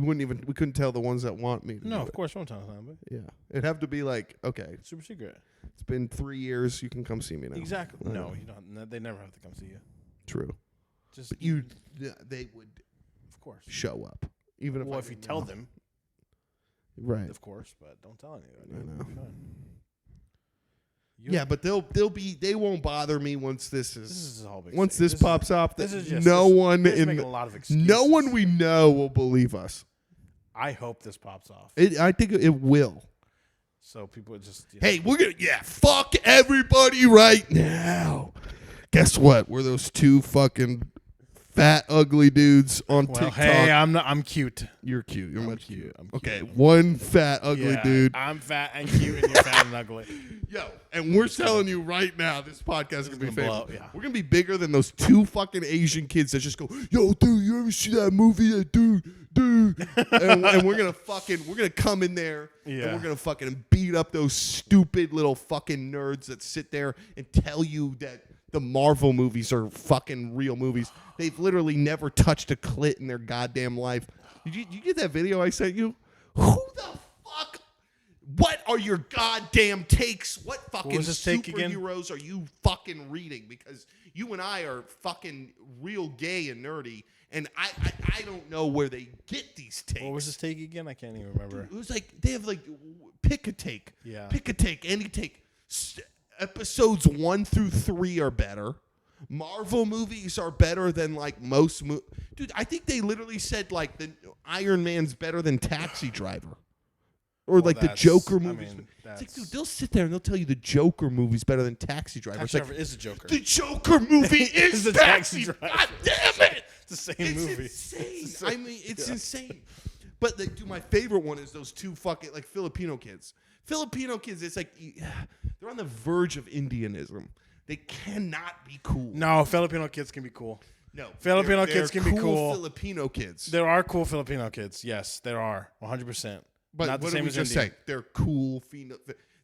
couldn't tell the ones that want me to No, do of it. course I won't tell anybody. Yeah. It'd have to be like, okay, Super secret. it's been 3 years, you can come see me now. Exactly. I No, know. you don't. They never have to come see you. True. Just But they would of course. show up. Even if Well, I if you didn't tell know. them, Right. of course, but don't tell anybody. I know. It'll be fine. Yeah, but they won't bother me once this This is all big. once this pops off. This is just no one making a lot of excuses. no one we know will believe us. I hope this pops off. I think it will. So people just Hey, we're gonna fuck everybody right now. Guess what? We're those two fucking fat, ugly dudes on Well, TikTok. hey, I'm cute. You're cute. You're I'm much cute. cute. I'm cute. Okay, one fat, ugly Yeah, dude. I'm fat and cute, and you're fat and ugly. Yo, and we're telling you right now, this podcast is gonna be gonna famous. blow, yeah. We're gonna be bigger than those two fucking Asian kids that just go, "Yo, dude, you ever see that movie? That dude." and we're gonna come in there and Yeah. we're gonna fucking beat up those stupid little fucking nerds that sit there and tell you that the Marvel movies are fucking real movies. They've literally never touched a clit in their goddamn life. Did you get that video I sent you? Who the fuck? What are your goddamn takes? What fucking was his take again? superheroes are you fucking reading? Because you and I are fucking real gay and nerdy, and I don't know where they get these takes. What was his take again? I can't even remember. It was like they have like pick a take. Yeah. Pick a take. Any take. Episodes 1 through 3 are better. Marvel movies are better than like most dude, I think they literally said like the Iron Man's better than Taxi Driver. Or like the Joker movies. It's like, dude, they'll sit there and they'll tell you the Joker movie's better than Taxi Driver. Taxi It's Driver like, is a Joker. the Joker movie is the Taxi Taxi Driver. Driver. God damn it. It's the same It's movie. insane. I mean, it's insane. But dude, my favorite one is those two fucking like Filipino kids. Filipino kids, it's like they're on the verge of Indianism. They cannot be cool. No, Filipino kids can be cool. No, Filipino they're kids can be cool. Filipino kids. There are cool Filipino kids. Yes, there are. 100%. But not the what same did we as just Indian. say? They're cool.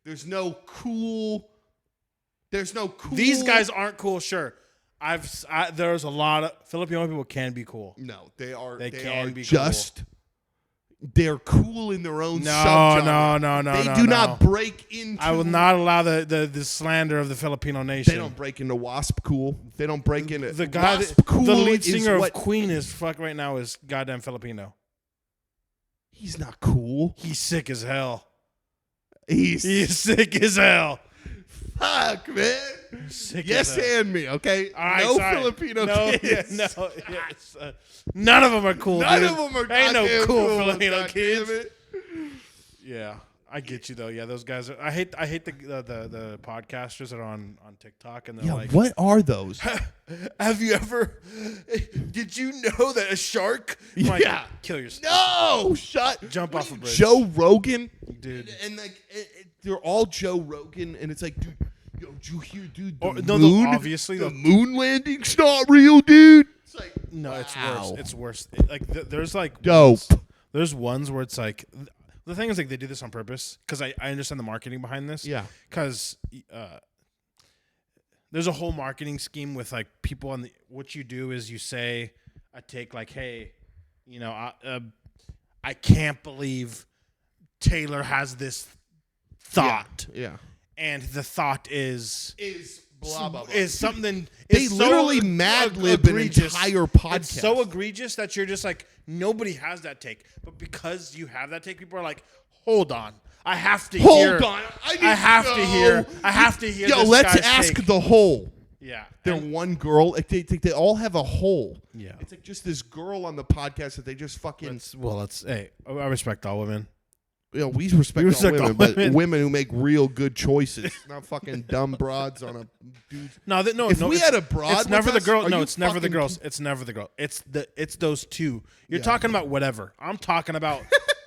There's no cool. These guys aren't cool. Sure, there's a lot of Filipino people can be cool. No, they are. They They can are be just. They're cool in their own No, subgenre. no. They do not break into. I will not allow the slander of the Filipino nation. They don't break into Wasp cool. They don't break into The guy, Wasp cool. the lead is singer what, of Queen is fuck right now is goddamn Filipino. He's not cool. He's sick as hell. He's He's sick as hell. fuck, man. Sick Yes, as hell. and me. Okay. All right, no sorry. Filipino no, kids. Yeah, no, yes, none of them are cool. None dude. of them are Ain't no goddamn cool cool, Filipino God kids. damn it. Yeah, I get you though. Yeah, those guys are. I hate the podcasters that are on TikTok and they're Yeah, like, what are those? have you ever? Did you know that a shark? I'm like, Yeah. kill yourself. No, shut. Jump What off are a you, bridge. Joe Rogan, Dude. and like they're all Joe Rogan, and it's like, dude, yo, did you hear, dude? The Oh, no, moon, obviously, the the- moon landing's not real, dude. It's like, No, it's wow. worse. It's worse. Like there's like Dope. There's ones where it's like the thing is like they do this on purpose because I understand the marketing behind this. Yeah. Because there's a whole marketing scheme with like people on the. What you do is you say a take like, hey, you know, I can't believe Taylor has this thought, Yeah. and the thought is Blah blah blah. is something. They is literally so mad-lib an egregious. entire podcast. It's so egregious that you're just like nobody has that take, but because you have that take, people are like, hold on, I have to hear. Hold on, I have to hear. I have to hear. Yo, this let's guy's ask take. the whole. Yeah. They're one girl. Like they all have a hole. Yeah. It's like just this girl on the podcast that they just fucking. Hey, I respect all women. We respect all women, but women who make real good choices, not fucking dumb broads on a dude. If we had a broad, it's never the girl. No, it's never the fucking girls. It's never the girl. It's those two. You're talking about whatever. I'm talking about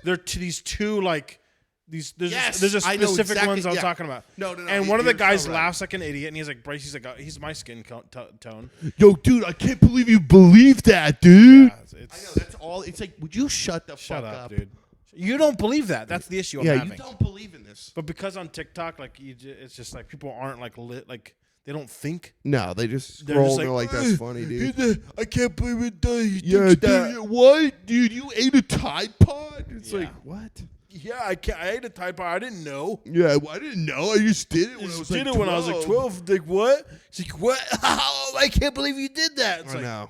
these two like these. There's a specific ones I'm talking about. No. And one of the guys laughs like an idiot, and he's like, Bryce, he's my skin tone. Yo, dude, I can't believe you believe that, dude. Yeah, I know that's all. It's like, would you shut the fuck up, dude? You don't believe that. That's the issue I'm having. You don't believe in this. But because on TikTok, like it's just like people aren't like lit, like they don't think. No, they just scroll and they're like, that's funny, dude. I can't believe it does. Yeah, dude, what? Dude, you ate a Tide Pod? It's like, what? Yeah, I ate a Tide Pod. I didn't know. Yeah, well, I didn't know. I just did it when I was like 12. When I was like 12. Like, what? It's like, what? Oh, I can't believe you did that. It's I like, know.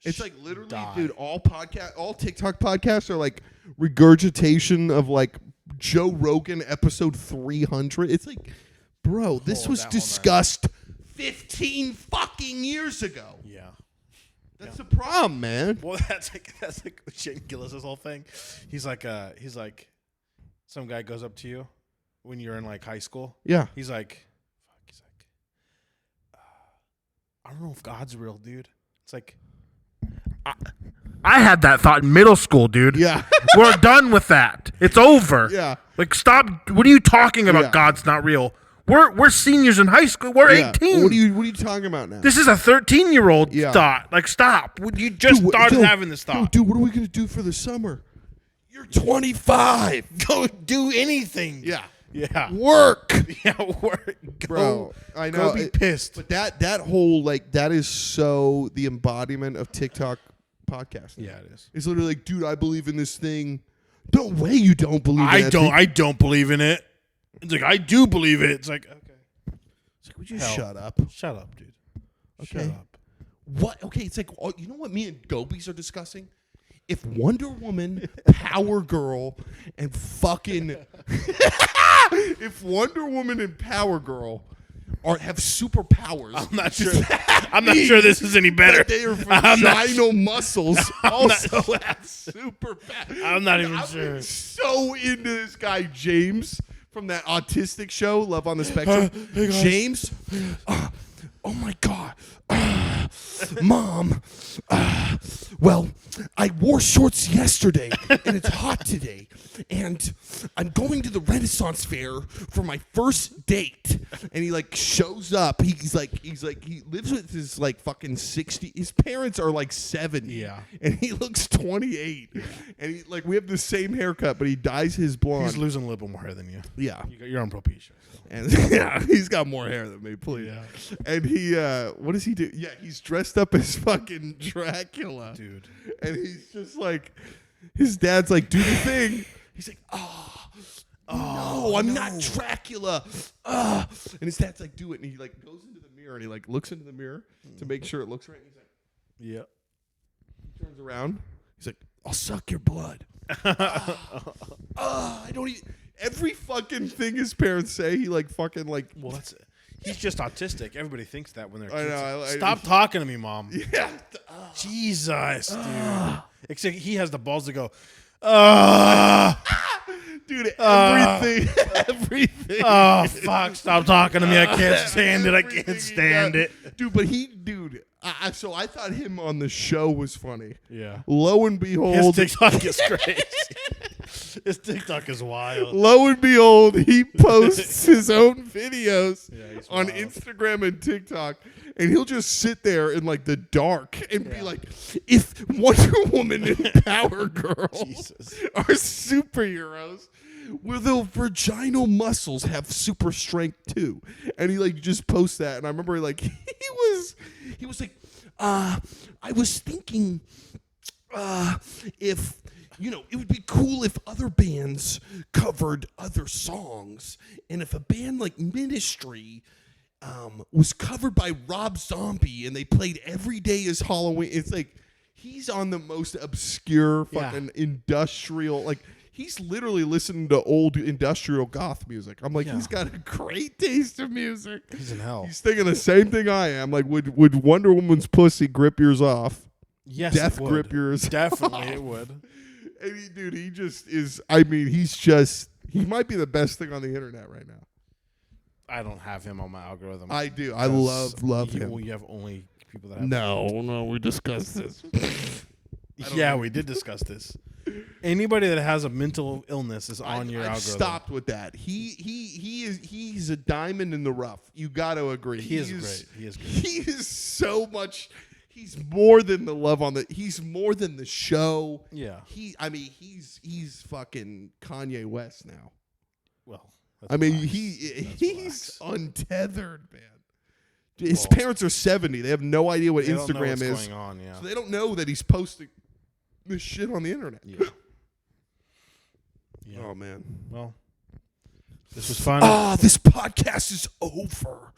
It's like literally, dude, all TikTok podcasts are like regurgitation of like Joe Rogan episode 300. It's like, bro, this was discussed 15 fucking years ago. Yeah. That's the problem, man. Well, that's like Shane Gillis' whole thing. He's like, some guy goes up to you when you're in like high school. Yeah. He's like, I don't know if God's real, dude. It's like, I had that thought in middle school, dude. Yeah. We're done with that. It's over. Yeah. Like, stop. What are you talking about? Yeah. God's not real. We're seniors in high school. We're 18. What are you talking about now? This is a 13-year-old thought. Like, stop. You just started having this thought. Dude, what are we going to do for the summer? You're 25. Go do anything. Yeah. Yeah. Work. Yeah, work. Bro, I know. Go be pissed. But that whole, like, that is so the embodiment of TikTok podcasting. Yeah, it is. It's literally like, dude, I believe in this thing. No way you don't believe in it. I don't believe in it. It's like, I do believe it. It's like, okay. It's like, would you shut up? Shut up, dude. Okay. Shut up. What? Okay, it's like, you know what me and Gobies are discussing? If Wonder Woman, Power Girl, and fucking... if Wonder Woman and Power Girl have superpowers... I'm not sure. I'm not sure this is any better. They are vaginal muscles also have superpowers. I'm not even sure. So into this guy, James, from that autistic show, Love on the Spectrum. Hey guys. James, oh my God. Mom, well, I wore shorts yesterday, and it's hot today, and I'm going to the Renaissance Fair for my first date. And he like shows up. He's like he lives with his like fucking 60. His parents are like 70. Yeah, and he looks 28. And he like we have the same haircut, but he dyes his blonde. He's losing a little bit more hair than you. Yeah, you're on Propecia. And yeah, he's got more hair than me, please. Yeah. And he, what does he do? Yeah, he's dressed up as fucking Dracula, dude. And he's just like, his dad's like, do the thing. He's like, no, I'm not Dracula. And his dad's like, do it. And he like goes into the mirror and he like looks into the mirror to make sure it looks right. And he's like, yeah. He turns around. He's like, I'll suck your blood. I don't eat. Every fucking thing his parents say, he like fucking like. Well, he's just autistic. Everybody thinks that when they're kids. I know. Stop talking to me, Mom. Yeah. Jesus, dude. Except he has the balls to go. Dude, everything. Oh fuck! Stop talking to me. I can't stand it. I can't stand it. Dude, but so I thought him on the show was funny. Yeah. Lo and behold, his TikTok is crazy. His TikTok is wild. Lo and behold, he posts his own videos on wild. Instagram and TikTok, and he'll just sit there in like the dark and be like, "If Wonder Woman and Power Girl are superheroes, will their vaginal muscles have super strength too?" And he like just posts that, and I remember like he was like, I was thinking, if. You know, it would be cool if other bands covered other songs. And if a band like Ministry was covered by Rob Zombie and they played Every Day is Halloween. It's like he's on the most obscure fucking industrial. Like he's literally listening to old industrial goth music. I'm like, Yeah. he's got a great taste of music. He's in hell. He's thinking the same thing I am. Like, would Wonder Woman's pussy grip yours off? Yes, Death it would. grip yours. Definitely, it would. And he just is. I mean, he might be the best thing on the internet right now. I don't have him on my algorithm. I do. I love him. Well, you have only people that have. No, we discussed this. Yeah, we did discuss this. Anybody that has a mental illness is on your I've algorithm. stopped with that. He's a diamond in the rough. You got to agree. He is great. He is great. He is so much. He's more than the love on the. He's more than the show. Yeah. He's fucking Kanye West now. Well, he's untethered, man. His parents are 70. They have no idea what Instagram Instagram is. going on, yeah. So they don't know that he's posting this shit on the internet. Yeah. Oh man. Well, this was fun. This podcast is over.